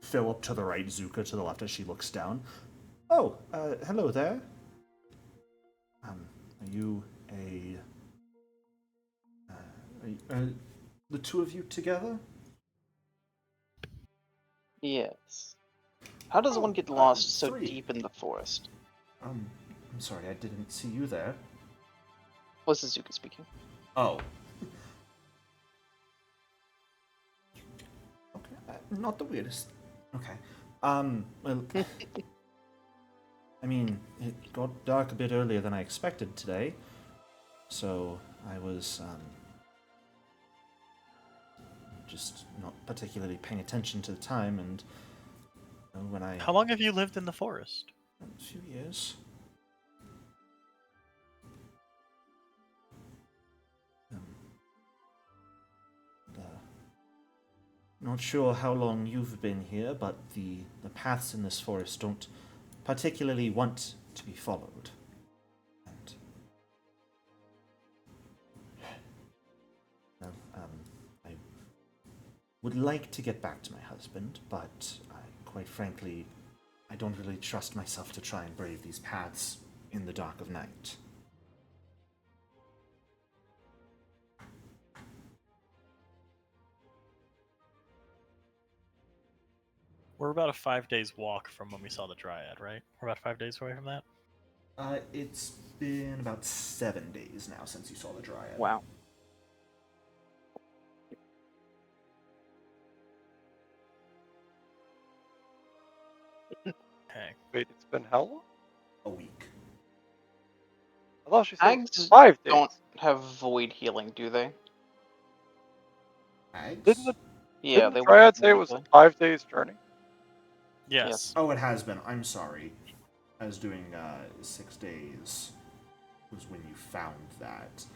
Speaker 1: Philip to the right, Zuka to the left as she looks down. Oh, hello there. Are you the two of you together?
Speaker 2: Yes. How does one get lost so
Speaker 1: three.
Speaker 2: deep in the forest?
Speaker 1: I'm sorry, I didn't see you there.
Speaker 2: Was Zuka speaking?
Speaker 1: Oh. Okay, not the weirdest. Okay. Well, I mean, it got dark a bit earlier than I expected today, so I was, just not particularly paying attention to the time, and when I...
Speaker 4: How long have you lived in the forest?
Speaker 1: A few years. Not sure how long you've been here, but the paths in this forest don't particularly want to be followed. And well, I would like to get back to my husband, but quite frankly, I don't really trust myself to try and brave these paths in the dark of night.
Speaker 4: We're about a 5 days walk from when we saw the Dryad, right? We're about 5 days away from that?
Speaker 1: It's been about 7 days now since you saw the Dryad.
Speaker 2: Wow.
Speaker 4: Okay.
Speaker 3: Wait, it's been how long?
Speaker 1: A week.
Speaker 3: I thought she said
Speaker 2: Hags
Speaker 3: 5 days.
Speaker 2: don't have void healing, do they?
Speaker 1: Hags?
Speaker 3: Didn't
Speaker 2: Yeah,
Speaker 3: the
Speaker 2: they
Speaker 3: Triad
Speaker 2: wouldn't
Speaker 3: say it was a
Speaker 2: void
Speaker 3: 5 days journey?
Speaker 4: Yes.
Speaker 1: Oh, it has been. I'm sorry. I was doing 6 days was when you found that.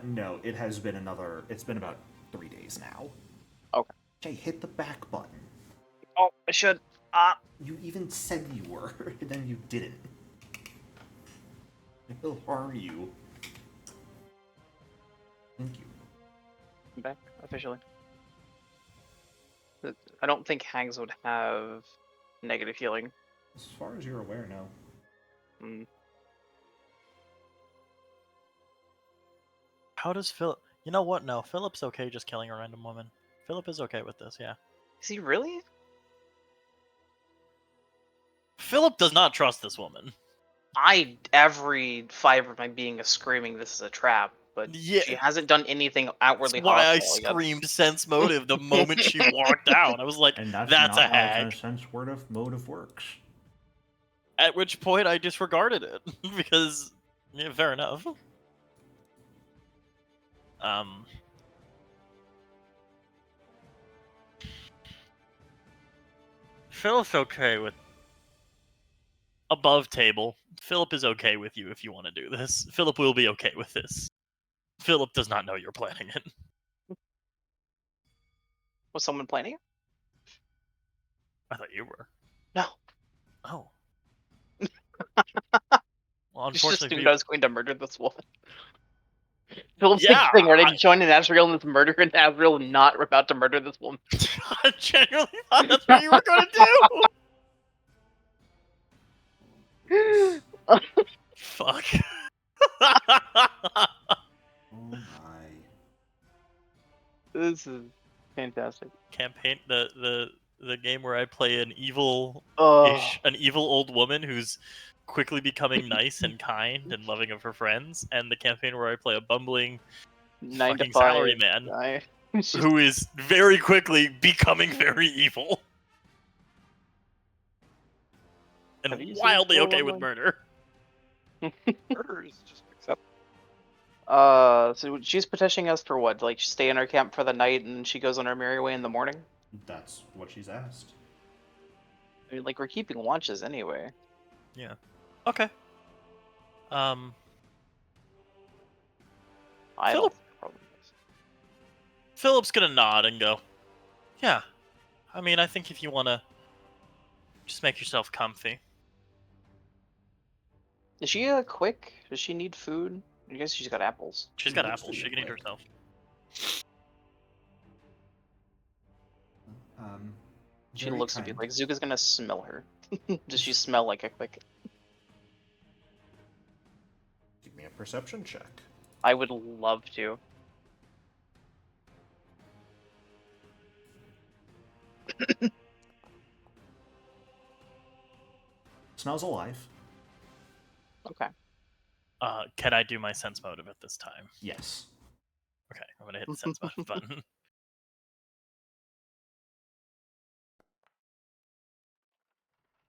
Speaker 1: No, it has been it's been about 3 days now.
Speaker 2: Okay.
Speaker 1: Jay, hit the back button.
Speaker 2: Oh, I should.
Speaker 1: You even said you were, and then you didn't. It'll harm you. Thank you.
Speaker 2: I'm back officially. I don't think hags would have negative healing.
Speaker 1: As far as you're aware, no.
Speaker 2: Mm.
Speaker 4: How does Philip... You know what? No, Philip's okay just killing a random woman. Philip is okay with this, yeah.
Speaker 2: Is he really?
Speaker 4: Philip does not trust this woman.
Speaker 2: Every fiber of my being is screaming this is a trap, but
Speaker 4: Yeah.
Speaker 2: she hasn't done anything outwardly
Speaker 4: That's why I
Speaker 2: hostile yet.
Speaker 4: screamed sense motive the moment she walked out. I was like,
Speaker 1: And that's
Speaker 4: that's
Speaker 1: not
Speaker 4: a hag.
Speaker 1: how a sense motive works.
Speaker 4: At which point I disregarded it because, yeah, fair enough. Philip's okay with above table. Philip is okay with you if you want to do this. Philip will be okay with this. Philip does not know you're planning it.
Speaker 2: Was someone planning it?
Speaker 4: I thought you were.
Speaker 2: No.
Speaker 4: Oh. Well,
Speaker 2: Just
Speaker 4: unfortunately,
Speaker 2: assumed I was going to murder this woman. Philip's
Speaker 4: Yeah,
Speaker 2: thing, ready to join an Azrael in this murder, and Azrael not about to murder this woman.
Speaker 4: I genuinely thought that's what you were going to do. fuck.
Speaker 1: Oh my.
Speaker 2: This is fantastic.
Speaker 4: Campaign the game where I play an evil
Speaker 2: Oh,
Speaker 4: an evil old woman who's quickly becoming nice and kind and loving of her friends, and the campaign where I play a bumbling
Speaker 2: 9 to
Speaker 4: fucking
Speaker 2: 5
Speaker 4: salaryman
Speaker 2: guy.
Speaker 4: who is very quickly becoming very evil
Speaker 2: Have
Speaker 4: and
Speaker 2: you seen
Speaker 4: wildly
Speaker 2: Slow
Speaker 4: okay with
Speaker 2: Leveling?
Speaker 4: murder.
Speaker 3: Murder is just acceptable.
Speaker 2: So she's petitioning us for what? Like, stay in our camp for the night and she goes on her merry way in the morning?
Speaker 1: That's what she's asked.
Speaker 2: I mean, like, we're keeping watches anyway.
Speaker 4: Yeah. Okay.
Speaker 2: I
Speaker 4: Philip-
Speaker 2: don't think the problem is.
Speaker 4: Philip's gonna nod and go, "Yeah. I mean, I think if you wanna just make yourself comfy."
Speaker 2: Is she quick? Does she need food? I guess she's got apples.
Speaker 4: She's
Speaker 1: She
Speaker 4: got
Speaker 1: looks to
Speaker 4: apples.
Speaker 1: be
Speaker 4: She can eat
Speaker 1: quick.
Speaker 4: herself.
Speaker 2: She
Speaker 1: Very
Speaker 2: looks to be
Speaker 1: kind.
Speaker 2: like Zuka's gonna smell her. Does she smell like a quick?
Speaker 1: Give me a perception check.
Speaker 2: I would love to.
Speaker 1: Smells alive.
Speaker 2: Okay.
Speaker 4: Can I do my sense motive at this time?
Speaker 1: Yes.
Speaker 4: Okay, I'm gonna hit the sense motive button.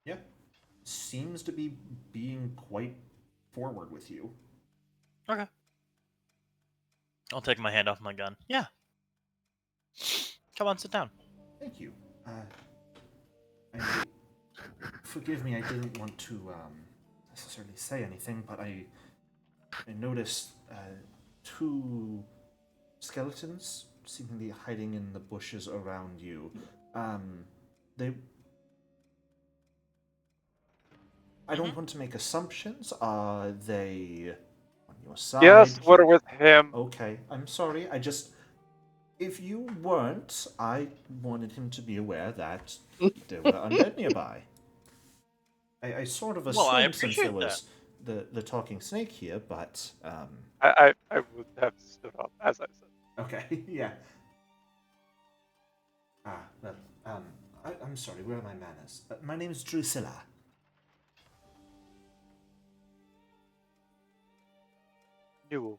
Speaker 1: Yeah. Seems to be being quite forward with you.
Speaker 4: Okay. I'll take my hand off my gun. Yeah. Come on, sit down.
Speaker 1: Thank you. Forgive me, I didn't want to necessarily say anything, but I noticed two skeletons seemingly hiding in the bushes around you. They. I don't want to make assumptions. Are they on your side?
Speaker 3: Yes, we're with him.
Speaker 1: Okay, I'm sorry. If you weren't, I wanted him to be aware that there were undead nearby. I sort of
Speaker 4: Well, I
Speaker 1: assumed since there
Speaker 4: appreciate
Speaker 1: was the talking snake here, but
Speaker 3: I would have stood up, as I said.
Speaker 1: okay, yeah. Well, I'm sorry. Where are my manners? My name is Drusilla.
Speaker 3: New.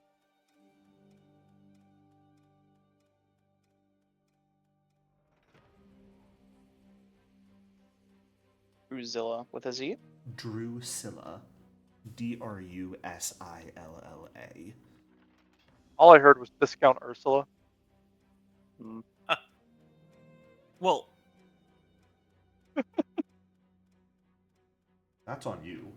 Speaker 2: Drusilla with a Z.
Speaker 1: Drusilla. Drusilla.
Speaker 3: All I heard was discount Ursula.
Speaker 4: Well,
Speaker 1: That's on you.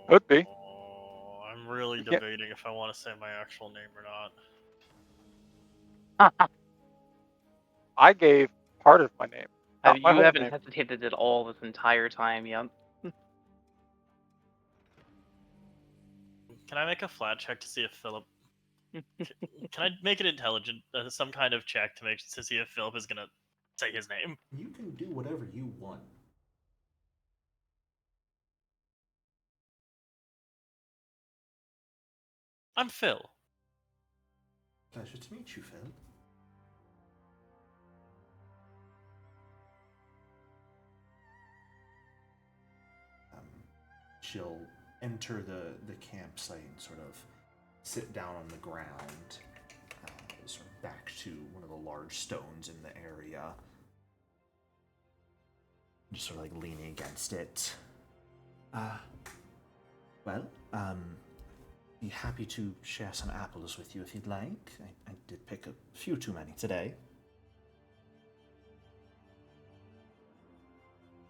Speaker 3: Could be.
Speaker 4: I'm really
Speaker 3: You can't-
Speaker 4: debating if I want to say my actual name or not.
Speaker 3: I gave part of my name. Not my
Speaker 2: You
Speaker 3: whole
Speaker 2: haven't
Speaker 3: name.
Speaker 2: hesitated at all this entire time, yep.
Speaker 4: Can I make a flat check to see if Philip? Can I make it intelligent? Some kind of check to see if Philip is gonna say his name.
Speaker 1: You can do whatever you want.
Speaker 4: I'm Phil.
Speaker 1: Pleasure to meet you, Phil. She'll enter the campsite and sort of sit down on the ground, sort of back to one of the large stones in the area. Just sort of like leaning against it. Be happy to share some apples with you if you'd like. I did pick a few too many today.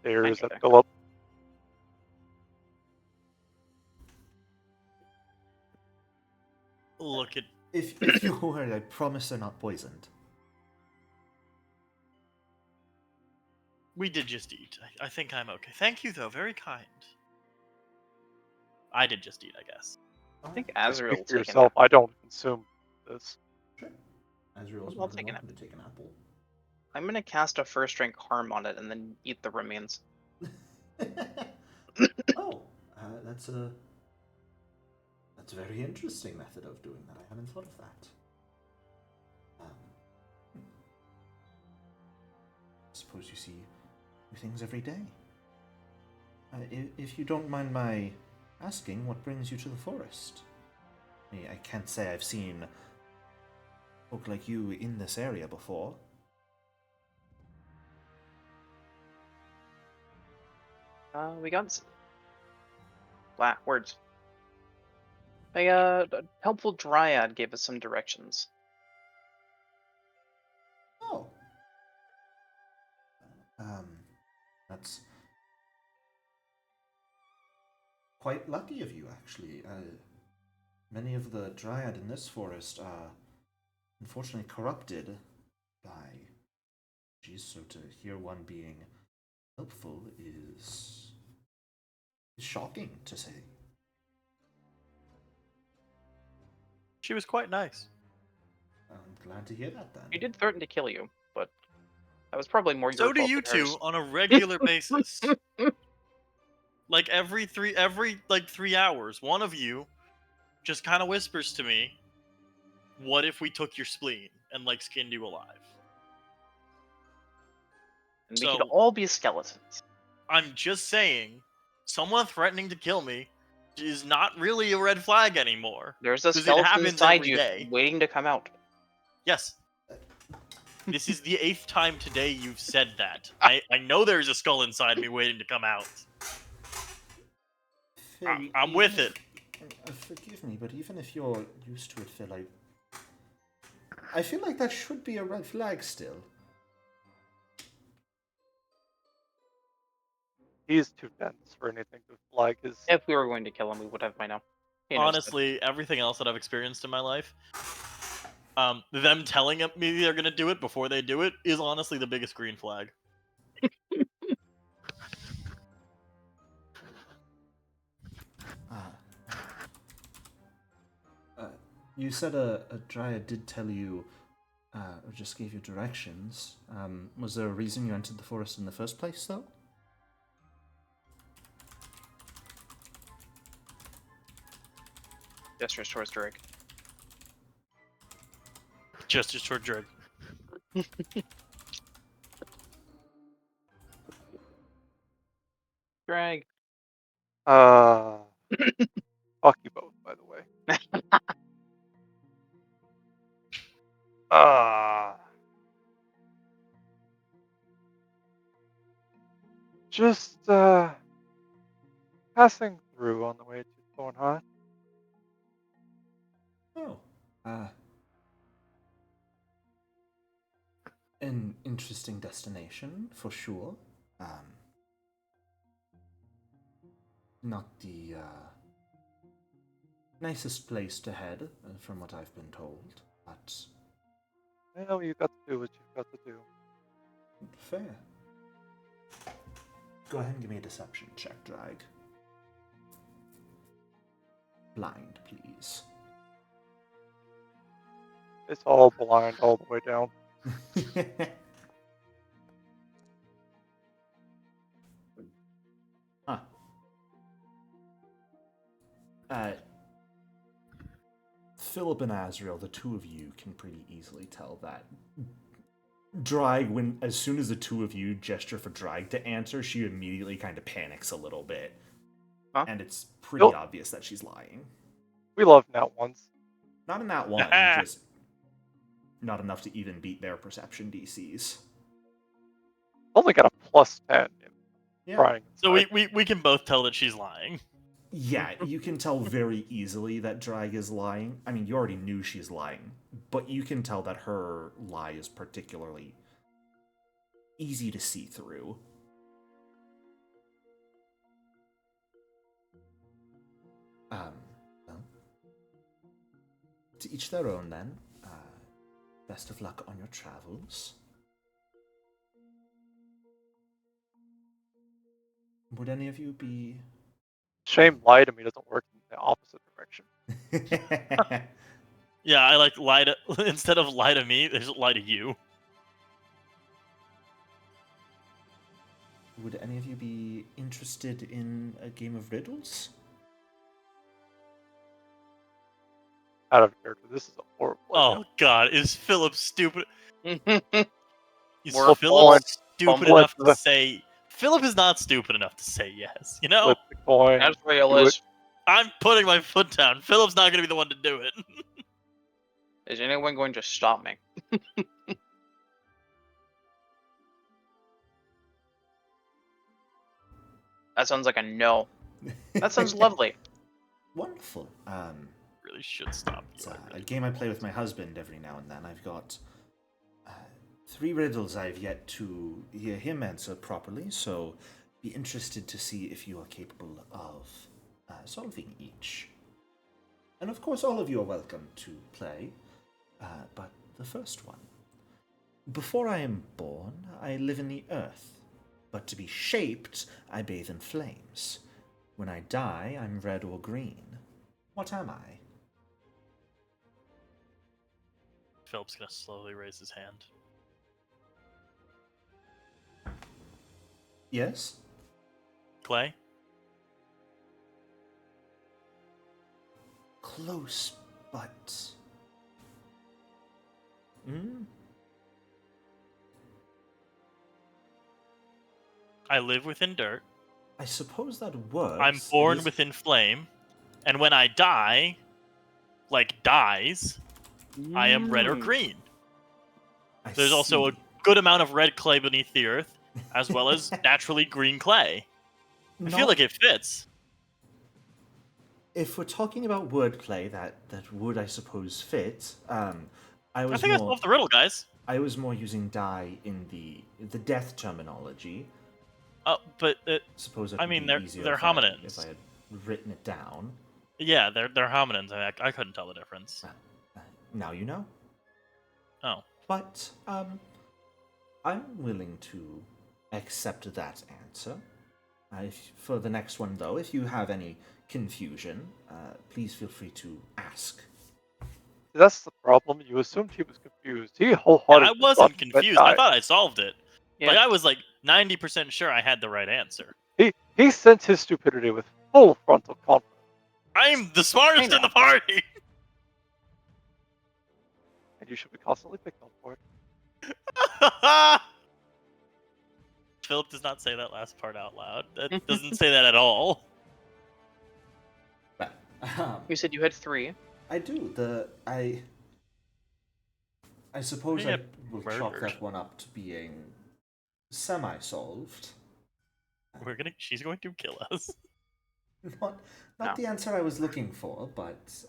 Speaker 3: There's
Speaker 2: Thank
Speaker 3: a
Speaker 2: you.
Speaker 3: Philip.
Speaker 4: Look at.
Speaker 1: If you worry, I promise they're not poisoned.
Speaker 4: We did just eat. I think I'm okay. Thank you, though. Very kind. I did just eat, I guess.
Speaker 2: I think
Speaker 3: Speak
Speaker 2: Azrael
Speaker 3: for
Speaker 2: taking
Speaker 3: yourself. I don't consume this.
Speaker 1: Sure. Azrael's
Speaker 2: I'll
Speaker 1: more than
Speaker 2: take
Speaker 1: welcome to take an apple.
Speaker 2: I'm gonna cast a first rank harm on it and then eat the remains.
Speaker 1: Oh, that's a very interesting method of doing that. I hadn't thought of that. I suppose you see new things every day. If you don't mind my asking, what brings you to the forest? I can't say I've seen folk like you in this area before.
Speaker 2: We got words. A helpful dryad gave us some directions.
Speaker 1: Oh. That's quite lucky of you, actually. Many of the dryad in this forest are unfortunately corrupted by magies, so to hear one being helpful is shocking, to say.
Speaker 4: She was quite nice.
Speaker 1: I'm glad to hear that, then.
Speaker 2: She did threaten to kill you, but that was probably more your
Speaker 4: So
Speaker 2: fault
Speaker 4: do you
Speaker 2: than hers.
Speaker 4: two on a regular basis. Like every 3 hours, one of you just kind of whispers to me, "What if we took your spleen and like skinned you alive?"
Speaker 2: And we
Speaker 4: So
Speaker 2: could all be skeletons.
Speaker 4: I'm just saying, someone threatening to kill me is not really a red flag anymore.
Speaker 2: There's a
Speaker 4: 'Cause it
Speaker 2: skeleton
Speaker 4: happens
Speaker 2: inside
Speaker 4: every
Speaker 2: you
Speaker 4: day.
Speaker 2: waiting to come out.
Speaker 4: Yes. This is the 8th time today you've said that. I know there's a skull inside me waiting to come out.
Speaker 1: Phil,
Speaker 4: I'm with it.
Speaker 1: Forgive me, but even if you're used to it, Phil, I feel like that should be a red flag still.
Speaker 3: He's too dense for anything to flag his.
Speaker 2: If we were going to kill him, we would have by now. He knows that.
Speaker 4: Honestly, everything else that I've experienced in my life, them telling me they're gonna do it before they do it is honestly the biggest green flag.
Speaker 1: You said a dryad did tell you, or just gave you directions. Was there a reason you entered the forest in the first place, though?
Speaker 2: Gestures towards Drake.
Speaker 4: Just a short drag.
Speaker 2: Drag.
Speaker 3: Fuck you both, by the way. Just passing through on the way to Thornheart.
Speaker 1: Oh, an interesting destination for sure. Not the nicest place to head, from what I've been told, but
Speaker 3: I know you got to do what you've got to do.
Speaker 1: fair. Go ahead and give me a deception check, Drag. Blind, please.
Speaker 3: It's all blind all the way down.
Speaker 1: Huh. Philip and Azrael, the two of you can pretty easily tell that Drag, as soon as the two of you gesture for Drag to answer, she immediately kind of panics a little bit.
Speaker 2: Huh?
Speaker 1: And it's pretty obvious that she's lying.
Speaker 3: We love Nat ones.
Speaker 1: Not in that one, just not enough to even beat their perception DCs.
Speaker 3: Only got a +10 in
Speaker 1: Yeah.
Speaker 3: trying.
Speaker 4: So we can both tell that she's lying.
Speaker 1: Yeah, you can tell very easily that Drag is lying. I mean, you already knew she's lying, but you can tell that her lie is particularly easy to see through. Well, to each their own then. Best of luck on your travels. Would any of you be...
Speaker 3: Shame lie to me doesn't work in the opposite direction.
Speaker 4: Yeah, I like lie to instead of lie to me, they just lie to you.
Speaker 1: Would any of you be interested interested in a game of riddles?
Speaker 3: Out of character. This is a horrible idea.
Speaker 4: Oh God, is Philip stupid? Is
Speaker 2: We're
Speaker 3: all
Speaker 4: Philip stupid
Speaker 3: fumble.
Speaker 4: enough to say? Philip is not stupid enough to say yes. You know,
Speaker 3: Flip the coin.
Speaker 2: As
Speaker 3: do it.
Speaker 2: realist,
Speaker 4: I'm putting my foot down. Philip's not going to be the one to do it.
Speaker 2: is anyone going to stop me? That sounds like a no. That sounds lovely.
Speaker 1: Wonderful.
Speaker 4: Really should stop you.
Speaker 1: It's
Speaker 4: I
Speaker 1: a
Speaker 4: really
Speaker 1: game I play with my husband every now and then. I've got 3 riddles I've yet to hear him answer properly, so be interested to see if you are capable of solving each. And of course, all of you are welcome to play, but the first one. Before I am born, I live in the earth, but to be shaped, I bathe in flames. When I die, I'm red or green. What am I?
Speaker 4: Philip's gonna slowly raise his hand.
Speaker 1: Yes?
Speaker 4: Clay?
Speaker 1: Close, but...
Speaker 4: I live within dirt.
Speaker 1: I suppose that works.
Speaker 4: I'm born within flame. And when I die, like dies, I am red or green. There's also a good amount of red clay beneath the earth, as well as naturally green clay. I feel like it fits.
Speaker 1: If we're talking about word clay, that would, I suppose, fit. I
Speaker 4: think I solved the riddle, guys.
Speaker 1: I was more using die in the death terminology.
Speaker 4: Oh, but
Speaker 1: Suppose it
Speaker 4: I
Speaker 1: would
Speaker 4: mean,
Speaker 1: be easier
Speaker 4: they're
Speaker 1: if
Speaker 4: hominins.
Speaker 1: I had written it down.
Speaker 4: Yeah, they're hominins. I couldn't tell the difference.
Speaker 1: Now you know.
Speaker 4: Oh.
Speaker 1: But I'm willing to accept that answer. For the next one, though, if you have any confusion, please feel free to ask.
Speaker 3: That's the problem. You assumed he was confused. He
Speaker 4: Yeah,
Speaker 3: wholeheartedly.
Speaker 4: I wasn't
Speaker 3: thought
Speaker 4: confused.
Speaker 3: that
Speaker 4: I thought I solved it.
Speaker 2: Yeah.
Speaker 4: Like I was like 90% sure I had the right answer.
Speaker 3: He sent his stupidity with full frontal confidence.
Speaker 4: I'm the smartest in the party.
Speaker 3: And you should be constantly picked on for it.
Speaker 4: Philip does not say that last part out loud. That doesn't say that at all.
Speaker 1: But,
Speaker 2: You said you had 3.
Speaker 1: I do. I suppose
Speaker 4: Yeah,
Speaker 1: I will chalk
Speaker 4: murdered.
Speaker 1: that one up to being semi-solved.
Speaker 4: She's going to kill us.
Speaker 1: Not
Speaker 2: No.
Speaker 1: the answer I was looking for, but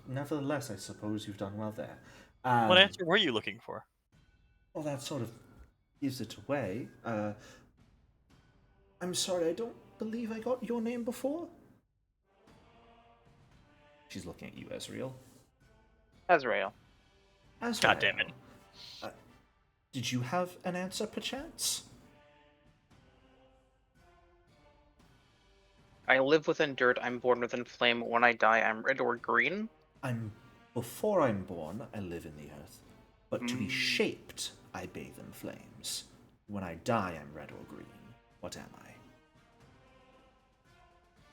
Speaker 1: nevertheless, I suppose you've done well there.
Speaker 4: What answer were you looking for?
Speaker 1: Well, that sort of gives it away. I'm sorry, I don't believe I got your name before. She's looking at you, Ezreal.
Speaker 2: Azrael.
Speaker 4: God damn it.
Speaker 1: Did you have an answer, perchance?
Speaker 2: I live within dirt. I'm born within flame. When I die, I'm red or green.
Speaker 1: Before I'm born, I live in the earth. But to be shaped, I bathe in flames. When I die, I'm red or green. What am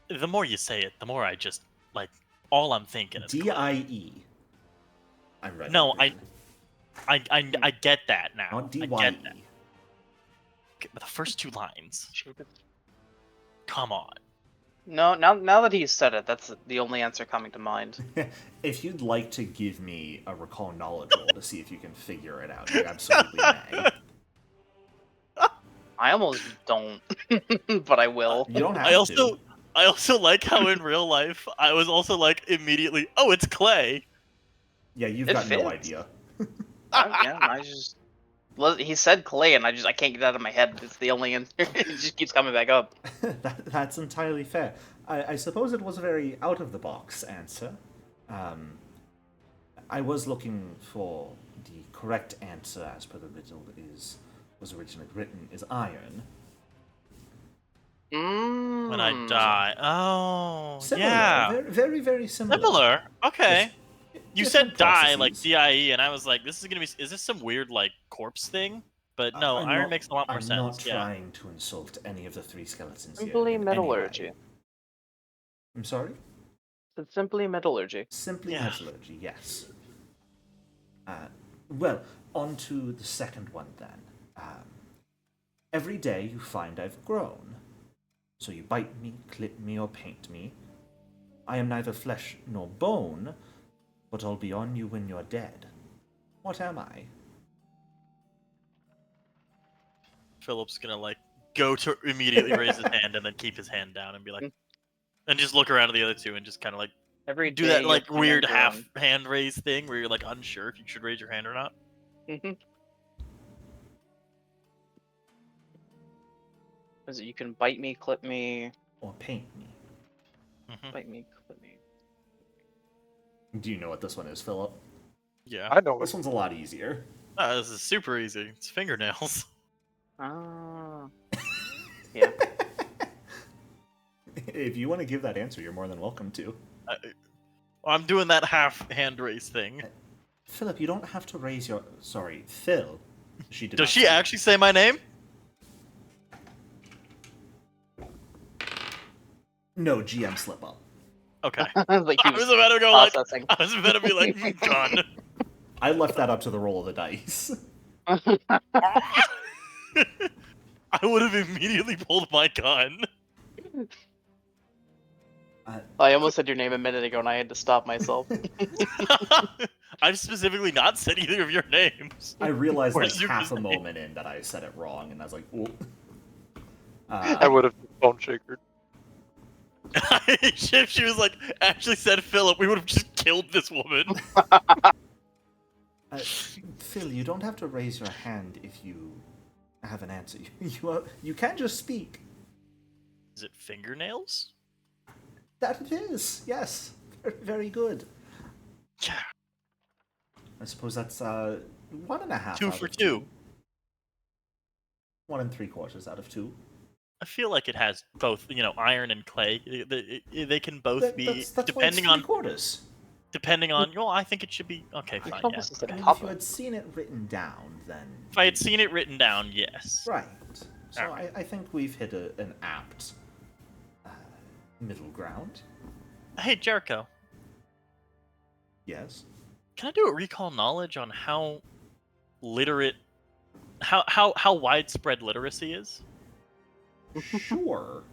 Speaker 1: I?
Speaker 4: The more you say it, the more I just like all I'm thinking is
Speaker 1: D-I-E. I'm red
Speaker 4: No,
Speaker 1: or green.
Speaker 4: I get that now.
Speaker 1: Not
Speaker 4: I
Speaker 1: D-Y-E.
Speaker 4: get that. Okay, but the first 2 lines. Come on.
Speaker 2: No, now that he's said it, that's the only answer coming to mind.
Speaker 1: If you'd like to give me a recall knowledge roll to see if you can figure it out, you absolutely may.
Speaker 2: I almost don't, but I will.
Speaker 1: You don't have
Speaker 4: I
Speaker 1: to.
Speaker 4: also like how in real life I was also like immediately, oh, it's clay.
Speaker 1: Yeah, you've
Speaker 2: It
Speaker 1: got no
Speaker 2: fits.
Speaker 1: idea.
Speaker 2: I just he said clay, and I can't get it out of my head. It's the only answer. It just keeps coming back up.
Speaker 1: That's entirely fair. I suppose it was a very out-of-the-box answer. I was looking for the correct answer as per the riddle was originally written is iron.
Speaker 4: When I die. Oh,
Speaker 1: Similar,
Speaker 4: yeah.
Speaker 1: very, very, very similar.
Speaker 4: Similar. Okay. You
Speaker 1: Different
Speaker 4: said die like
Speaker 1: processes.
Speaker 4: DIE, and I was like, this is gonna be. Is this some weird like corpse thing? But no,
Speaker 1: I'm
Speaker 4: iron
Speaker 1: not-
Speaker 4: makes a lot more
Speaker 1: I'm
Speaker 4: sense.
Speaker 1: not
Speaker 4: yeah.
Speaker 1: trying to insult any of the three skeletons here
Speaker 2: Simply
Speaker 1: in any
Speaker 2: metallurgy.
Speaker 1: way. I'm sorry?
Speaker 2: It's simply metallurgy.
Speaker 1: Simply
Speaker 4: Yeah.
Speaker 1: metallurgy, yes. Well, on to the second one then. Every day you find I've grown. So you bite me, clip me, or paint me. I am neither flesh nor bone, but I'll be on you when you're dead. What am I?
Speaker 4: Philip's gonna like go to immediately raise his hand and then keep his hand down and be like, and just look around at the other two and just kind of like
Speaker 2: Every
Speaker 4: do
Speaker 2: day
Speaker 4: that
Speaker 2: you
Speaker 4: like
Speaker 2: find
Speaker 4: weird
Speaker 2: I've
Speaker 4: half
Speaker 2: grown.
Speaker 4: hand raise thing where you're like unsure if you should raise your hand or not.
Speaker 2: Is it you can bite me, clip me,
Speaker 1: Or paint me?
Speaker 2: bite me, clip me.
Speaker 1: Do you know what this one is, Philip?
Speaker 4: Yeah.
Speaker 3: I know
Speaker 1: This
Speaker 3: it.
Speaker 1: one's a lot easier.
Speaker 4: This is super easy. It's fingernails.
Speaker 2: Ah. Yeah.
Speaker 1: If you want to give that answer, you're more than welcome to.
Speaker 4: I'm doing that half hand raise thing.
Speaker 1: Philip, you don't have to raise your... Sorry, Phil. She did
Speaker 4: Does
Speaker 1: not
Speaker 4: she
Speaker 1: say-
Speaker 4: actually say my name?
Speaker 1: No, GM slip up.
Speaker 4: Okay.
Speaker 2: Like
Speaker 4: I
Speaker 2: he
Speaker 4: was
Speaker 2: was
Speaker 4: about to go like
Speaker 2: processing.
Speaker 4: I was about to be like gun.
Speaker 1: I left that up to the roll of the dice.
Speaker 4: I would have immediately pulled my gun.
Speaker 2: I almost said your name a minute ago and I had to stop myself.
Speaker 4: I've specifically not said either of your names.
Speaker 1: I realized like
Speaker 4: Where's your
Speaker 1: half a
Speaker 4: name?
Speaker 1: moment in that I said it wrong, and I was like, "Ooh."
Speaker 3: I would have bone shakered.
Speaker 4: If she was like actually said Philip, we would have just killed this woman.
Speaker 1: Phil, you don't have to raise your hand if you have an answer. You can just speak.
Speaker 4: Is it fingernails?
Speaker 1: That it is. Yes, very good.
Speaker 4: Yeah.
Speaker 1: I suppose that's 1.5.
Speaker 4: 2
Speaker 1: out
Speaker 4: for
Speaker 1: of
Speaker 4: 2.
Speaker 1: 1 3/4 out of 2.
Speaker 4: I feel like it has both, iron and clay. They can both be
Speaker 1: That's
Speaker 4: depending
Speaker 1: why
Speaker 4: on
Speaker 1: it's 3/4.
Speaker 4: depending on. Well, I think it should be okay.
Speaker 2: I
Speaker 4: Fine,
Speaker 2: thought
Speaker 4: yeah.
Speaker 2: this is a
Speaker 1: I mean, if
Speaker 2: top
Speaker 1: you had seen it written down, then
Speaker 4: If I had seen it written down, yes.
Speaker 1: right. So
Speaker 4: Alright.
Speaker 1: I think we've hit an apt middle ground.
Speaker 4: Hey, Jericho,
Speaker 1: Yes.
Speaker 4: can I do a recall knowledge on how literate, how widespread literacy is?
Speaker 1: Sure.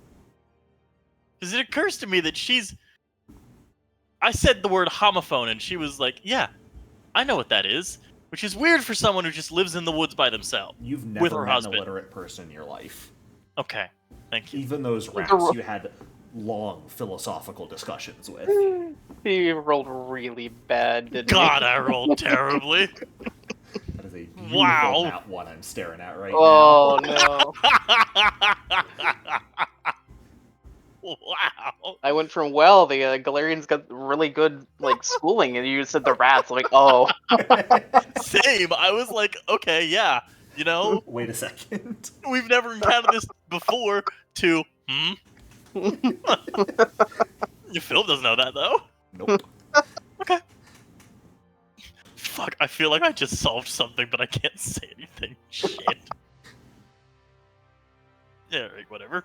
Speaker 4: Because it occurs to me that I said the word homophone, and she was like, "Yeah, I know what that is," which is weird for someone who just lives in the woods by themselves.
Speaker 1: You've
Speaker 4: With
Speaker 1: never
Speaker 4: her
Speaker 1: met
Speaker 4: husband.
Speaker 1: an illiterate person in your life.
Speaker 4: Okay, thank you.
Speaker 1: Even those rats you had long philosophical discussions with.
Speaker 2: He rolled really bad, didn't
Speaker 4: God, I rolled terribly.
Speaker 1: That is a beautiful
Speaker 4: Wow.
Speaker 1: nat 1 I'm staring at right
Speaker 2: he? Oh no.
Speaker 4: Wow.
Speaker 2: I went from the Galarians got really good like schooling, and you said the rats. Like,
Speaker 1: now.
Speaker 2: oh,
Speaker 4: Same. I was like, okay, yeah.
Speaker 1: Wait a second.
Speaker 4: We've never encountered this before. Phil doesn't know that though.
Speaker 1: Nope.
Speaker 4: Okay. Fuck, I feel like I just solved something, but I can't say anything. Shit. Yeah, right, whatever.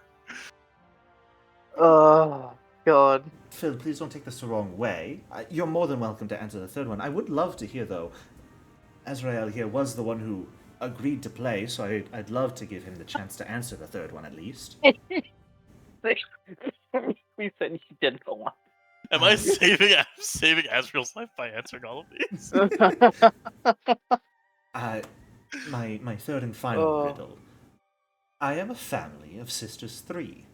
Speaker 2: oh god.
Speaker 1: Phil, please don't take this the wrong way. You're more than welcome to answer the third one. I would love to hear, though. Azrael here was the one who agreed to play, so I'd love to give him the chance to answer the third one at least.
Speaker 2: We said you did the one.
Speaker 4: Am I saving Azrael's life by answering all of these?
Speaker 1: My third and final
Speaker 2: Oh.
Speaker 1: riddle. I am a family of sisters 3.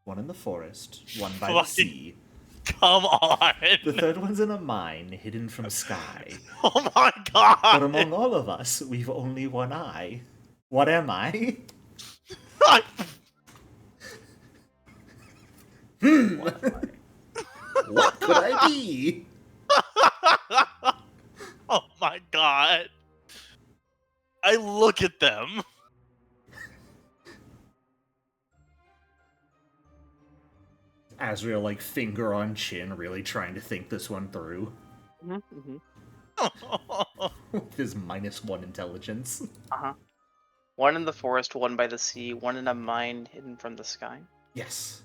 Speaker 1: One in the forest, one by the
Speaker 4: Fucking-
Speaker 1: sea.
Speaker 4: Come on!
Speaker 1: The third one's in a mine hidden from sky.
Speaker 4: Oh my god!
Speaker 1: But among all of us, we've only one eye. What am I? What could I be?
Speaker 4: Oh my god! I look at them.
Speaker 1: Azrael, like, finger on chin, really trying to think this one through. With his -1 intelligence.
Speaker 2: Uh-huh. One in the forest, one by the sea, one in a mine hidden from the sky.
Speaker 1: Yes.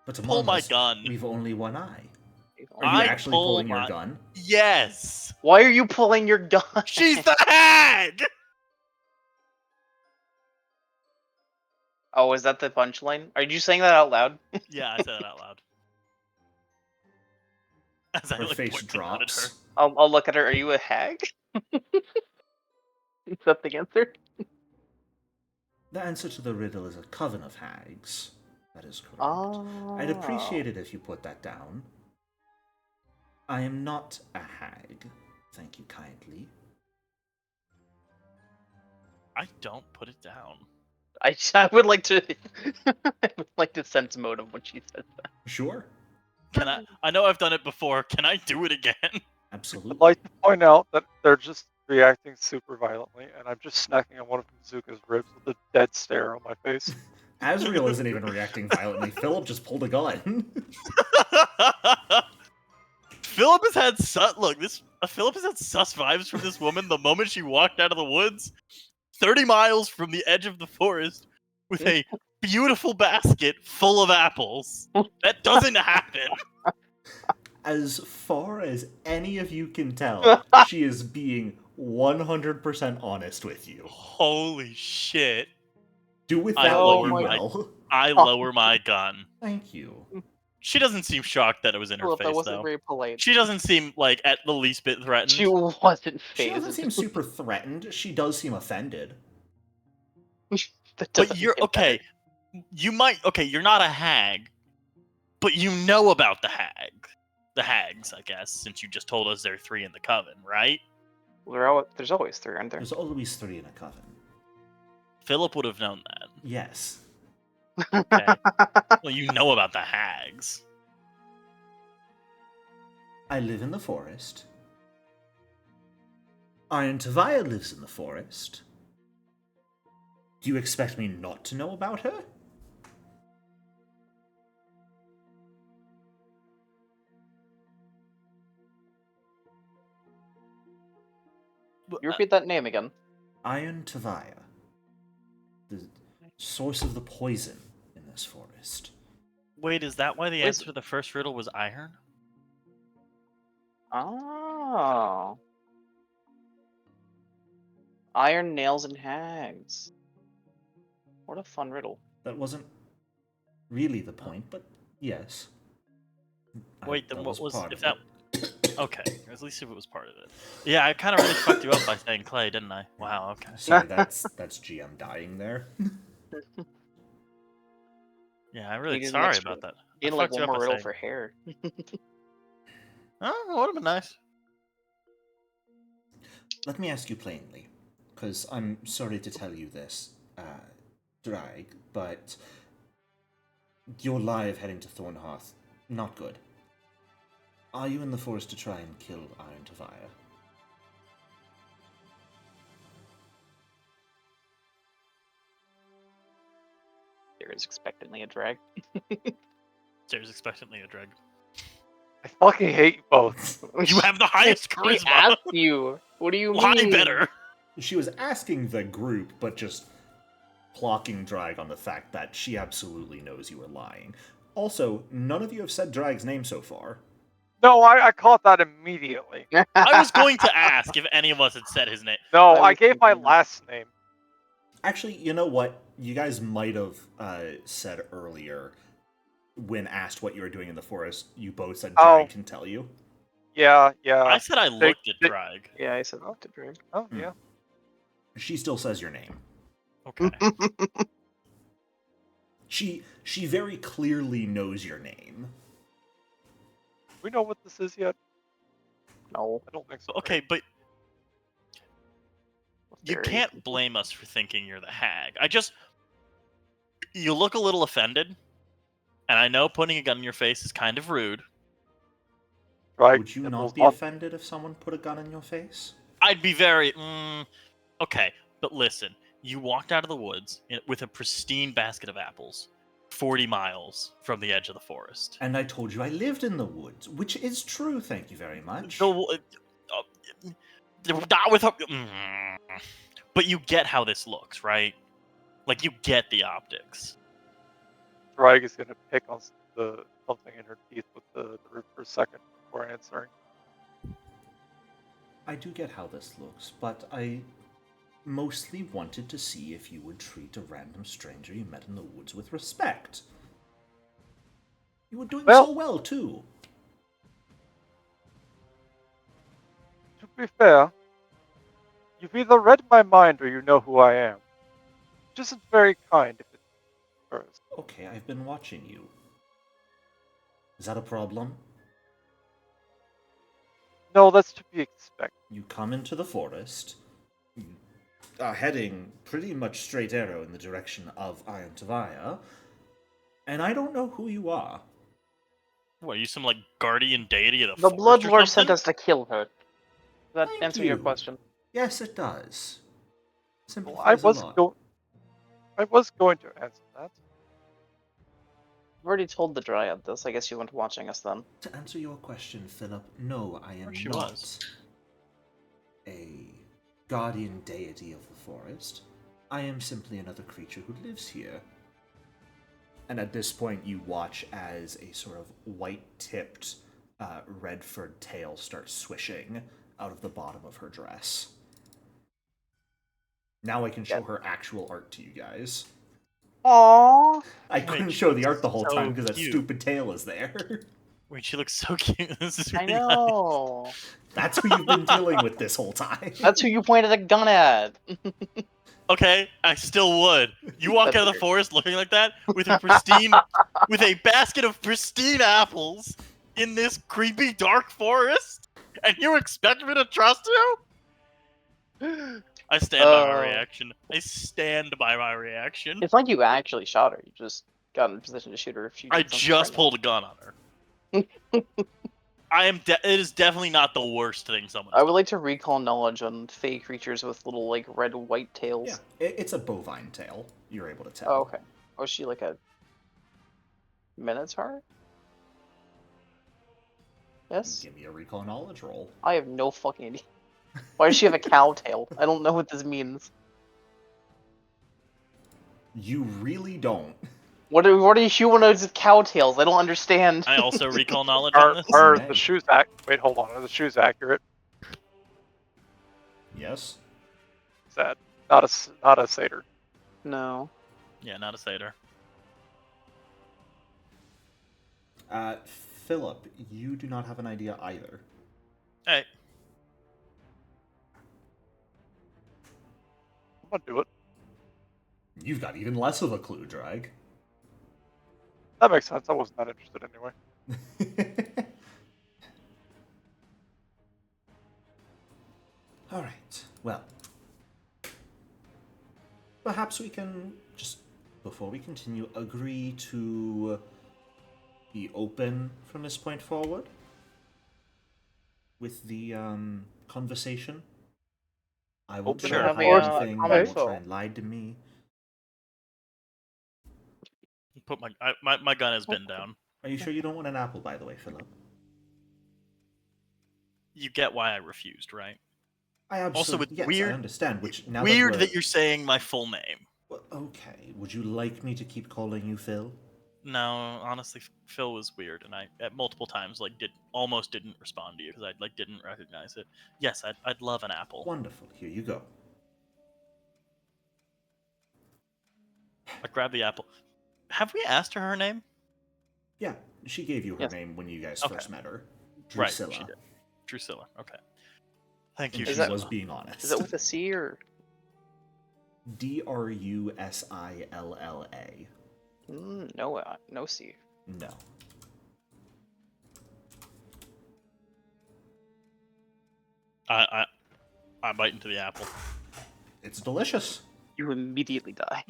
Speaker 1: But
Speaker 4: Pull
Speaker 1: among
Speaker 4: my
Speaker 1: us,
Speaker 4: gun.
Speaker 1: we've only one eye. Are you
Speaker 4: I
Speaker 1: actually
Speaker 4: pull
Speaker 1: pulling your
Speaker 4: my-
Speaker 1: gun?
Speaker 4: Yes.
Speaker 2: Why are you pulling your gun?
Speaker 4: She's the hag.
Speaker 2: Oh, is that the punchline? Are you saying that out loud?
Speaker 4: Yeah, I said that out loud. As I
Speaker 1: Her
Speaker 4: like
Speaker 1: face
Speaker 4: point my gun at her.
Speaker 1: drops.
Speaker 2: I'll look at her. Are you a hag? Is that the answer?
Speaker 1: The answer to the riddle is a coven of hags. That is correct.
Speaker 2: Oh.
Speaker 1: I'd appreciate it if you put that down. I am not a hag. Thank you kindly.
Speaker 4: I don't put it down.
Speaker 2: I would like to. I would like to sense motive when she says that.
Speaker 1: Sure.
Speaker 4: Can I know I've done it before. Can I do it again?
Speaker 1: Absolutely.
Speaker 3: I'd like to point out that they're just reacting super violently, and I'm just snacking on one of Zuka's ribs with a dead stare on my face.
Speaker 1: Asriel isn't even reacting violently. Philip just pulled a gun.
Speaker 4: Philip has had Philip has had sus vibes from this woman the moment she walked out of the woods, 30 miles from the edge of the forest, with a beautiful basket full of apples. That doesn't happen.
Speaker 1: As far as any of you can tell, she is being 100% honest with you.
Speaker 4: Holy shit!
Speaker 1: Do with
Speaker 4: I
Speaker 1: that what you
Speaker 2: lower my-
Speaker 1: will.
Speaker 4: I lower my gun.
Speaker 1: Thank you.
Speaker 4: She doesn't seem shocked that it was in her
Speaker 2: Philip, that
Speaker 4: face,
Speaker 2: wasn't
Speaker 4: though.
Speaker 2: very polite.
Speaker 4: She doesn't seem like at the least bit threatened.
Speaker 2: She wasn't
Speaker 1: She doesn't
Speaker 2: phased.
Speaker 1: seem super threatened. She does seem offended.
Speaker 2: That
Speaker 4: But
Speaker 2: doesn't
Speaker 4: you're
Speaker 2: make it better.
Speaker 4: okay. You're not a hag, but you know about the hags, I guess, since you just told us there are 3 in the coven, right?
Speaker 2: There's always 3, aren't there?
Speaker 1: There's always 3 in a coven.
Speaker 4: Philip would have known that.
Speaker 1: Yes.
Speaker 4: Okay. Well, you know about the hags.
Speaker 1: I live in the forest. Iron Taviah lives in the forest. Do you expect me not to know about her?
Speaker 2: You repeat that name again.
Speaker 1: Iron Taviah. The source of the poison in this forest.
Speaker 4: Wait, is that why the
Speaker 2: Wait,
Speaker 4: answer to the first riddle was iron?
Speaker 2: Oh. Iron nails and hags. What a fun riddle.
Speaker 1: That wasn't really the point, but yes.
Speaker 4: Wait, then
Speaker 1: That
Speaker 4: what was
Speaker 1: part
Speaker 4: if
Speaker 1: of
Speaker 4: that?
Speaker 1: it.
Speaker 4: Okay, at least if it was part of it. Yeah, I kind of really fucked you up by saying clay, didn't I? Wow. Okay.
Speaker 1: Sorry, that's GM dying there.
Speaker 4: Yeah, I'm really
Speaker 2: You need an
Speaker 4: sorry
Speaker 2: extra-
Speaker 4: about that.
Speaker 2: You
Speaker 4: I
Speaker 2: need like
Speaker 4: fucked you
Speaker 2: one
Speaker 4: up
Speaker 2: more
Speaker 4: by
Speaker 2: riddle
Speaker 4: saying-
Speaker 2: for hair.
Speaker 4: Oh, would have been nice.
Speaker 1: Let me ask you plainly, because I'm sorry to tell you this, Drag, but your lie of heading to Thornhearth, not good. Are you in the forest to try and kill Iron Taviah?
Speaker 2: There is expectantly a drag.
Speaker 4: There's expectantly a drag.
Speaker 3: I fucking hate you both.
Speaker 4: You have the highest
Speaker 2: We
Speaker 4: charisma.
Speaker 2: asked you. What do you
Speaker 4: Lie
Speaker 2: mean?
Speaker 4: better.
Speaker 1: She was asking the group, but just clocking Drag on the fact that she absolutely knows you were lying. Also, none of you have said Drag's name so far.
Speaker 3: No, I caught that immediately.
Speaker 4: I was going to ask if any of us had said his name.
Speaker 3: No,
Speaker 2: I
Speaker 3: I
Speaker 2: was
Speaker 3: gave my
Speaker 2: thinking that.
Speaker 3: last name.
Speaker 1: Actually, you know what? You guys might have said earlier, when asked what you were doing in the forest, you both said Drag
Speaker 3: Oh.
Speaker 1: can tell you.
Speaker 3: Yeah.
Speaker 4: I said I looked at
Speaker 3: they-
Speaker 4: drag.
Speaker 2: Yeah, I said to drag.
Speaker 3: Oh,
Speaker 1: Hmm.
Speaker 3: yeah.
Speaker 1: She still says your name.
Speaker 4: Okay.
Speaker 1: She very clearly knows your name.
Speaker 3: We know what this is yet?
Speaker 2: No.
Speaker 3: I don't think so.
Speaker 4: Okay, but you
Speaker 2: Very-
Speaker 4: can't blame us for thinking you're the hag. You look a little offended, and I know putting a gun in your face is kind of rude.
Speaker 3: Right?
Speaker 1: Would you
Speaker 3: It
Speaker 1: not
Speaker 3: was
Speaker 1: be
Speaker 3: on-
Speaker 1: offended if someone put a gun in your face?
Speaker 4: I'd be very okay, but listen, you walked out of the woods with a pristine basket of apples, 40 miles from the edge of the forest.
Speaker 1: And I told you I lived in the woods, which is true, thank you very much.
Speaker 4: Not with but you get how this looks, right? Like, you get the optics.
Speaker 3: Drag is gonna pick on something in her teeth with the root for a second before answering.
Speaker 1: I do get how this looks, but I mostly wanted to see if you would treat a random stranger you met in the woods with respect. You were doing so well, too.
Speaker 3: To be fair, you've either read my mind or you know who I am. Which isn't very kind if it's first.
Speaker 1: Okay, I've been watching you. Is that a problem?
Speaker 3: No, that's to be expected.
Speaker 1: You come into the forest, you are heading pretty much straight arrow in the direction of Iron Taviah, and I don't know who you are.
Speaker 4: What, are you some, like, guardian deity of the
Speaker 2: The
Speaker 4: forest
Speaker 2: Blood
Speaker 4: or
Speaker 2: Lord sent
Speaker 4: something?
Speaker 2: us to kill her. Does that
Speaker 1: Thank
Speaker 2: answer your
Speaker 1: you.
Speaker 2: question?
Speaker 1: Yes, it does.
Speaker 3: Well, I
Speaker 1: Simplifies a lot.
Speaker 3: was going to answer that.
Speaker 2: I've already told the Dryad this. I guess you weren't watching us then.
Speaker 1: To answer your question, Philip, no, I am
Speaker 4: Or she
Speaker 1: not
Speaker 4: was.
Speaker 1: a guardian deity of the forest. I am simply another creature who lives here. And at this point, you watch as a sort of white-tipped, red furred tail starts swishing out of the bottom of her dress. Now I can show her actual art to you guys.
Speaker 2: Aww.
Speaker 1: I couldn't show the art the whole
Speaker 4: so
Speaker 1: time because that
Speaker 4: cute.
Speaker 1: stupid tail is there.
Speaker 4: Wait, she looks so cute. This is
Speaker 2: I
Speaker 4: really nice.
Speaker 2: know.
Speaker 1: That's who you've been dealing with this whole time.
Speaker 2: That's who you pointed a gun at.
Speaker 4: Okay, I still would. You walk
Speaker 2: That's
Speaker 4: out of the
Speaker 2: weird.
Speaker 4: forest looking like that with a pristine, with a basket of pristine apples in this creepy dark forest, and you expect me to trust you? I stand by my reaction. I stand by my reaction.
Speaker 2: It's like you actually shot her. You just got in a position to shoot her if she
Speaker 4: I
Speaker 2: did something
Speaker 4: just
Speaker 2: friendly.
Speaker 4: pulled a gun on her. It is definitely not the worst thing someone's
Speaker 2: I would
Speaker 4: done.
Speaker 2: like to recall knowledge on fey creatures with little, like, red white tails.
Speaker 1: Yeah, it's a bovine tail. You're able to tell.
Speaker 2: Oh, okay. Was she like a minotaur? Yes?
Speaker 1: Give me a recall knowledge roll.
Speaker 2: I have no fucking idea. Why does she have a cow tail? I don't know what this means.
Speaker 1: You really don't.
Speaker 2: What are humanoids with cow tails? I don't understand.
Speaker 4: I also recall knowledge on this.
Speaker 3: Are
Speaker 1: Okay.
Speaker 3: the shoes Wait, hold on. Are the shoes accurate?
Speaker 1: Yes.
Speaker 3: Is that not a satyr?
Speaker 2: No.
Speaker 4: Yeah, not a satyr.
Speaker 1: Philip, you do not have an idea either.
Speaker 4: Hey,
Speaker 3: I'm gonna do it.
Speaker 1: You've got even less of a clue, Drag.
Speaker 3: That makes sense. I wasn't that interested anyway.
Speaker 1: Alright, well. Perhaps we can, just before we continue, agree to be open from this point forward with the conversation. I won't
Speaker 3: Open
Speaker 1: share
Speaker 2: and
Speaker 1: how
Speaker 2: having
Speaker 3: a
Speaker 1: anything, you
Speaker 2: common
Speaker 1: won't
Speaker 2: foe.
Speaker 1: try and lie to me.
Speaker 4: put my gun has been down.
Speaker 1: Are you sure you don't want an apple, by the way, Philip?
Speaker 4: You get why I refused, right?
Speaker 1: I
Speaker 4: Also,
Speaker 1: absolutely,
Speaker 4: it's
Speaker 1: yes,
Speaker 4: weird.
Speaker 1: I understand, which now
Speaker 4: Weird
Speaker 1: that,
Speaker 4: that you're saying my full name.
Speaker 1: Well, okay, would you like me to keep calling you Phil?
Speaker 4: No, honestly, Phil was weird, and I at multiple times almost didn't respond to you because I didn't recognize it. Yes, I'd love an apple.
Speaker 1: Wonderful, here you go.
Speaker 4: I grab the apple. Have we asked her name?
Speaker 1: Yeah, she gave you her
Speaker 2: Yes.
Speaker 1: name when you guys
Speaker 4: Okay.
Speaker 1: first met her.
Speaker 4: Right,
Speaker 1: Drusilla.
Speaker 4: she did. Drusilla. Okay. Thank you.
Speaker 1: And
Speaker 2: Is
Speaker 1: she
Speaker 2: that-
Speaker 1: was being honest.
Speaker 2: Is it with a C or?
Speaker 1: Drusilla.
Speaker 2: No C.
Speaker 1: No.
Speaker 4: I bite into the apple.
Speaker 1: It's delicious.
Speaker 2: You immediately die.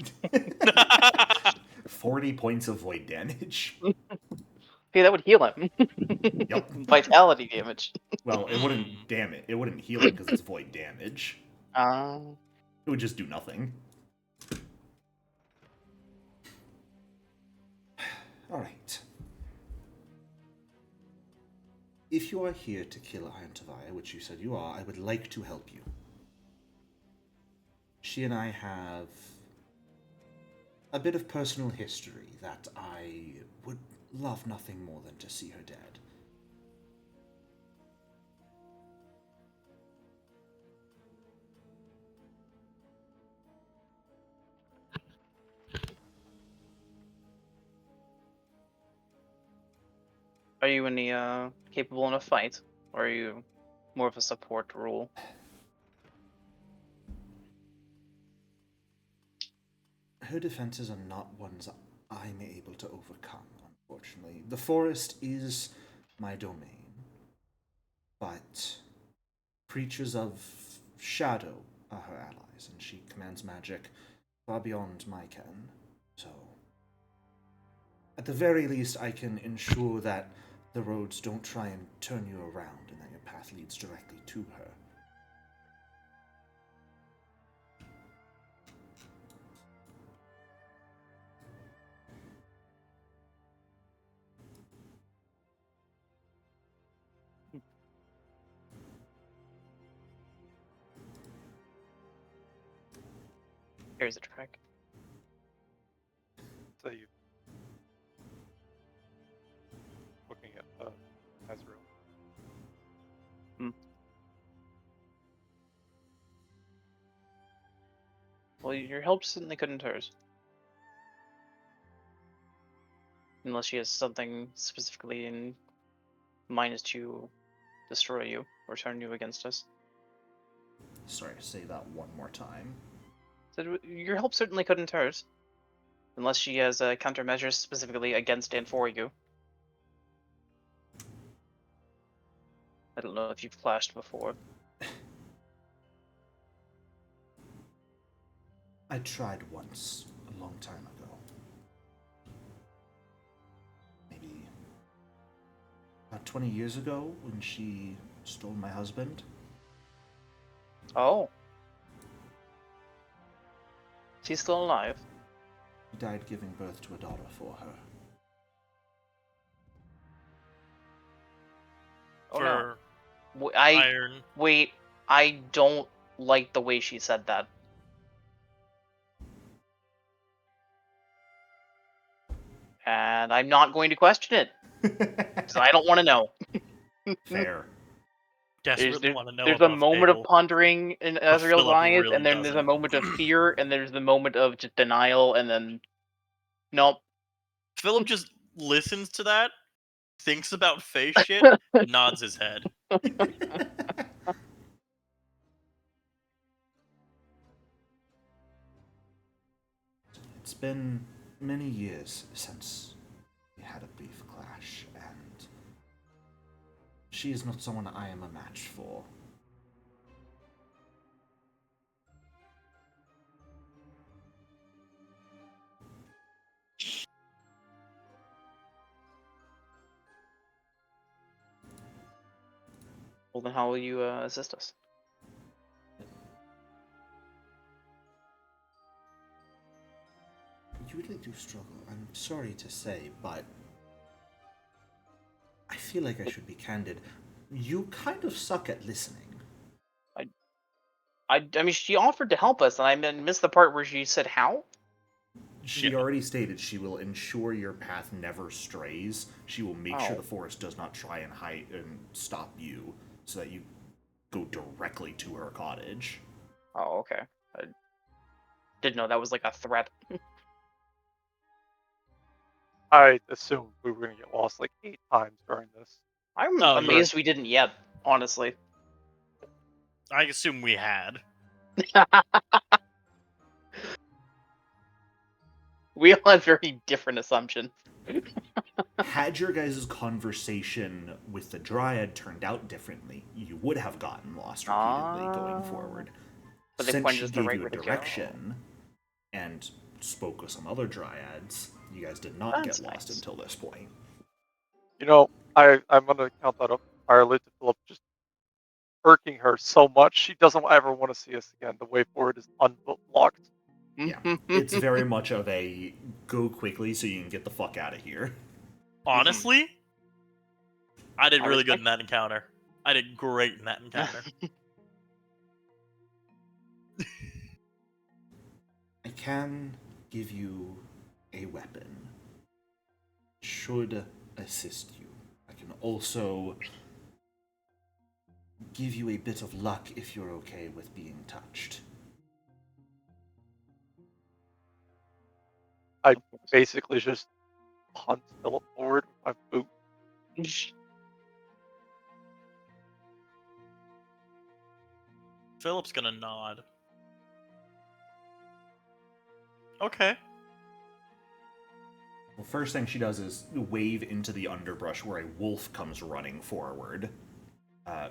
Speaker 1: 40 points of void damage.
Speaker 2: Hey, that would heal him.
Speaker 1: Yep.
Speaker 2: Vitality damage.
Speaker 1: Well, it wouldn't damn it. It wouldn't heal it because it's void damage. It would just do nothing. Alright. If you are here to kill Iron Taviah, which you said you are, I would like to help you. She and I have a bit of personal history that I would love nothing more than to see her dead.
Speaker 2: Are you any capable in a fight, or are you more of a support role?
Speaker 1: Her defenses are not ones I'm able to overcome, unfortunately. The forest is my domain, but creatures of shadow are her allies, and she commands magic far beyond my ken. So, at the very least, I can ensure that the roads don't try and turn you around and that your path leads directly to her.
Speaker 2: Here's a track.
Speaker 3: So you looking at Azrael.
Speaker 2: Well, your help certainly couldn't hurt. Unless she has something specifically in mind to destroy you or turn you against us.
Speaker 1: Sorry, say that one more time.
Speaker 2: So your help certainly couldn't hurt. Unless she has countermeasures specifically against and for you. I don't know if you've clashed before.
Speaker 1: I tried once, a long time ago. Maybe about 20 years ago when she stole my husband.
Speaker 2: Oh. She's still alive.
Speaker 1: He died giving birth to a daughter for her.
Speaker 2: Oh
Speaker 4: For
Speaker 2: no.
Speaker 4: Iron.
Speaker 2: Wait, I don't like the way she said that. And I'm not going to question it. Because I don't want to know.
Speaker 1: Fair.
Speaker 4: Desperately want to know
Speaker 2: There's a
Speaker 4: about
Speaker 2: moment of
Speaker 4: Fable.
Speaker 2: pondering in Azrael's
Speaker 4: Philip
Speaker 2: eyes,
Speaker 4: really
Speaker 2: and then there's a
Speaker 4: doesn't.
Speaker 2: moment of fear, and there's the moment of just denial, and then nope.
Speaker 4: Philip just listens to that, thinks about face shit, nods his head.
Speaker 1: It's been many years since we had a brief clash, and she is not someone I am a match for.
Speaker 2: Well, then how will you assist us?
Speaker 1: You really do struggle. I'm sorry to say, but I feel like I should be candid. You kind of suck at listening.
Speaker 2: I mean, she offered to help us, and I missed the part where she said how?
Speaker 1: She
Speaker 4: Yeah.
Speaker 1: already stated she will ensure your path never strays. She will make sure
Speaker 2: Oh.
Speaker 1: the forest does not try and hide and stop you, so that you go directly to her cottage.
Speaker 2: Oh, okay. I didn't know that was like a threat.
Speaker 3: I assumed we were gonna get lost like 8 times during this.
Speaker 2: I'm
Speaker 4: Oh,
Speaker 2: amazed we didn't yet, honestly.
Speaker 4: I assume we had.
Speaker 2: We all have very different assumptions.
Speaker 1: Had your guys' conversation with the Dryad turned out differently, you would have gotten lost repeatedly going forward.
Speaker 2: But they
Speaker 1: Since
Speaker 2: pointed
Speaker 1: she
Speaker 2: us the
Speaker 1: gave
Speaker 2: right
Speaker 1: you a
Speaker 2: way to go.
Speaker 1: direction and spoke with some other Dryads, you guys did not
Speaker 2: That's
Speaker 1: get lost
Speaker 2: nice.
Speaker 1: until this point.
Speaker 3: You know, I'm gonna count that up entirely to Philip just irking her so much she doesn't ever want to see us again. The way forward is unlocked.
Speaker 1: Yeah, it's very much of a go quickly so you can get the fuck out of here.
Speaker 4: Honestly, I did
Speaker 2: I
Speaker 4: really good
Speaker 2: respect-
Speaker 4: in that encounter. I did great in that encounter.
Speaker 1: I can give you a weapon. Should assist you. I can also give you a bit of luck if you're okay with being touched.
Speaker 3: I basically just punch Philip forward with my boot.
Speaker 4: Philip's gonna nod. Okay.
Speaker 1: The first thing she does is wave into the underbrush where a wolf comes running forward.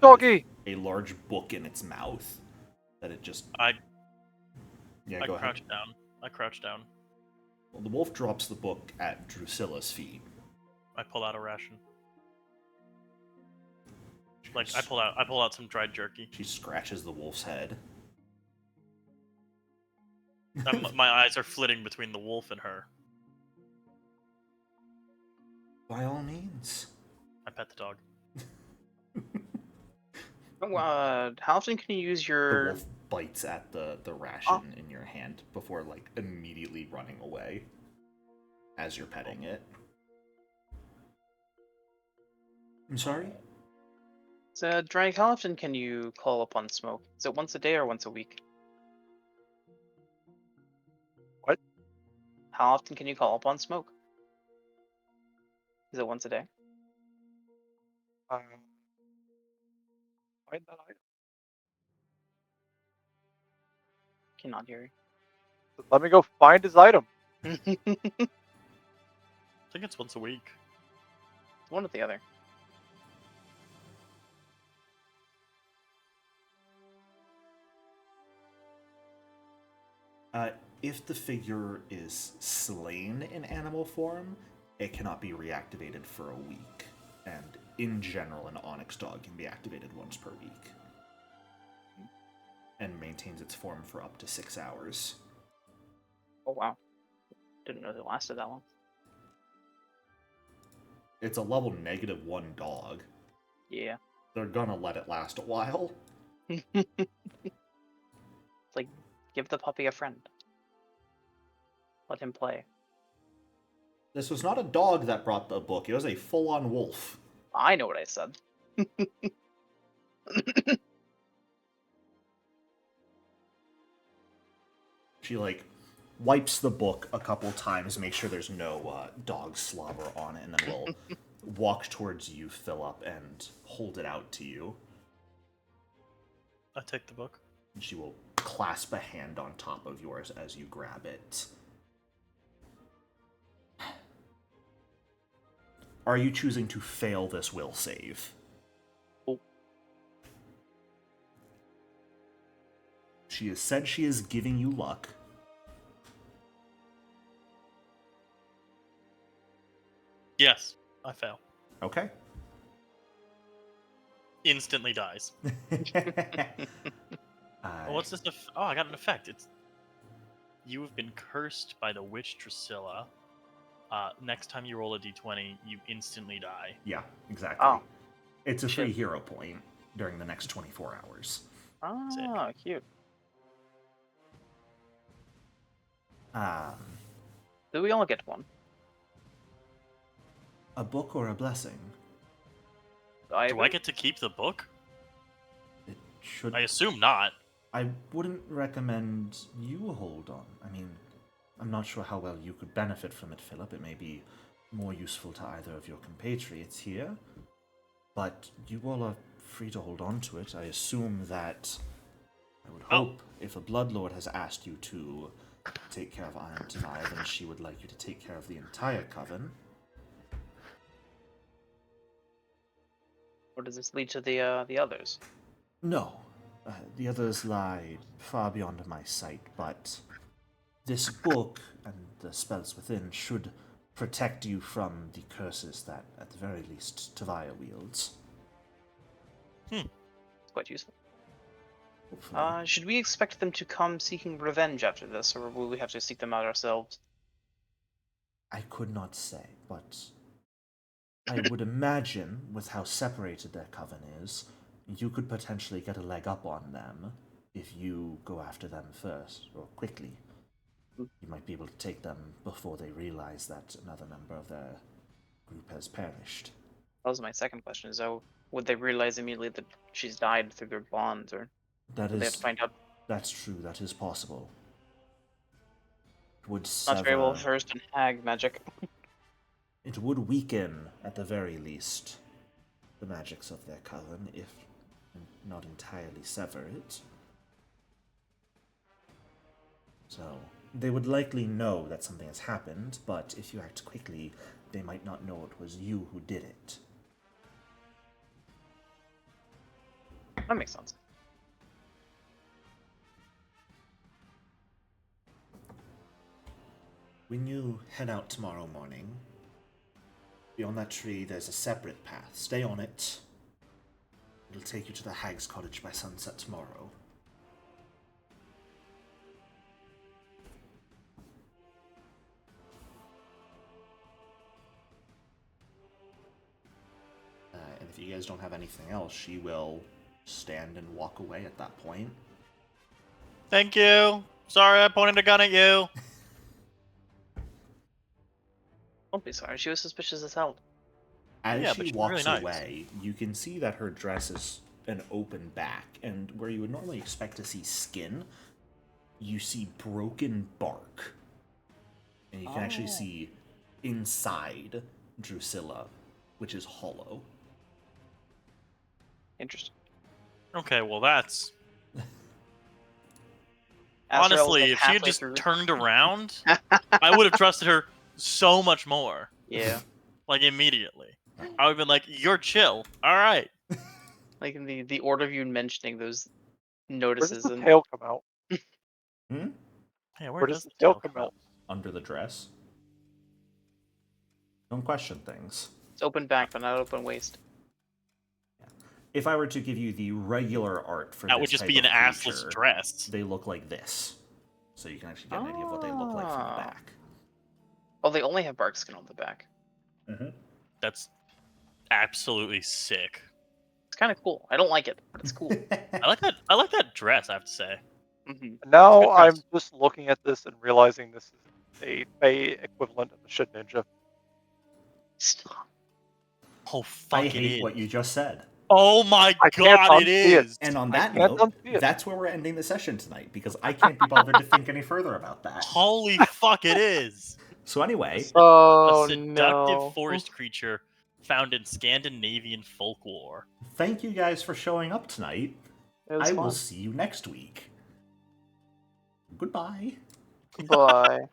Speaker 3: Doggy!
Speaker 1: With a large book in its mouth that it just...
Speaker 4: I
Speaker 1: go ahead.
Speaker 4: crouch down. I crouch down.
Speaker 1: Well, the wolf drops the book at Drusilla's feet.
Speaker 4: I pull out a ration. Like I pull out some dried jerky.
Speaker 1: She scratches the wolf's head.
Speaker 4: My eyes are flitting between the wolf and her.
Speaker 1: By all means.
Speaker 4: I pet the dog.
Speaker 2: How often can you use
Speaker 1: The
Speaker 2: your...
Speaker 1: wolf bites at the ration in your hand before, like, immediately running away as you're petting it. I'm sorry?
Speaker 2: So, Drake, how often can you call upon smoke? Is it once a day or once a week?
Speaker 3: What?
Speaker 2: How often can you call upon smoke? Is it once a day?
Speaker 3: Find that item.
Speaker 2: Cannot hear
Speaker 3: Let me go find his item.
Speaker 2: you.
Speaker 4: I think it's once a week.
Speaker 2: One or the other.
Speaker 1: If the figure is slain in animal form, it cannot be reactivated for a week. And in general, an onyx dog can be activated once per week. And maintains its form for up to 6 hours.
Speaker 2: Oh, wow. Didn't know they lasted that long.
Speaker 1: It's a level -1 dog.
Speaker 2: Yeah.
Speaker 1: They're gonna let it last a while.
Speaker 2: It's like, give the puppy a friend. Let him play.
Speaker 1: This was not a dog that brought the book, it was a full-on wolf.
Speaker 2: I know what I said.
Speaker 1: She, like, wipes the book a couple times, make sure there's no dog slobber on it, and then will walk towards you, Philip, and hold it out to you.
Speaker 4: I take the book.
Speaker 1: And she will clasp a hand on top of yours as you grab it. Are you choosing to fail this will save?
Speaker 2: Oh.
Speaker 1: She has said she is giving you luck.
Speaker 4: Yes, I fail.
Speaker 1: Okay.
Speaker 4: Instantly dies. What's this? Oh, I got an effect. It's you have been cursed by the witch Drusilla. Next time you roll a d20, you instantly die.
Speaker 1: Yeah, exactly.
Speaker 2: Oh.
Speaker 1: It's a free hero point during the next 24 hours.
Speaker 2: Ah, cute. Do we all get one?
Speaker 1: A book or a blessing?
Speaker 4: Do I get to keep the book?
Speaker 1: It should.
Speaker 4: I assume not.
Speaker 1: I wouldn't recommend you hold on. I mean, I'm not sure how well you could benefit from it, Philip. It may be more useful to either of your compatriots here. But you all are free to hold on to it. I assume that... I would hope if a Bloodlord has asked you to take care of Iron Taviah, then she would like you to take care of the entire coven.
Speaker 2: Or does this lead to the others?
Speaker 1: No. The others lie far beyond my sight, but this book and the spells within should protect you from the curses that, at the very least, Taviah wields.
Speaker 2: It's quite useful.
Speaker 1: Hopefully.
Speaker 2: Should we expect them to come seeking revenge after this, or will we have to seek them out ourselves?
Speaker 1: I could not say, but I would imagine, with how separated their coven is, you could potentially get a leg up on them if you go after them first, or quickly. You might be able to take them before they realize that another member of their group has perished.
Speaker 2: That was my second question. So, would they realize immediately that she's died through their bonds, or
Speaker 1: That
Speaker 2: would they have to
Speaker 1: is,
Speaker 2: find out?
Speaker 1: that's true. That is possible. It would
Speaker 2: Not very well
Speaker 1: sever.
Speaker 2: versed in hag magic.
Speaker 1: It would weaken, at the very least, the magics of their coven, if not entirely sever it. So, they would likely know that something has happened, but if you act quickly, they might not know it was you who did it.
Speaker 2: That makes sense.
Speaker 1: When you head out tomorrow morning, beyond that tree there's a separate path. Stay on it. It'll take you to the hag's cottage by sunset tomorrow. And if you guys don't have anything else, she will stand and walk away at that point.
Speaker 4: Thank you. Sorry, I pointed a gun at you.
Speaker 2: Don't be sorry. She was suspicious as hell.
Speaker 1: As
Speaker 4: Yeah,
Speaker 1: she
Speaker 4: but she's
Speaker 1: walks
Speaker 4: really nice.
Speaker 1: away, you can see that her dress is an open back, and where you would normally expect to see skin, you see broken bark. And you can actually see inside Drusilla, which is hollow.
Speaker 2: Interesting.
Speaker 4: Okay, well that's
Speaker 2: Azrael's,
Speaker 4: honestly,
Speaker 2: like,
Speaker 4: if she had
Speaker 2: halfway
Speaker 4: just
Speaker 2: through.
Speaker 4: turned around, I would have trusted her so much more.
Speaker 2: Yeah.
Speaker 4: Like immediately. I would have been like, "You're chill. All right."
Speaker 2: Like in the order of you mentioning those
Speaker 3: Where does
Speaker 2: notices
Speaker 3: the
Speaker 2: and
Speaker 3: tail come out?
Speaker 4: Yeah,
Speaker 3: Where does the tail come out?
Speaker 1: Under the dress. Don't question things.
Speaker 2: it's open back but not open waist.
Speaker 1: If I were to give you the regular art for
Speaker 4: That
Speaker 1: this
Speaker 4: would just
Speaker 1: type
Speaker 4: be an
Speaker 1: of
Speaker 4: assless
Speaker 1: creature,
Speaker 4: dress.
Speaker 1: they look like this. So you can actually get an idea of what they look like from the
Speaker 2: Ah.
Speaker 1: back.
Speaker 2: Oh, they only have bark skin on the back.
Speaker 4: That's absolutely sick.
Speaker 2: It's kind of cool. I don't like it, but it's cool.
Speaker 4: I like that. I like that dress. I have to say.
Speaker 2: hmm
Speaker 3: Now
Speaker 4: Good
Speaker 3: I'm
Speaker 4: dress.
Speaker 3: just looking at this and realizing this is a Fey equivalent of a Shit Ninja.
Speaker 2: Stop.
Speaker 4: Oh fuck!
Speaker 1: I
Speaker 4: It
Speaker 1: hate
Speaker 4: is.
Speaker 1: what you just said.
Speaker 4: Oh my
Speaker 3: I can't
Speaker 4: god! It
Speaker 3: unsee it.
Speaker 4: is.
Speaker 1: And on
Speaker 3: I
Speaker 1: that
Speaker 3: can't
Speaker 1: note,
Speaker 3: unsee it.
Speaker 1: that's where we're ending the session tonight, because I can't be bothered to think any further about that.
Speaker 4: Holy fuck! It is.
Speaker 1: So anyway,
Speaker 2: Oh
Speaker 4: A seductive
Speaker 2: no.
Speaker 4: forest creature found in Scandinavian folklore.
Speaker 1: thank you guys for showing up tonight.
Speaker 2: It was
Speaker 1: I will
Speaker 2: fun.
Speaker 1: see you next week. Goodbye.
Speaker 2: Bye.